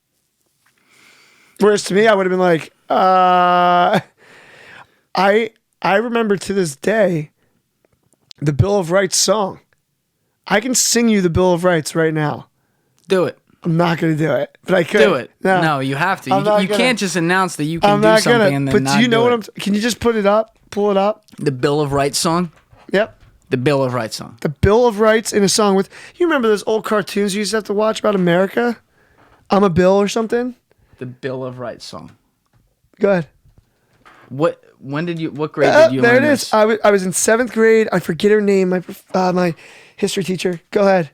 Whereas to me, I would have been like, I remember to this day the Bill of Rights song. I can sing you the Bill of Rights right now. Do it. I'm not going to do it, but I could. Do it. No, you have to. You can't just announce that you can do something and then but not do you know do what can you just put it up? Pull it up? The Bill of Rights song? Yep. The Bill of Rights song. The Bill of Rights in a song with, you remember those old cartoons you used to have to watch about America? I'm a Bill or something? The Bill of Rights song. Go ahead. What grade did you learn there it this? is. I was in 7th grade. I forget her name. My history teacher. Go ahead.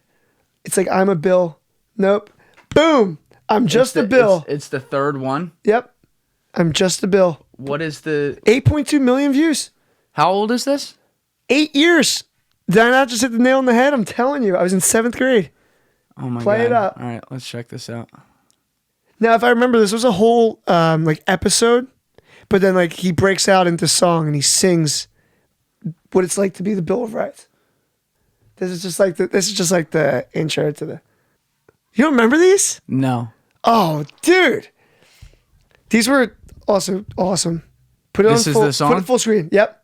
It's like, I'm a Bill. Nope. Boom. I'm just a Bill. It's the third one. Yep. I'm just a Bill. What is the 8.2 million views? How old is this? 8 years. Did I not just hit the nail on the head? I'm telling you. I was in 7th grade. Oh my God. Play it up. All right, let's check this out. Now, if I remember, this was a whole like episode, but then like he breaks out into song and he sings what it's like to be the Bill of Rights. This is just like the intro to the. You don't remember these? No. Oh, dude. These were also awesome. Put it this on is full, the song? Put it full screen. Yep.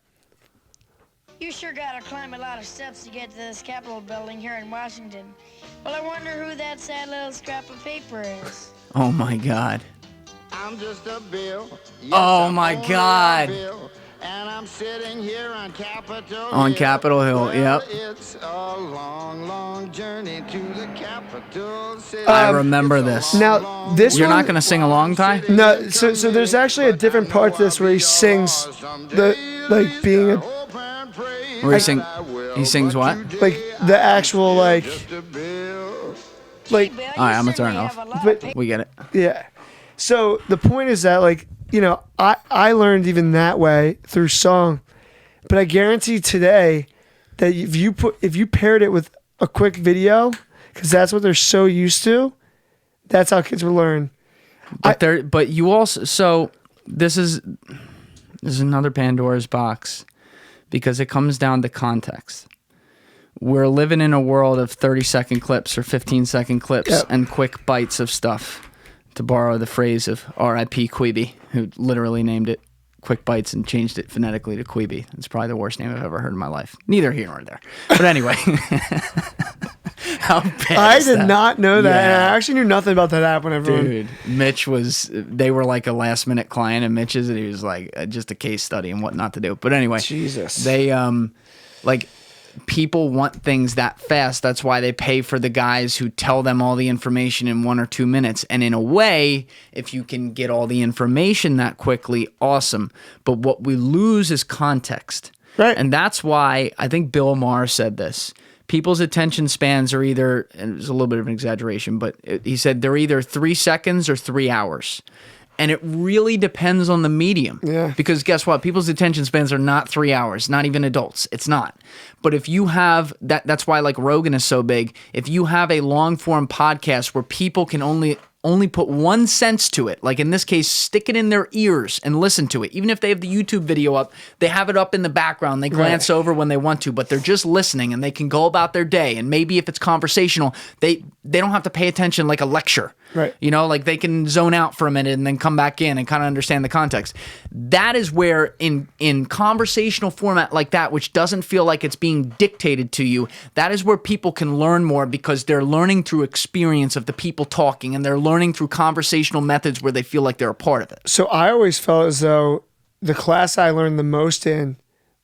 You sure gotta climb a lot of steps to get to this Capitol building here in Washington. Well, I wonder who that sad little scrap of paper is. Oh my God. I'm just a bill. Yes, oh I'm my only God. a bill, and I'm sitting here on Capitol Hill. On Capitol Hill, Well, yep. It's a long, long journey to the Capitol City. I remember this. Now, this You're one, not going to sing along, Ty? No, so there's actually a different part to this where he sings the, like, being a, Where he sings what? like, the actual, like, Hey, like, Bill, All right, you I'm gonna turn certainly it off. have a lot But- of paper. We get it. yeah. So the point is that, like, you know, I learned even that way through song, but I guarantee today that if you paired it with a quick video because that's what they're so used to. That's how kids will learn. But you also, so this is another Pandora's box because it comes down to context. We're living in a world of 30-second clips or 15-second clips and quick bites of stuff, to borrow the phrase of R.I.P. Queeby, who literally named it Quick Bites and changed it phonetically to Queeby. It's probably the worst name I've ever heard in my life. Neither here nor there. But anyway. How bad I is did that? not know that. Yeah. And I actually knew nothing about that app when everyone... Dude, Mitch they were like a last minute client of Mitch's, and he was like just a case study and what not to do. But anyway, Jesus. They like people want things that fast. That's why they pay for the guys who tell them all the information in 1 or 2 minutes. And in a way, if you can get all the information that quickly, awesome. But what we lose is context. Right. And that's why I think Bill Maher said this. People's attention spans are either, and it's a little bit of an exaggeration, but he said they're either 3 seconds or 3 hours. And it really depends on the medium. Yeah. Because guess what? People's attention spans are not 3 hours, not even adults. It's not. But if you have that's why like Rogan is so big. If you have a long form podcast where people can only put one sense to it, like in this case, stick it in their ears and listen to it. Even if they have the YouTube video up, they have it up in the background. They glance over when they want to, but they're just listening and they can go about their day. And maybe if it's conversational, they don't have to pay attention like a lecture. Right. You know, like they can zone out for a minute and then come back in and kind of understand the context. That is where in conversational format like that, which doesn't feel like it's being dictated to you, that is where people can learn more because they're learning through experience of the people talking and they're learning through conversational methods where they feel like they're a part of it. So I always felt as though the class I learned the most in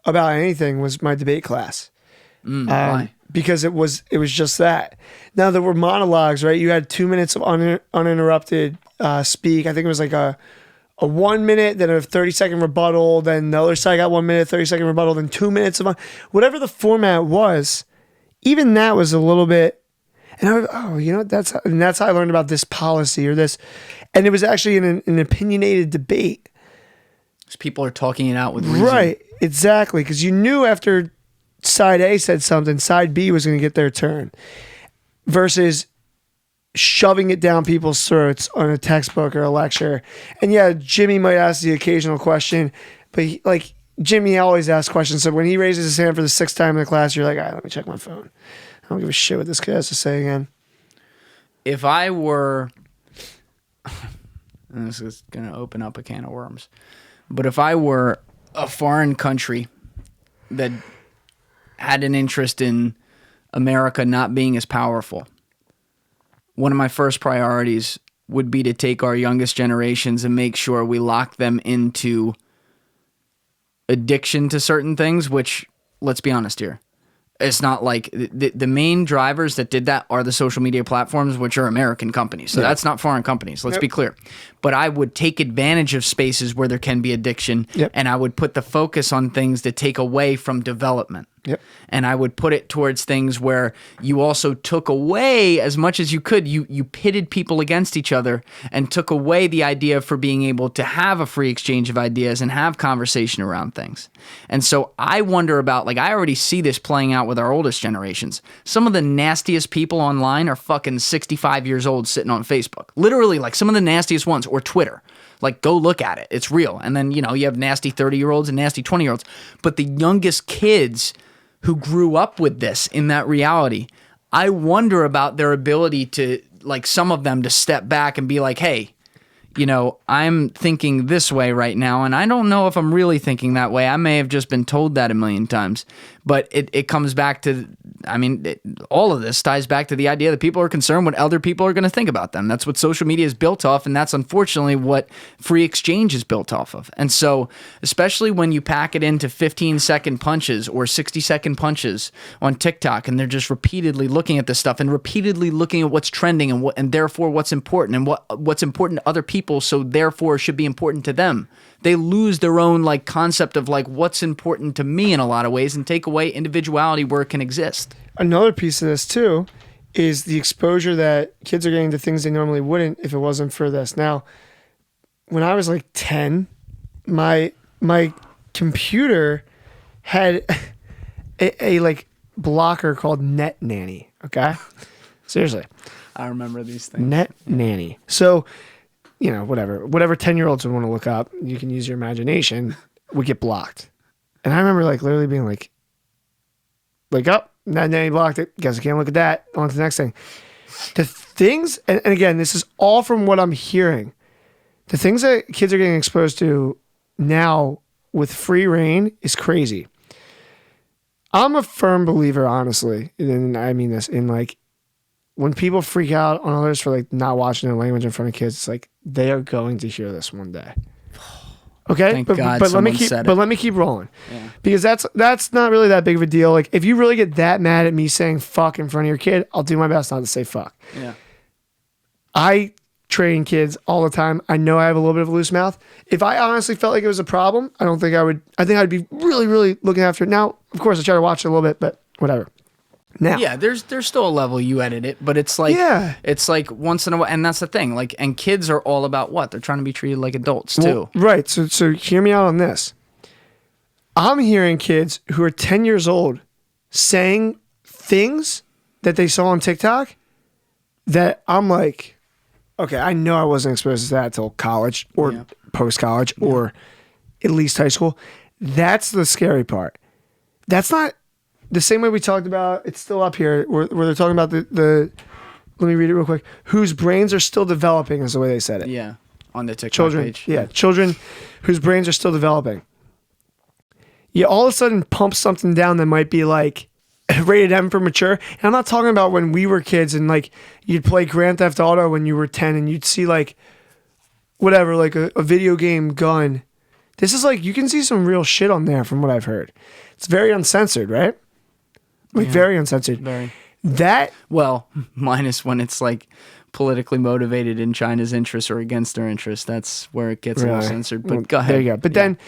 about anything was my debate class. Why? Because it was just that. Now there were monologues, right? You had 2 minutes of uninterrupted speak. I think it was like a 1 minute, then a 30-second rebuttal, then the other side got 1 minute, 30-second rebuttal, then 2 minutes of whatever the format was. Even that was a little bit. And I was, that's how I learned about this policy or this. And it was actually an opinionated debate. Because people are talking it out with reason. Right, exactly. Because you knew after side A said something, side B was going to get their turn. Versus shoving it down people's throats on a textbook or a lecture. And yeah, Jimmy might ask the occasional question, but Jimmy always asks questions. So when he raises his hand for the 6th time in the class, you're like, all right, let me check my phone. I don't give a shit what this kid has to say again. If I were, and this is going to open up a can of worms, but if I were a foreign country that had an interest in America not being as powerful, one of my first priorities would be to take our youngest generations and make sure we lock them into addiction to certain things, which, let's be honest here, it's not like the main drivers that did that are the social media platforms, which are American companies. So that's not foreign companies. Let's be clear. But I would take advantage of spaces where there can be addiction, and I would put the focus on things that take away from development. And I would put it towards things where you also took away as much as you could. You pitted people against each other and took away the idea for being able to have a free exchange of ideas and have conversation around things. And so I wonder about, I already see this playing out with our oldest generations. Some of the nastiest people online are fucking 65 years old sitting on Facebook. Literally, some of the nastiest ones, or Twitter. Go look at it. It's real. And then, you have nasty 30-year-olds and nasty 20-year-olds. But the youngest kids who grew up with this in that reality, I wonder about their ability to, some of them to step back and be like, hey, I'm thinking this way right now, and I don't know if I'm really thinking that way. I may have just been told that a million times. But it comes back to, all of this ties back to the idea that people are concerned what other people are going to think about them. That's what social media is built off, and that's unfortunately what free exchange is built off of. And so, especially when you pack it into 15-second punches or 60-second punches on TikTok, and they're just repeatedly looking at this stuff and repeatedly looking at what's trending and therefore what's important and what's important to other people, so therefore should be important to them. They lose their own concept of what's important to me in a lot of ways and take away individuality where it can exist. Another piece of this too is the exposure that kids are getting to things they normally wouldn't if it wasn't for this. Now, when I was 10, my computer had a blocker called Net Nanny. Okay, seriously. I remember these things. Net Nanny. So, you know, whatever 10-year-olds would want to look up, you can use your imagination, would get blocked. And I remember like literally being like, oh, Net Nanny blocked it. Guess I can't look at that. On to the next thing. The things, and again, this is all from what I'm hearing. The things that kids are getting exposed to now with free reign is crazy. I'm a firm believer, honestly, and I mean this, in like, when people freak out on others for like not watching their language in front of kids, it's like they are going to hear this one day. Okay, Thank God let me keep rolling, because that's not really that big of a deal. Like, if you really get that mad at me saying fuck in front of your kid, I'll do my best not to say fuck. Yeah, I train kids all the time. I know I have a little bit of a loose mouth. If I honestly felt like it was a problem, I don't think I would. I think I'd be really, really looking after it. Now, of course, I try to watch it a little bit, but whatever. Now, yeah, there's still a level you edit it, but it's like, it's like once in a while, and that's the thing. Like, and kids are all about what? They're trying to be treated like adults too. Right. So hear me out on this. I'm hearing kids who are 10 years old saying things that they saw on TikTok that I'm like, okay, I know I wasn't exposed to that till college or post-college or at least high school. That's the scary part. That's not the same way we talked about, it's still up here, where they're talking about the let me read it real quick, whose brains are still developing is the way they said it. Yeah, on the TikTok children, page. Yeah, children whose brains are still developing. You all of a sudden pump something down that might be like rated M for mature. And I'm not talking about when we were kids and like you'd play Grand Theft Auto when you were 10 and you'd see like whatever, like a video game gun. This is like, you can see some real shit on there from what I've heard. It's very uncensored, right? Like very uncensored. Very. That, well, minus when it's like politically motivated in China's interest or against their interest. That's where it gets a little censored. But well, go ahead. There you go. But then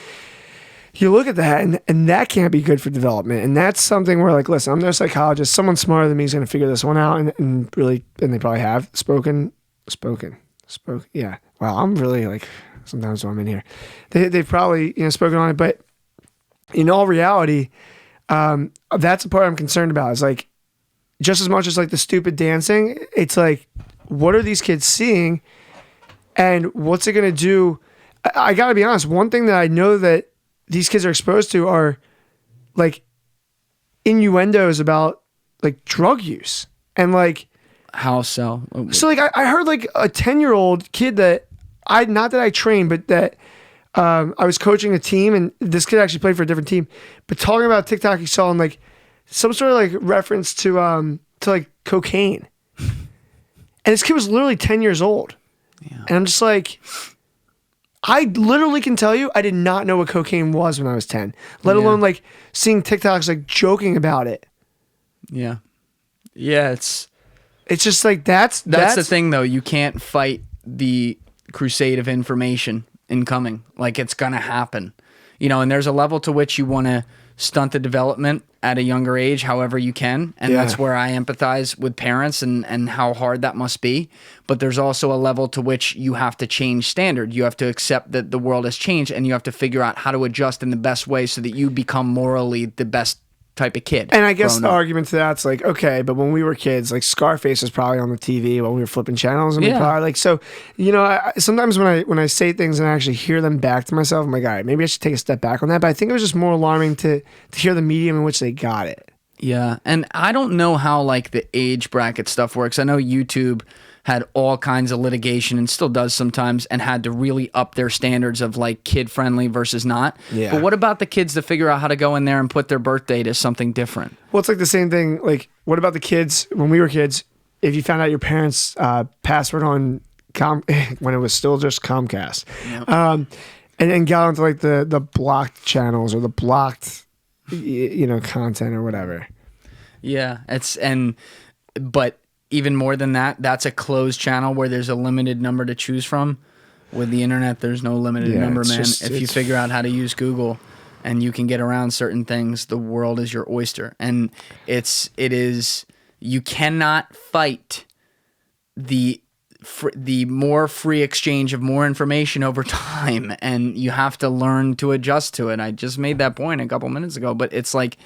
you look at that and that can't be good for development. And that's something where like, listen, I'm no psychologist. Someone smarter than me is going to figure this one out and really, and they probably have spoken. Yeah. Wow. I'm really like, sometimes when I'm in here, they've probably, spoken on it, but in all reality, that's the part I'm concerned about. Is like, just as much as like the stupid dancing, it's like, what are these kids seeing and what's it going to do? I got to be honest. One thing that I know that these kids are exposed to are like innuendos about like drug use and like, how so? So like, I heard like a 10-year-old kid that not that I trained, but that I was coaching a team and this kid actually played for a different team, but talking about TikTok he saw in like some sort of like reference to like cocaine. And this kid was literally 10 years old. Yeah. And I'm just like, I literally can tell you, I did not know what cocaine was when I was 10, let alone like seeing TikToks like joking about it. Yeah. Yeah. It's just like, that's the thing though. You can't fight the crusade of information incoming. Like, it's going to happen, and there's a level to which you want to stunt the development at a younger age, however you can. And that's where I empathize with parents and how hard that must be. But there's also a level to which you have to change standard. You have to accept that the world has changed and you have to figure out how to adjust in the best way so that you become morally the best type of kid. And I guess the argument to that's like, okay, but when we were kids, like Scarface was probably on the TV when we were flipping channels, and we probably like, so sometimes when I say things and I actually hear them back to myself, I'm like, all right, maybe I should take a step back on that. But I think it was just more alarming to hear the medium in which they got it. Yeah, and I don't know how like the age bracket stuff works. I know YouTube had all kinds of litigation and still does sometimes and had to really up their standards of like kid friendly versus not. Yeah. But what about the kids to figure out how to go in there and put their birthday to something different? Well, it's like the same thing. Like, what about the kids when we were kids? If you found out your parents' password on when it was still just Comcast, and got onto like the blocked channels or the blocked, content or whatever. Yeah, but even more than that, that's a closed channel where there's a limited number to choose from. With the internet, there's no limited number, man. If you figure out how to use Google and you can get around certain things, the world is your oyster. And you cannot fight the more free exchange of more information over time, and you have to learn to adjust to it. I just made that point a couple minutes ago, but it's like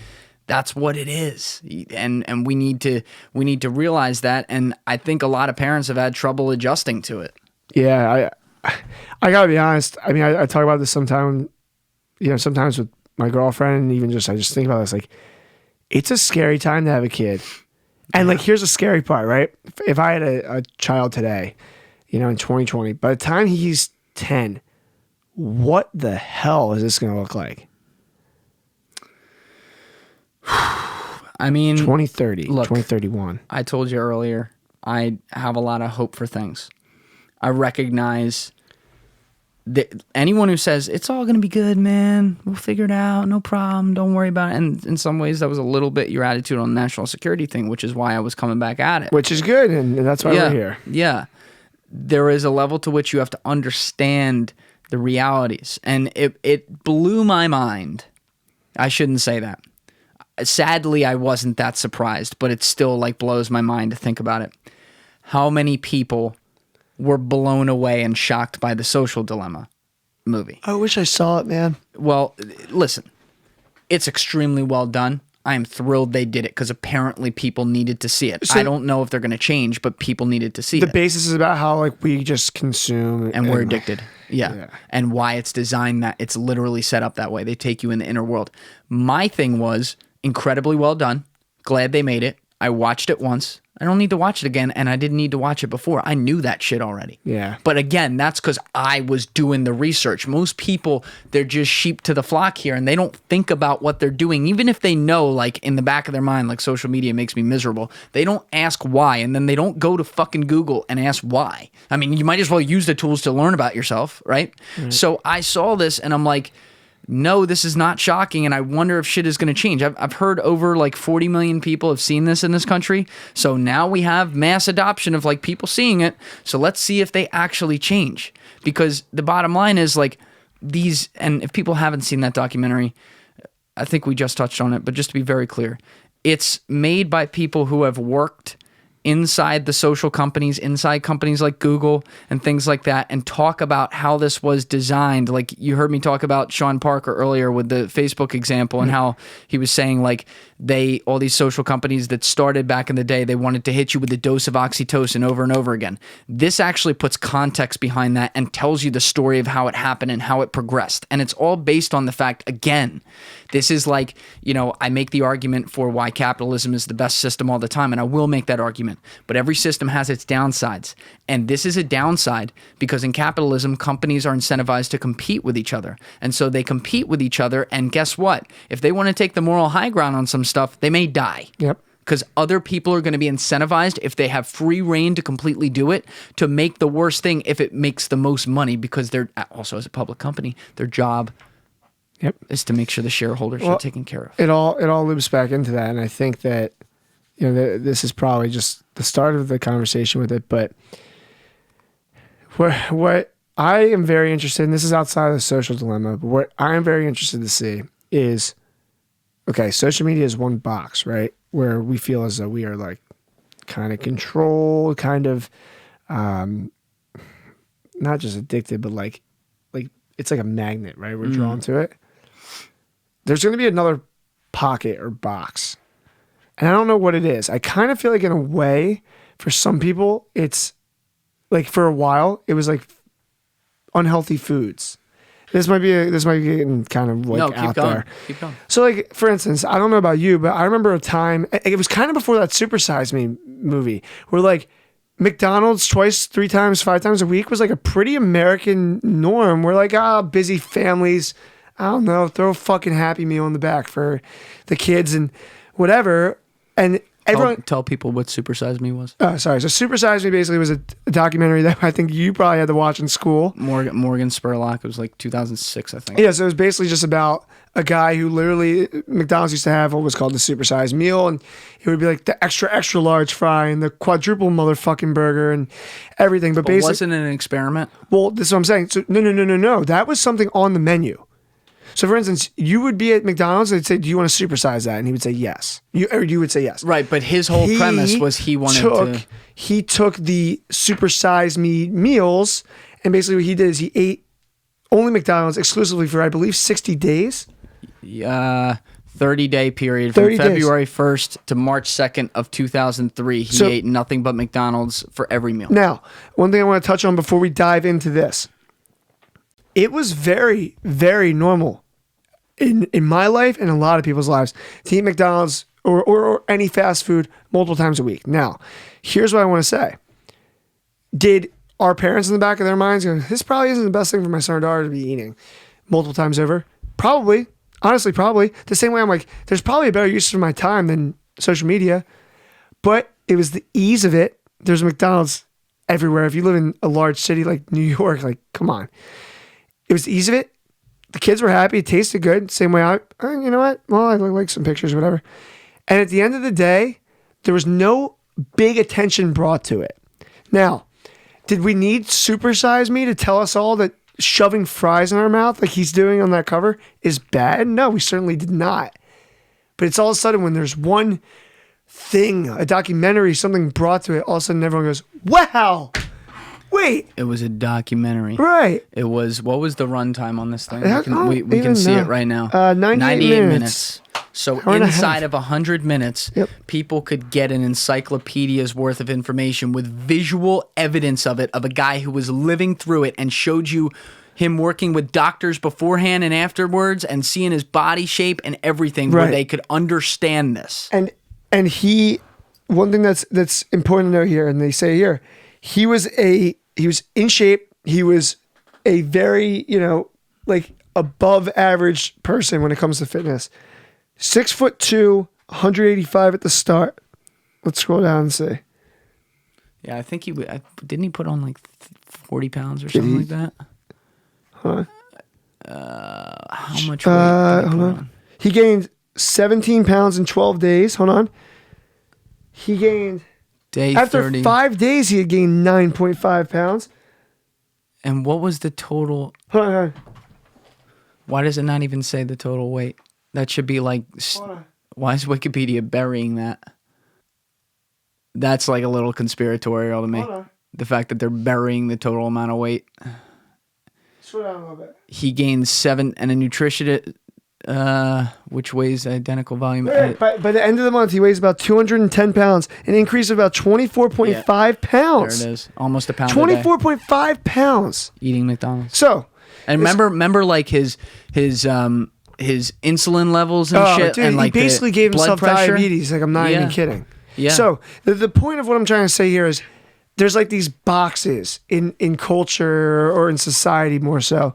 That's what it is. And we need to realize that. And I think a lot of parents have had trouble adjusting to it. Yeah, I gotta be honest. I mean, I talk about this sometimes with my girlfriend, and even I just think about this. Like, it's a scary time to have a kid. And like, here's the scary part, right? If I had a child today, in 2020, by the time he's 10, what the hell is this going to look like? I mean, 2030, look, 2031. I told you earlier, I have a lot of hope for things. I recognize that anyone who says, it's all going to be good, man, we'll figure it out, no problem, don't worry about it. And in some ways, that was a little bit your attitude on the national security thing, which is why I was coming back at it. Which is good, and that's why we're here. Yeah. There is a level to which you have to understand the realities. And it blew my mind. I shouldn't say that. Sadly, I wasn't that surprised, but it still like blows my mind to think about it. How many people were blown away and shocked by the Social Dilemma movie? I wish I saw it, man. Well, listen, it's extremely well done. I am thrilled they did it because apparently people needed to see it. So I don't know if they're going to change, but people needed to see it. The basis is about how like we just consume and we're addicted. Yeah. And why it's designed that it's literally set up that way. They take you in the inner world. My thing was incredibly well done. Glad they made it. I watched it once. I don't need to watch it again, and I didn't need to watch it before. I knew that shit already. Yeah. But again, that's because I was doing the research. Most people, they're just sheep to the flock here, and they don't think about what they're doing. Even if they know, like, in the back of their mind, like, social media makes me miserable, they don't ask why, and then they don't go to fucking Google and ask why. I mean, you might as well use the tools to learn about yourself, right? So I saw this, and I'm like, no, this is not shocking, and I wonder if shit is going to change. I've heard over like 40 million people have seen this in this country, so now we have mass adoption of like people seeing it, so let's see if they actually change. Because the bottom line is like these, and if people haven't seen that documentary, I think we just touched on it, but just to be very clear, it's made by people who have worked inside the social companies, inside companies like Google and things like that, and talk about how this was designed. Like you heard me talk about Sean Parker earlier with the Facebook example and how he was saying like all these social companies that started back in the day, they wanted to hit you with a dose of oxytocin over and over again. This actually puts context behind that and tells you the story of how it happened and how it progressed. And it's all based on the fact, again, this is like, I make the argument for why capitalism is the best system all the time, and I will make that argument. But every system has its downsides. And this is a downside because in capitalism, companies are incentivized to compete with each other. And so they compete with each other. And guess what? If they want to take the moral high ground on some stuff, they may die. Yep. Because other people are going to be incentivized, if they have free reign to completely do it, to make the worst thing if it makes the most money, because they're also, as a public company, their job is to make sure the shareholders are taken care of. It all loops back into that. And I think that, this is probably just the start of the conversation with it, but what I am very interested in, this is outside of the social dilemma, but what I am very interested to see is, okay, social media is one box, right? Where we feel as though we are like kind of controlled, kind of not just addicted, but like it's like a magnet, right? We're drawn to it. There's going to be another pocket or box. And I don't know what it is. I kind of feel like in a way, for some people, it's like for a while, it was like unhealthy foods. This might be getting kind of like out there. Keep going. So like, for instance, I don't know about you, but I remember a time, it was kind of before that Super Size Me movie, where like McDonald's twice, 3 times, 5 times a week was like a pretty American norm. We're like, busy families, I don't know, throw a fucking Happy Meal in the back for the kids and whatever. And everyone tell people what Super Size Me was. Oh, sorry. So Super Size Me basically was a documentary that I think you probably had to watch in school. Morgan Spurlock. It was like 2006, I think. Yeah, so it was basically just about a guy who literally, McDonald's used to have what was called the Super Size Meal, and it would be like the extra large fry and the quadruple motherfucking burger and everything. But basically, wasn't it an experiment? Well, this is what I'm saying. So no. That was something on the menu. So, for instance, you would be at McDonald's and they'd say, do you want to supersize that? And he would say yes. You would say yes. Right, but his whole premise was he took the Supersize Me meals, and basically what he did is he ate only McDonald's exclusively for, I believe, 60 days. 30-day period from 30 days. February 1st to March 2nd of 2003. He ate nothing but McDonald's for every meal. Now, one thing I want to touch on before we dive into this. It was very, very normal in my life and a lot of people's lives to eat McDonald's or any fast food multiple times a week. Now, here's what I want to say. Did our parents in the back of their minds go, this probably isn't the best thing for my son or daughter to be eating multiple times over? Probably. Honestly, probably. The same way I'm like, there's probably a better use of my time than social media. But it was the ease of it. There's a McDonald's everywhere. If you live in a large city like New York, like, come on. It was the ease of it. The kids were happy. It tasted good. Same way you know what? Well, I like some pictures or whatever. And at the end of the day, there was no big attention brought to it. Now, did we need Super Size Me to tell us all that shoving fries in our mouth like he's doing on that cover is bad? No, we certainly did not. But it's all of a sudden when there's one thing, a documentary, something brought to it, all of a sudden everyone goes, wow, wait. It was a documentary. Right. It was, what was the runtime on this thing? We can see it right now. 98 minutes. So inside of 100 minutes, people could get an encyclopedia's worth of information with visual evidence of it, of a guy who was living through it and showed you him working with doctors beforehand and afterwards and seeing his body shape and everything where they could understand this. And he, one thing that's important to know here, and they say here, he was in shape. He was a very, like above average person when it comes to fitness. 6'2", 185 at the start. Let's scroll down and see. Yeah, I think didn't he put on like 40 pounds or something like that? Huh? How much weight did he put on? He gained 17 pounds in 12 days. Hold on. He gained... After 30. 5 days, he had gained 9.5 pounds. And what was the total? Hold on. Why does it not even say the total weight? That should be like, why is Wikipedia burying that? That's like a little conspiratorial to me. The fact that they're burying the total amount of weight. Slow down a little bit. He gained 7, and a nutritionist, which weighs identical volume. By the end of the month, he weighs about 210 pounds, an increase of about 24.5 pounds. There it is. Almost a pound 24.5 pounds. Eating McDonald's. So. And remember like his insulin levels and shit. Dude, and like he basically gave himself pressure. diabetes. Like, I'm not even kidding. Yeah. So the point of what I'm trying to say here is there's like these boxes in culture or in society more so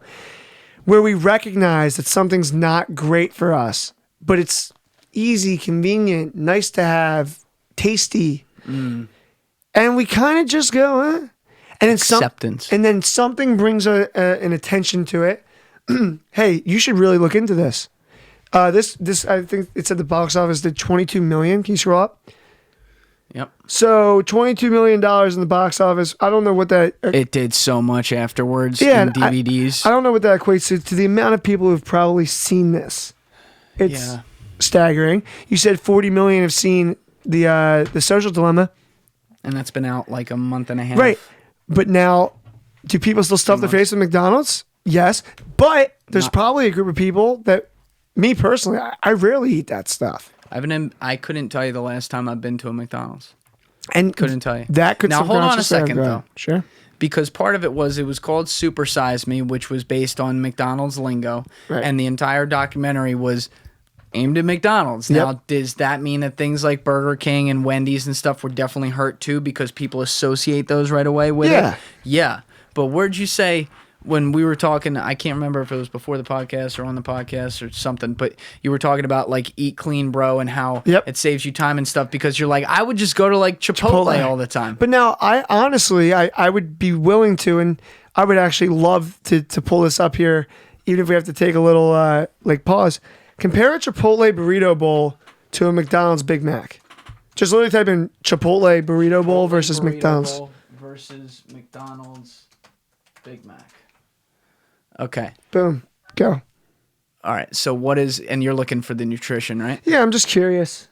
where we recognize that something's not great for us, but it's easy, convenient, nice to have, tasty. And we kind of just go, huh? And acceptance. And then something brings an attention to it. Hey, you should really look into this. This I think it said the box office did $22 million. Can you scroll up? Yep. So $22 million in the box office. I don't know what that... it did so much afterwards in DVDs. I don't know what that equates to the amount of people who've probably seen this. It's staggering. You said 40 million have seen the Social Dilemma. And that's been out like a month and a half. Right. But now, do people still stuff their face with McDonald's? Yes. But there's probably a group of people that, me personally, I rarely eat that stuff. I couldn't tell you the last time I've been to a McDonald's. And couldn't tell you. That could now hold on a second though. Sure. Because part of it was called Super Size Me, which was based on McDonald's lingo, and the entire documentary was aimed at McDonald's. Now, does that mean that things like Burger King and Wendy's and stuff were definitely hurt too because people associate those right away with it? Yeah. But where'd you say when we were talking, I can't remember if it was before the podcast or on the podcast or something, but you were talking about like Eat Clean Bro and how it saves you time and stuff because you're like, I would just go to like Chipotle all the time. But now I honestly, I would be willing to, and I would actually love to pull this up here, even if we have to take a little like pause. Compare a Chipotle burrito bowl to a McDonald's Big Mac. Just literally type in Chipotle burrito bowl versus McDonald's. Bowl versus McDonald's Big Mac. Okay. Boom. Go. All right. So what is, and you're looking for the nutrition, right? Yeah, I'm just curious.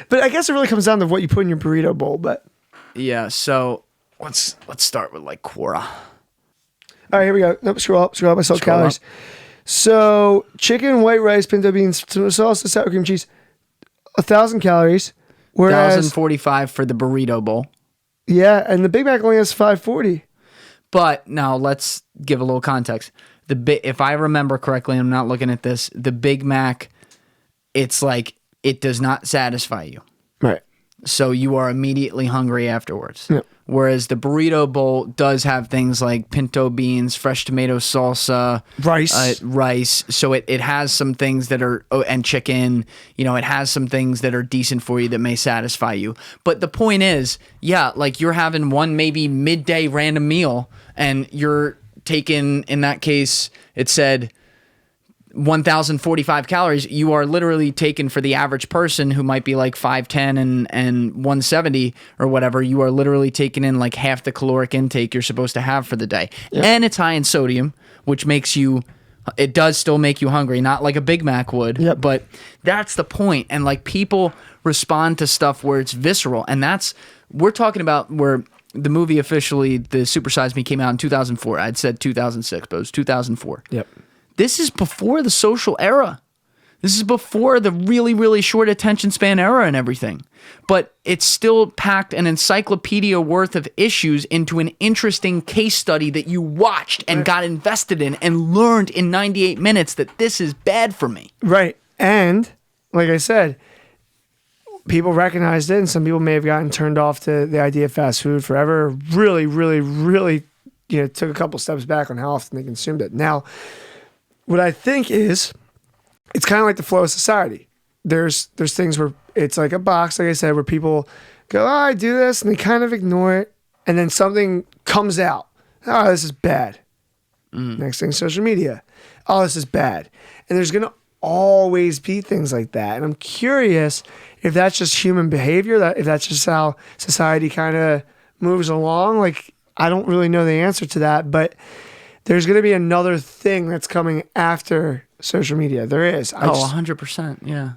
But I guess it really comes down to what you put in your burrito bowl, but. Yeah, so let's start with like Quora. All right, here we go. Nope, scroll up. I saw calories. So chicken, white rice, pinto beans, salsa, sour cream cheese, 1,000 calories. Whereas 1,045 for the burrito bowl. Yeah, and the Big Mac only has 540. But now let's give a little context. If I remember correctly, I'm not looking at this. The Big Mac, it's like it does not satisfy you. Right. So you are immediately hungry afterwards. Yep. Whereas the burrito bowl does have things like pinto beans, fresh tomato salsa, rice. So it has some things that are, and chicken, it has some things that are decent for you that may satisfy you. But the point is, yeah, like you're having one maybe midday random meal and you're taking, in that case, it said 1,045 calories. You are literally taken for the average person who might be like 5'10 and 170 or whatever. You are literally taking in like half the caloric intake you're supposed to have for the day. Yep. And it's high in sodium, which it does still make you hungry, not like a Big Mac would. Yep. But that's the point. And like people respond to stuff where it's visceral. And we're talking about where the movie officially, the Super Size Me, came out in 2004. I'd said 2006, but it was 2004. Yep. This is before the social era. This is before the really, really short attention span era and everything. But it's still packed an encyclopedia worth of issues into an interesting case study that you watched and got invested in and learned in 98 minutes that this is bad for me. Right. And like I said, people recognized it, and some people may have gotten turned off to the idea of fast food forever. Really, really, really, took a couple steps back on how often they consumed it. Now, what I think is, it's kind of like the flow of society. There's things where it's like a box, like I said, where people go, I do this, and they kind of ignore it, and then something comes out. Oh, this is bad. Next thing, social media. Oh, this is bad. And there's going to always be things like that. And I'm curious if that's just human behavior, if that's just how society kind of moves along. Like, I don't really know the answer to that, but there's going to be another thing that's coming after social media. There is. 100%. Yeah.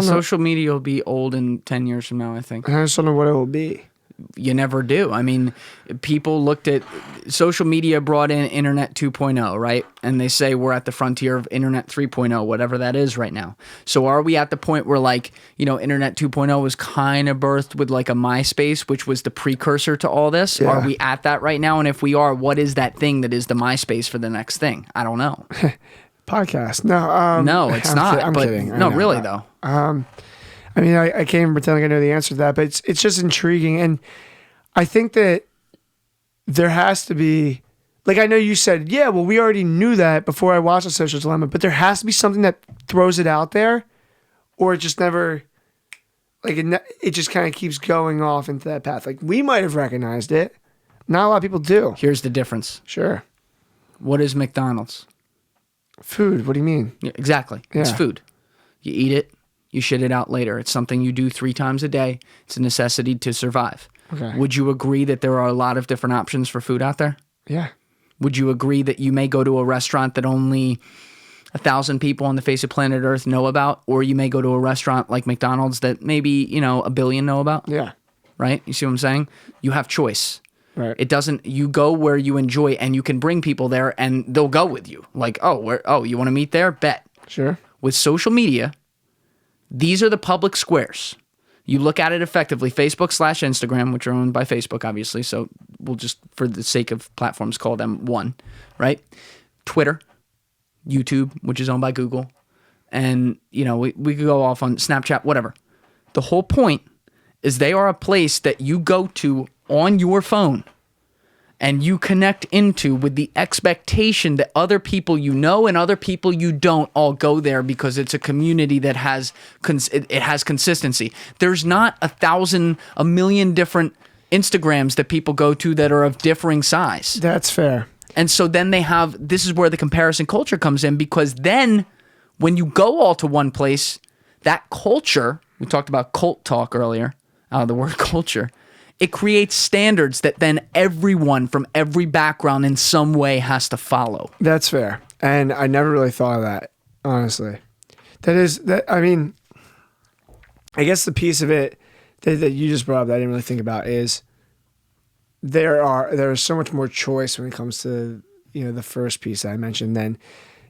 Social media will be old in 10 years from now, I think. I just don't know what it will be. You never do. I mean, people looked at social media, brought in Internet 2.0, right? And they say we're at the frontier of Internet 3.0, whatever that is right now. So are we at the point where like, Internet 2.0 was kind of birthed with like a MySpace, which was the precursor to all this? Yeah. Are we at that right now? And if we are, what is that thing that is the MySpace for the next thing? I don't know. Podcast. No. No, it's not. I'm kidding. No, really though. I mean, I can't even pretend like I know the answer to that, but it's just intriguing. And I think that there has to be, like I know you said, yeah, well, we already knew that before I watched The Social Dilemma, but there has to be something that throws it out there, or it just never, like it just kind of keeps going off into that path. Like we might have recognized it. Not a lot of people do. Here's the difference. Sure. What is McDonald's? Food. What do you mean? Yeah, exactly. Yeah. It's food. You eat it. You shit it out later. It's something you do 3 times a day. It's a necessity to survive. Okay. Would you agree that there are a lot of different options for food out there? Yeah. Would you agree that you may go to a restaurant that only 1,000 people on the face of planet Earth know about, or you may go to a restaurant like McDonald's that maybe, 1 billion know about? Yeah. Right? You see what I'm saying? You have choice. Right. You go where you enjoy, and you can bring people there and they'll go with you. Like, you want to meet there? Bet. Sure. With social media, these are the public squares. You look at it effectively, Facebook/Instagram, which are owned by Facebook, obviously. So we'll just, for the sake of platforms, call them one, right? Twitter, YouTube, which is owned by Google. And, we could go off on Snapchat, whatever. The whole point is they are a place that you go to on your phone and you connect into with the expectation that other people and other people you don't all go there because it's a community that has consistency. There's not 1,000, 1 million different Instagrams that people go to that are of differing size. That's fair. And so then this is where the comparison culture comes in, because then when you go all to one place, that culture, we talked about cult talk earlier, the word culture, it creates standards that then everyone from every background in some way has to follow. That's fair. And I never really thought of that, honestly. I mean, I guess the piece of it that you just brought up that I didn't really think about is there is so much more choice when it comes to, the first piece that I mentioned than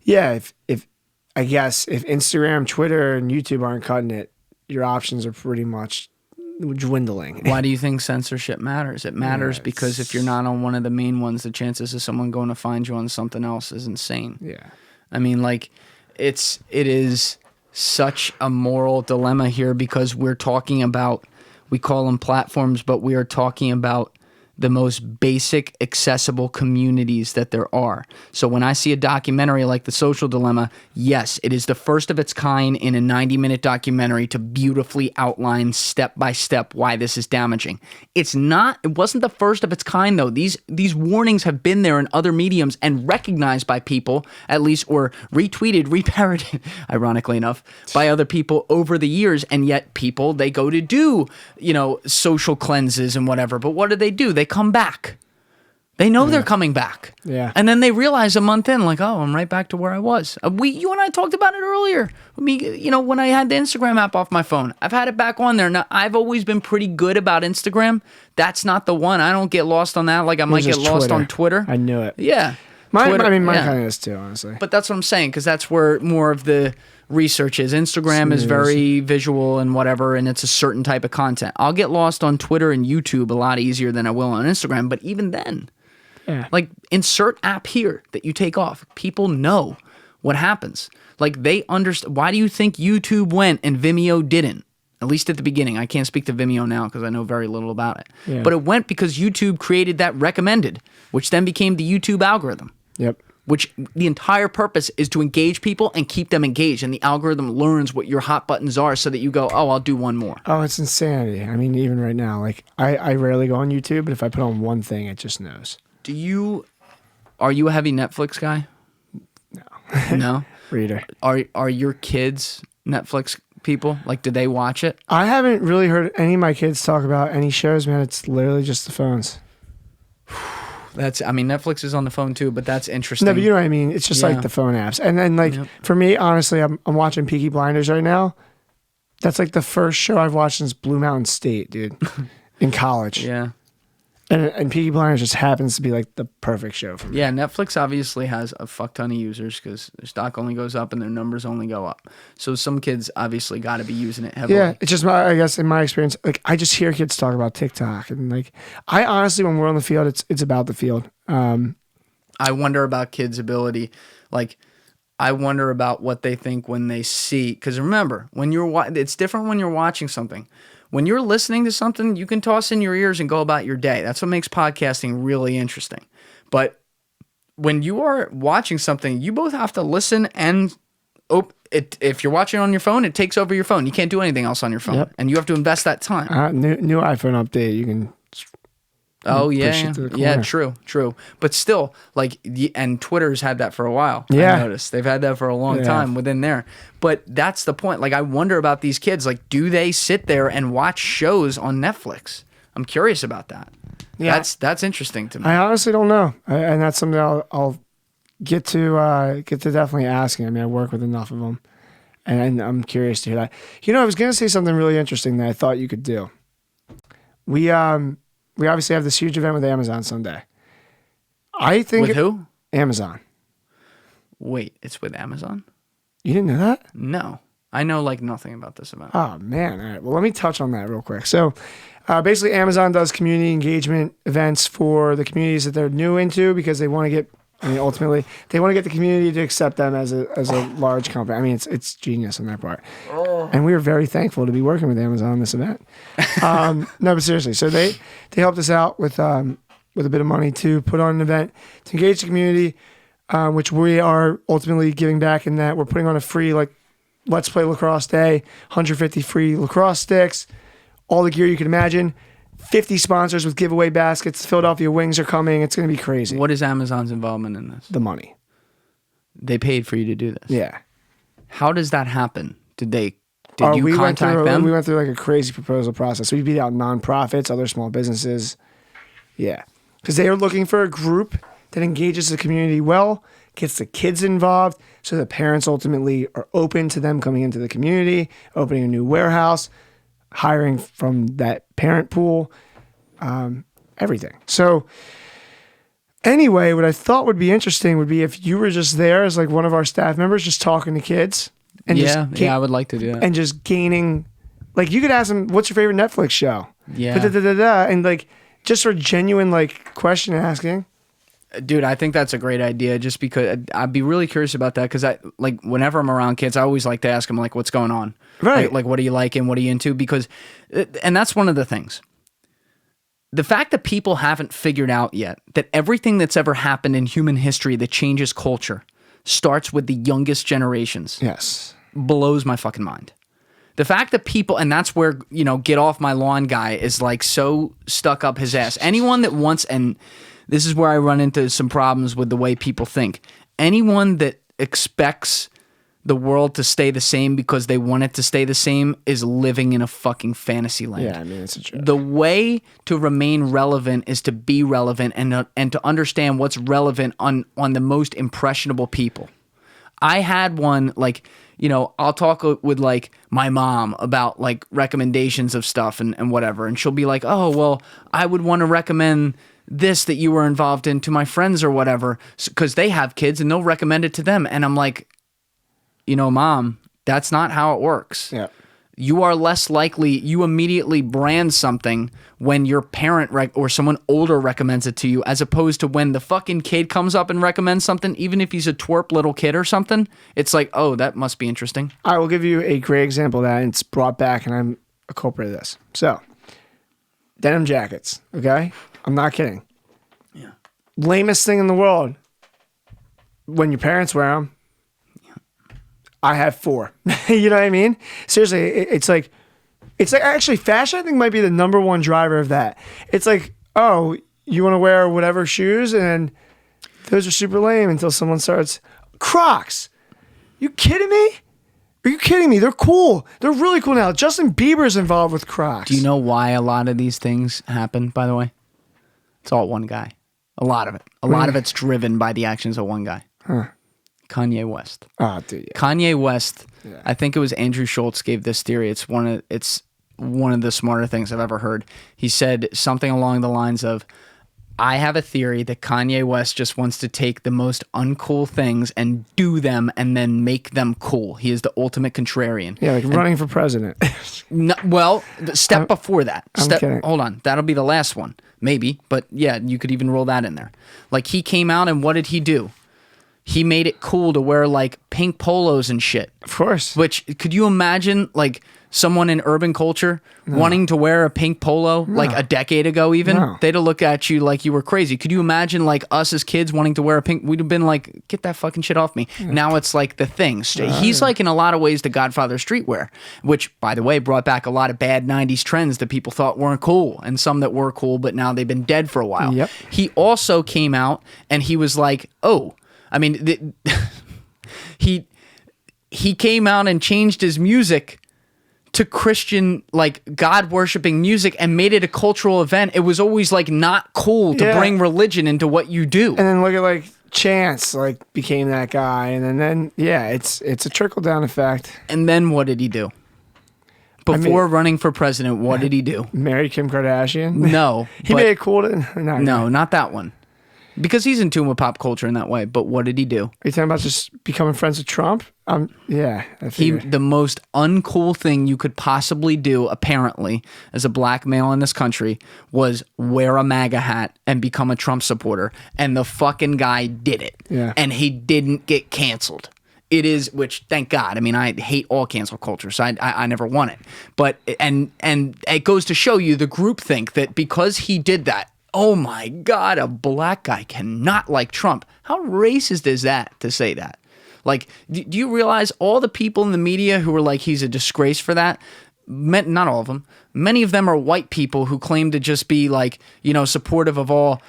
Yeah, if I guess if Instagram, Twitter, and YouTube aren't cutting it, your options are pretty much dwindling. Why do you think censorship matters? It matters because if you're not on one of the main ones, the chances of someone going to find you on something else is insane. Yeah. I mean, like, it is such a moral dilemma here because we're talking about, we call them platforms, but we are talking about the most basic, accessible communities that there are. So when I see a documentary like The Social Dilemma, yes, it is the first of its kind in a 90-minute documentary to beautifully outline step by step why this is damaging. It wasn't the first of its kind though. These warnings have been there in other mediums and recognized by people, at least, or retweeted, reparroted, ironically enough, by other people over the years. And yet people, they go to do, social cleanses and whatever. But what do? They come back. They know they're coming back. Yeah. And then they realize a month in, like, oh, I'm right back to where I was. You and I talked about it earlier. When I had the Instagram app off my phone, I've had it back on there. Now, I've always been pretty good about Instagram. That's not the one. I don't get lost on that. Like I might get lost on Twitter. I knew it. Yeah. Mine Twitter, kind of is too, honestly. But that's what I'm saying, because that's where more of the research is. Instagram is very visual and whatever, and it's a certain type of content. I'll get lost on Twitter and YouTube a lot easier than I will on Instagram, but even then, like, insert app here that you take off. People know what happens. Like, they understand. Why do you think YouTube went and Vimeo didn't? At least at the beginning. I can't speak to Vimeo now because I know very little about it. Yeah. But it went because YouTube created that recommended, which then became the YouTube algorithm. Yep. Which the entire purpose is to engage people and keep them engaged. And the algorithm learns what your hot buttons are so that you go, oh, I'll do one more. Oh, it's insanity. I mean, even right now, like I rarely go on YouTube, but if I put on one thing, it just knows. Are you a heavy Netflix guy? No. No? Reader. Are your kids Netflix people? Like, do they watch it? I haven't really heard any of my kids talk about any shows, man. It's literally just the phones. Netflix is on the phone too, but that's interesting. No, but you know what I mean? It's just like the phone apps. And then for me, honestly, I'm watching Peaky Blinders right now. That's like the first show I've watched since Blue Mountain State, dude, in college. Yeah. And Peaky Blinders just happens to be like the perfect show for me. Yeah, Netflix obviously has a fuck ton of users because their stock only goes up and their numbers only go up. So some kids obviously got to be using it heavily. Yeah, it's just I guess in my experience, like I just hear kids talk about TikTok and like I honestly, when we're on the field, it's about the field. I wonder about kids' ability. Like, I wonder about what they think when they see. Because remember, when it's different when you're watching something. When you're listening to something, you can toss in your ears and go about your day. That's what makes podcasting really interesting. But when you are watching something, you both have to listen and if you're watching on your phone, it takes over your phone. You can't do anything else on your phone. Yep. And you have to invest that time. New iPhone update, you can... Oh, yeah, true. But still, like, and Twitter's had that for a while. Yeah. I noticed. They've had that for a long time within there. But that's the point. Like, I wonder about these kids. Like, do they sit there and watch shows on Netflix? I'm curious about that. Yeah. That's interesting to me. I honestly don't know. And that's something I'll get to definitely asking. I mean, I work with enough of them. And I'm curious to hear that. I was going to say something really interesting that I thought you could do. We obviously have this huge event with Amazon Sunday. I think with who? Amazon. Wait, it's with Amazon? You didn't know that? No. I know like nothing about this event. Oh, man. All right. Well, let me touch on that real quick. So basically Amazon does community engagement events for the communities that they're new into because they want to get, ultimately, they want to get the community to accept them as a large company. I mean, it's genius on their part. Oh. And we are very thankful to be working with Amazon on this event. No, but seriously. So they helped us out with a bit of money to put on an event to engage the community, which we are ultimately giving back in that we're putting on a free, like, Let's Play Lacrosse Day, 150 free lacrosse sticks, all the gear you can imagine. 50 sponsors with giveaway baskets. Philadelphia Wings are coming. It's going to be crazy. What is Amazon's involvement in this? The money. They paid for you to do this? Yeah. How does that happen? Did you contact them? We went through like a crazy proposal process. We beat out nonprofits, other small businesses. Yeah. Because they are looking for a group that engages the community well, gets the kids involved, so the parents ultimately are open to them coming into the community, opening a new warehouse, hiring from that parent pool, everything. So Anyway, what I thought would be interesting would be if you were just there as like one of our staff members, just talking to kids. And I would like to do that. And just gaining, like you could ask them, what's your favorite Netflix show? Yeah. And like just for genuine like question asking. Dude, I think that's a great idea just because I'd be really curious about that because I like whenever I'm around kids, I always like to ask them like what's going on. Right. Like what are you liking? What are you into? Because, and that's one of the things. The fact that people haven't figured out yet that everything that's ever happened in human history that changes culture starts with the youngest generations. Yes. Blows my fucking mind. The fact that people, and that's where, you know, get off my lawn guy is like so stuck up his ass. Anyone that wants, and this is where I run into some problems with the way people think. Anyone that expects the world to stay the same because they want it to stay the same is living in a fucking fantasy land. Yeah, I mean, it's a joke. The way to remain relevant is to be relevant and to understand what's relevant on the most impressionable people. I had one, like, you know, I'll talk with like my mom about like recommendations of stuff and whatever. And she'll be like, oh, well, I would want to recommend this that you were involved in to my friends or whatever, because they have kids and they'll recommend it to them. And I'm like, you know, Mom, that's not how it works. Yeah. You are less likely, you immediately brand something when your parent or someone older recommends it to you, as opposed to when the fucking kid comes up and recommends something, even if he's a twerp little kid or something, it's like, oh, that must be interesting. I will give you a great example of that, and it's brought back, and I'm a culprit of this. So, denim jackets, okay? I'm not kidding. Yeah. Lamest thing in the world. When your parents wear them, I have 4. You know what I mean? Seriously, it's like actually fashion, I think, might be the number one driver of that. It's like, oh, you want to wear whatever shoes, and those are super lame until someone starts, Crocs. You kidding me? Are you kidding me? They're cool. They're really cool now. Justin Bieber's involved with Crocs. Do you know why a lot of these things happen, by the way? It's all one guy. A lot of it. A lot of it's driven by the actions of one guy. Huh. Kanye West. Oh, dude. Yeah. Kanye West, yeah. I think it was Andrew Schultz gave this theory. It's one of the smarter things I've ever heard. He said something along the lines of, I have a theory that Kanye West just wants to take the most uncool things and do them and then make them cool. He is the ultimate contrarian. Yeah, like running for president. Before that. Kidding. Hold on. That'll be the last one. Maybe. But yeah, you could even roll that in there. Like, he came out and what did he do? He made it cool to wear like pink polos and shit. Of course. Which, could you imagine like someone in urban culture wanting to wear a pink polo like a decade ago even? No. They'd have looked at you like you were crazy. Could you imagine like us as kids wanting to wear a pink? We'd have been like, get that fucking shit off me. Now it's like the thing. He's like in a lot of ways the Godfather of streetwear, which, by the way, brought back a lot of bad 90s trends that people thought weren't cool and some that were cool, but now they've been dead for a while. Yep. He also came out and he was like, oh, I mean, he came out and changed his music to Christian, like God worshiping music, and made it a cultural event. It was always like not cool to bring religion into what you do. And then look at like Chance, like became that guy, and then it's a trickle down effect. And then what did he do? Before running for president, what did he do? Married Kim Kardashian? No, he made it cool to not that one. Because he's in tune with pop culture in that way. But what did he do? Are you talking about just becoming friends with Trump? Yeah. The most uncool thing you could possibly do, apparently, as a black male in this country, was wear a MAGA hat and become a Trump supporter. And the fucking guy did it. Yeah. And he didn't get canceled. It is, which, thank God. I mean, I hate all cancel culture, so I never want it. But, and it goes to show you the groupthink that because he did that, oh my God, a black guy cannot like Trump. How racist is that to say that? Like, do you realize all the people in the media who are like, he's a disgrace for that? Not all of them. Many of them are white people who claim to just be like, you know, supportive of all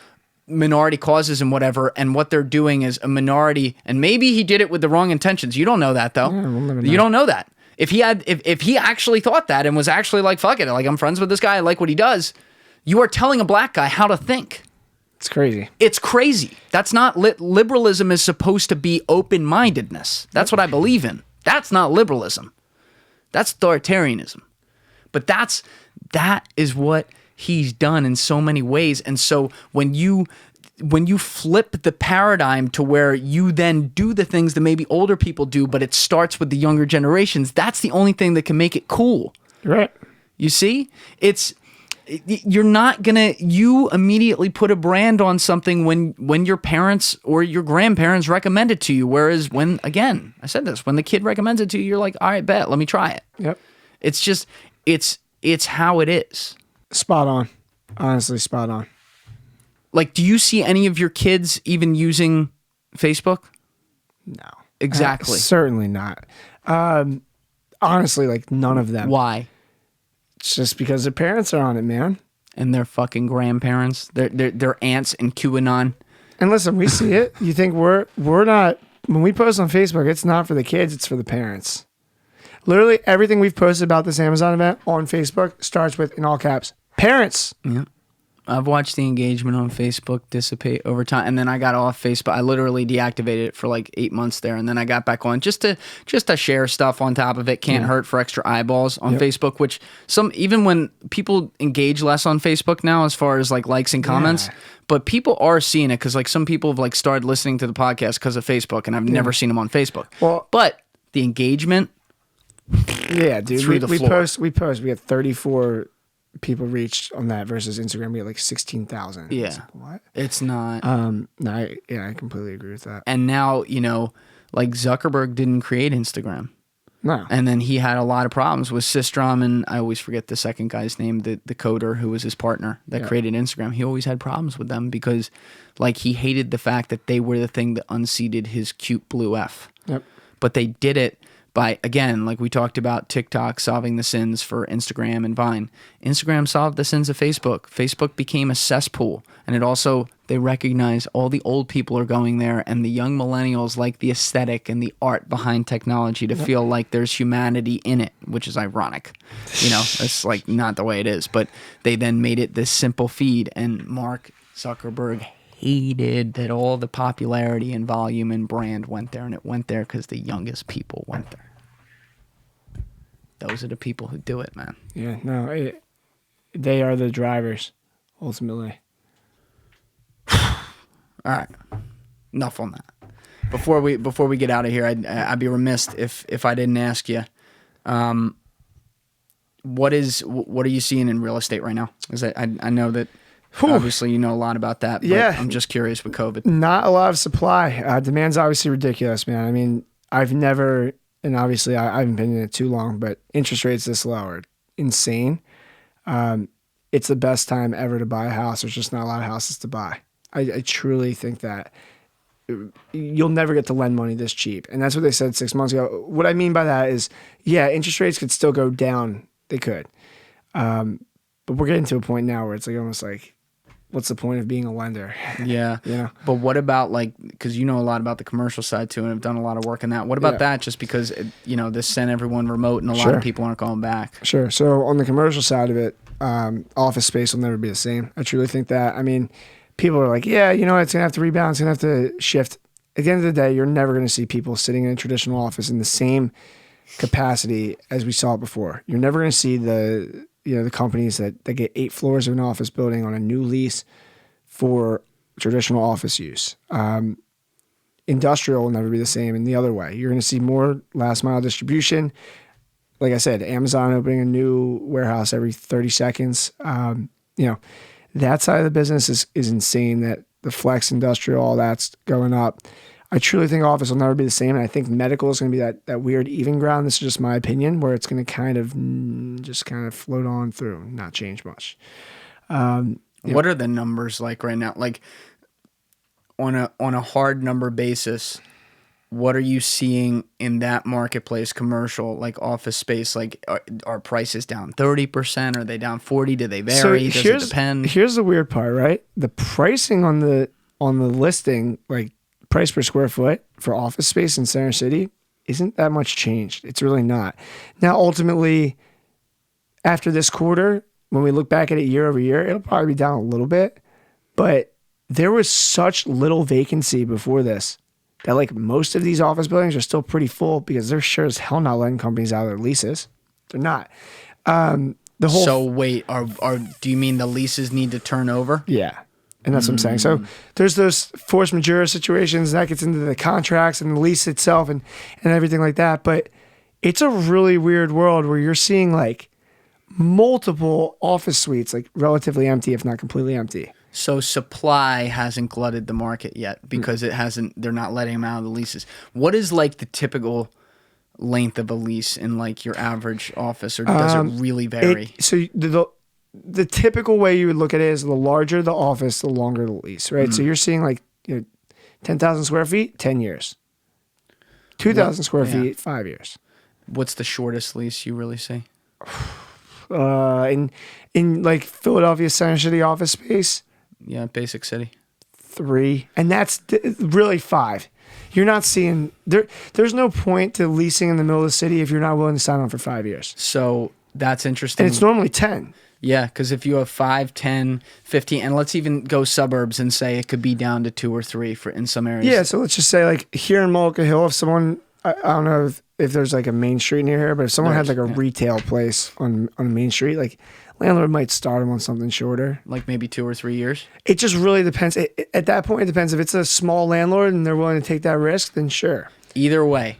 minority causes and whatever. And what they're doing is a minority. And maybe he did it with the wrong intentions. You don't know that though. Yeah, you don't know that. If he actually thought that and was actually like, fuck it, like I'm friends with this guy, I like what he does. You are telling a black guy how to think. It's crazy. It's crazy. That's not liberalism is supposed to be open-mindedness. That's what I believe in. That's not liberalism. That's authoritarianism. But that is what he's done in so many ways. And so when you when you flip the paradigm to where you then do the things that maybe older people do, but it starts with the younger generations, that's the only thing that can make it cool. Right. You see? You're not gonna, you immediately put a brand on something when your parents or your grandparents recommend it to you. Whereas when, again, I said this, when the kid recommends it to you, you're like, all right, bet, let me try it. Yep. It's just, it's how it is. Spot on. Honestly, spot on. Like, do you see any of your kids even using Facebook? No. Exactly. Certainly not. Honestly, like none of them. Why? It's just because their parents are on it, man. And their fucking grandparents, their aunts and QAnon. And listen, we see it. You think we're not, when we post on Facebook, it's not for the kids, it's for the parents. Literally everything we've posted about this Amazon event on Facebook starts with, in all caps, parents. Yeah. I've watched the engagement on Facebook dissipate over time, and then I got off Facebook. I literally deactivated it for like 8 months there, and then I got back on just to share stuff on top of it. Can't hurt for extra eyeballs on Facebook, which even when people engage less on Facebook now as far as like likes and comments, but people are seeing it because like some people have like started listening to the podcast because of Facebook, and I've never seen them on Facebook. Well, but the engagement, dude, we had 34 people reached on that versus Instagram. We had like 16,000. Yeah. Like, what? It's not. No, I completely agree with that. And now, like Zuckerberg didn't create Instagram. No. And then he had a lot of problems with Systrom, and I always forget the second guy's name, the coder who was his partner that created Instagram. He always had problems with them because like he hated the fact that they were the thing that unseated his cute blue F. Yep. But they did it by, again, like we talked about TikTok solving the sins for Instagram and Vine. Instagram solved the sins of Facebook. Facebook became a cesspool. And it also, they recognize all the old people are going there, and the young millennials like the aesthetic and the art behind technology to feel like there's humanity in it, which is ironic. It's like not the way it is. But they then made it this simple feed, and Mark Zuckerberg hated that all the popularity and volume and brand went there, and it went there because the youngest people went there. Those are the people who do it, man. Yeah, no, they are the drivers, ultimately. All right, enough on that. Before we get out of here, I'd be remiss if I didn't ask you, what are you seeing in real estate right now? Because I know that. Obviously, you know a lot about that, but I'm just curious with COVID. Not a lot of supply. Demand's obviously ridiculous, man. I mean, I've never, and obviously I haven't been in it too long, but interest rates this low are insane. It's the best time ever to buy a house. There's just not a lot of houses to buy. I truly think that you'll never get to lend money this cheap. And that's what they said 6 months ago. What I mean by that is, interest rates could still go down. They could. But we're getting to a point now where it's like almost like, what's the point of being a lender? Yeah. But what about because you know a lot about the commercial side too, and have done a lot of work in that. What about that? Just because, this sent everyone remote and a lot of people aren't going back. Sure. So on the commercial side of it, office space will never be the same. I truly think that. I mean, people are like, it's going to have to rebound. It's going to have to shift. At the end of the day, you're never going to see people sitting in a traditional office in the same capacity as we saw it before. You're never going to see the companies that get 8 floors of an office building on a new lease for traditional office use. Industrial will never be the same in the other way. You're going to see more last mile distribution. Like I said, Amazon opening a new warehouse every 30 seconds. That side of the business is insane, that the flex industrial, all that's going up. I truly think office will never be the same. And I think medical is going to be that weird even ground. This is just my opinion, where it's going to kind of float on through, not change much. What are the numbers like right now? Like on a hard number basis, what are you seeing in that marketplace, commercial, like office space? Like are prices down 30%? Are they down 40%? Do they vary? Does it depend? Here's the weird part, right? The pricing on the listing, like price per square foot for office space in Center City, isn't that much changed. It's really not. Now, ultimately, after this quarter, when we look back at it year over year, it'll probably be down a little bit, but there was such little vacancy before this that like most of these office buildings are still pretty full because they're sure as hell not letting companies out of their leases. They're not. So wait, do you mean the leases need to turn over? Yeah. And that's what I'm saying. So there's those force majeure situations that gets into the contracts and the lease itself and everything like that. But it's a really weird world where you're seeing like multiple office suites, like relatively empty, if not completely empty. So supply hasn't glutted the market yet because they're not letting them out of the leases. What is like the typical length of a lease in like your average office, or does it really vary? So the typical way you would look at it is the larger the office, the longer the lease, right? So you're seeing like 10,000 square feet, 10 years. 2,000 square feet, 5 years. What's the shortest lease you really see? In like Philadelphia Center City office space, Yeah, basic city. 3, and that's really 5. You're not seeing there's no point to leasing in the middle of the city if you're not willing to sign on for 5 years. So that's interesting. And it's normally 10. Yeah, because if you have 5, 10, 15, and let's even go suburbs and say it could be down to 2 or 3 in some areas. Yeah, so let's just say like here in Mullica Hill, if someone, I don't know if there's like a main street near here, but if someone had like a retail place on a main street, like landlord might start them on something shorter. Like maybe 2 or 3 years? It just really depends. At that point, it depends. If it's a small landlord and they're willing to take that risk, then sure. Either way,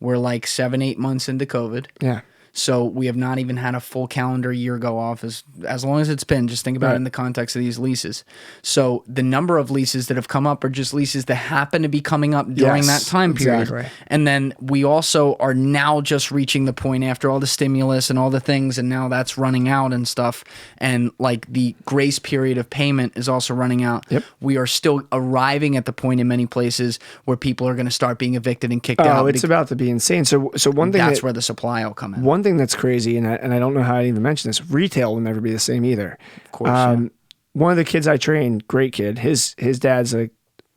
we're like 7, 8 months into COVID. Yeah. So we have not even had a full calendar year go off as long as it's been. Just think about it in the context of these leases. So the number of leases that have come up are just leases that happen to be coming up during that time period. Exactly. And then we also are now just reaching the point after all the stimulus and all the things, and now that's running out and stuff. And like the grace period of payment is also running out. Yep. We are still arriving at the point in many places where people are going to start being evicted and kicked out. Oh, it's about to be insane. So one thing that's where the supply will come in. One thing that's crazy, and I don't know how I even mention this, retail will never be the same either. Of course. One of the kids I trained, great kid, his dad's a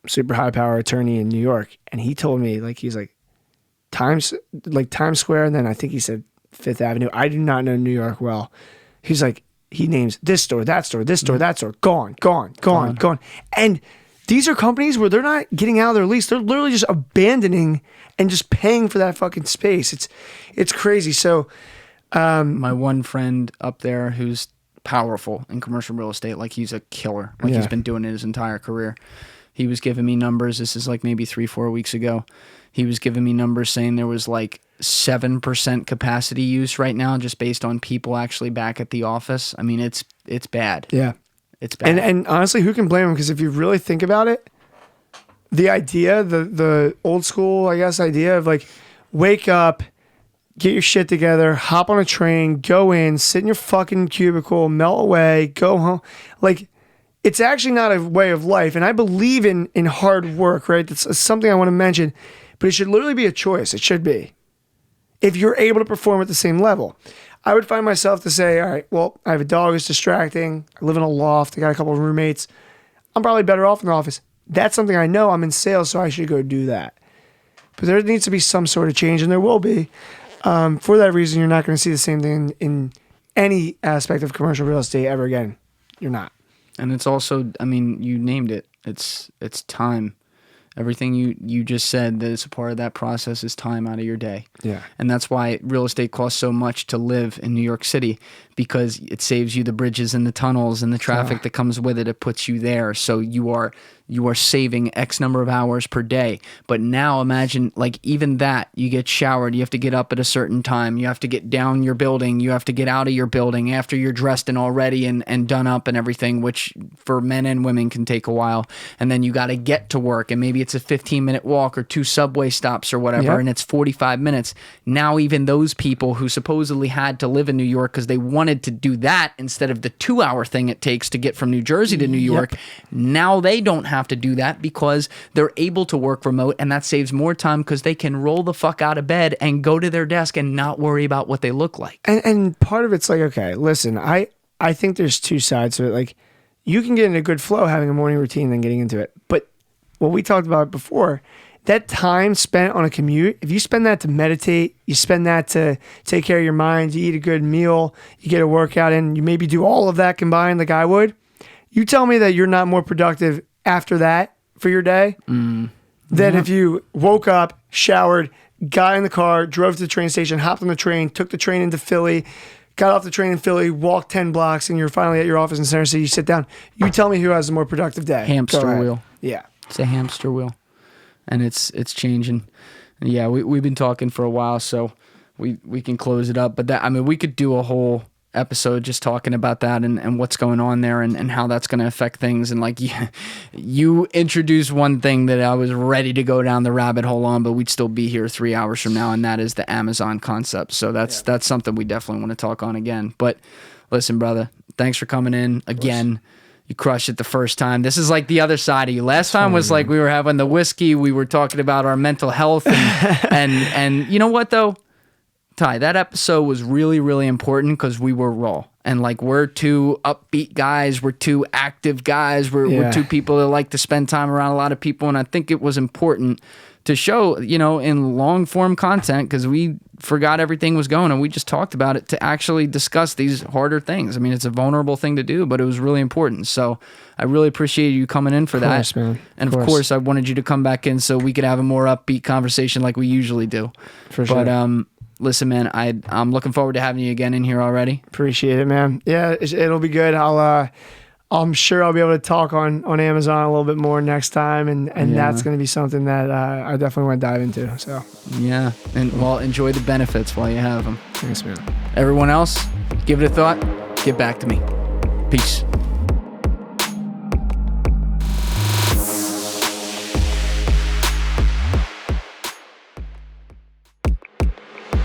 super high power attorney in New York, and he told me he's like Times Square, and then I think he said Fifth Avenue. I do not know New York well. He's like, he names this store, that store, this store, that store, gone. And these are companies where they're not getting out of their lease. They're literally just abandoning and just paying for that fucking space. It's crazy. So my one friend up there who's powerful in commercial real estate, like he's a killer. Like he's been doing it his entire career. He was giving me numbers. This is like maybe 3-4 weeks ago. He was giving me numbers saying there was like 7% capacity use right now, just based on people actually back at the office. I mean, it's bad. Yeah. It's bad. And honestly, who can blame him? Because if you really think about it, the idea, the old school, I guess, idea of like, wake up, get your shit together, hop on a train, go in, sit in your fucking cubicle, melt away, go home. Like, it's actually not a way of life. And I believe in hard work, right? That's something I want to mention. But it should literally be a choice. It should be. If you're able to perform at the same level. I would find myself to say, all right, well, I have a dog that's distracting. I live in a loft. I got a couple of roommates. I'm probably better off in the office. That's something I know. I'm in sales, so I should go do that. But there needs to be some sort of change, and there will be. For that reason, you're not going to see the same thing in any aspect of commercial real estate ever again. You're not. And it's also, I mean, you named it. It's time. Everything you just said that is a part of that process is time out of your day. Yeah. And that's why real estate costs so much to live in New York City, because it saves you the bridges and the tunnels and the traffic that comes with it. It puts you there. So you are saving X number of hours per day. But now imagine, like, even that, you get showered, you have to get up at a certain time, you have to get down your building, you have to get out of your building after you're dressed and all ready and done up and everything, which for men and women can take a while. And then you got to get to work, and maybe it's a 15-minute walk or 2 subway stops or whatever, and it's 45 minutes. Now even those people who supposedly had to live in New York because they wanted to do that instead of the 2-hour thing it takes to get from New Jersey to New York, now they don't have to do that because they're able to work remote, and that saves more time because they can roll the fuck out of bed and go to their desk and not worry about what they look like. And part of it's like, okay, listen, I think there's two sides to it. Like, you can get in a good flow having a morning routine and then getting into it. But what we talked about before, that time spent on a commute, if you spend that to meditate, you spend that to take care of your mind, you eat a good meal, you get a workout in, you maybe do all of that combined like I would, you tell me that you're not more productive after that for your day than if you woke up, showered, got in the car, drove to the train station, hopped on the train, took the train into Philly, got off the train in Philly, walked 10 blocks, and you're finally at your office in Center City. You sit down. You tell me who has a more productive day. Hamster wheel. Yeah. It's a hamster wheel. And it's changing. And yeah, we've been talking for a while, so we can close it up. But that, I mean, we could do a whole episode just talking about that and what's going on there and how that's going to affect things. And like you introduced one thing that I was ready to go down the rabbit hole on, but we'd still be here 3 hours from now, and that is the Amazon concept. So that's something we definitely want to talk on again. But listen, brother, thanks for coming in again. You crushed it the first time. This is like the other side of you. Last time was like we were having the whiskey, we were talking about our mental health and you know what though? Ty, that episode was really, really important because we were raw. And like we're two upbeat guys, we're two active guys, we're two people that like to spend time around a lot of people. And I think it was important to show, you know, in long form content, because we forgot everything was going and we just talked about it, to actually discuss these harder things. I mean, it's a vulnerable thing to do, but it was really important. So I really appreciate you coming in for that. Of course, man. And of course, I wanted you to come back in so we could have a more upbeat conversation like we usually do. For sure. But listen, man, I'm looking forward to having you again in here already. Appreciate it, man. Yeah, it'll be good. I'm sure I'll be able to talk on Amazon a little bit more next time, and that's going to be something that I definitely want to dive into. So yeah, and well, enjoy the benefits while you have them. Thanks, man. Everyone else, give it a thought. Get back to me. Peace.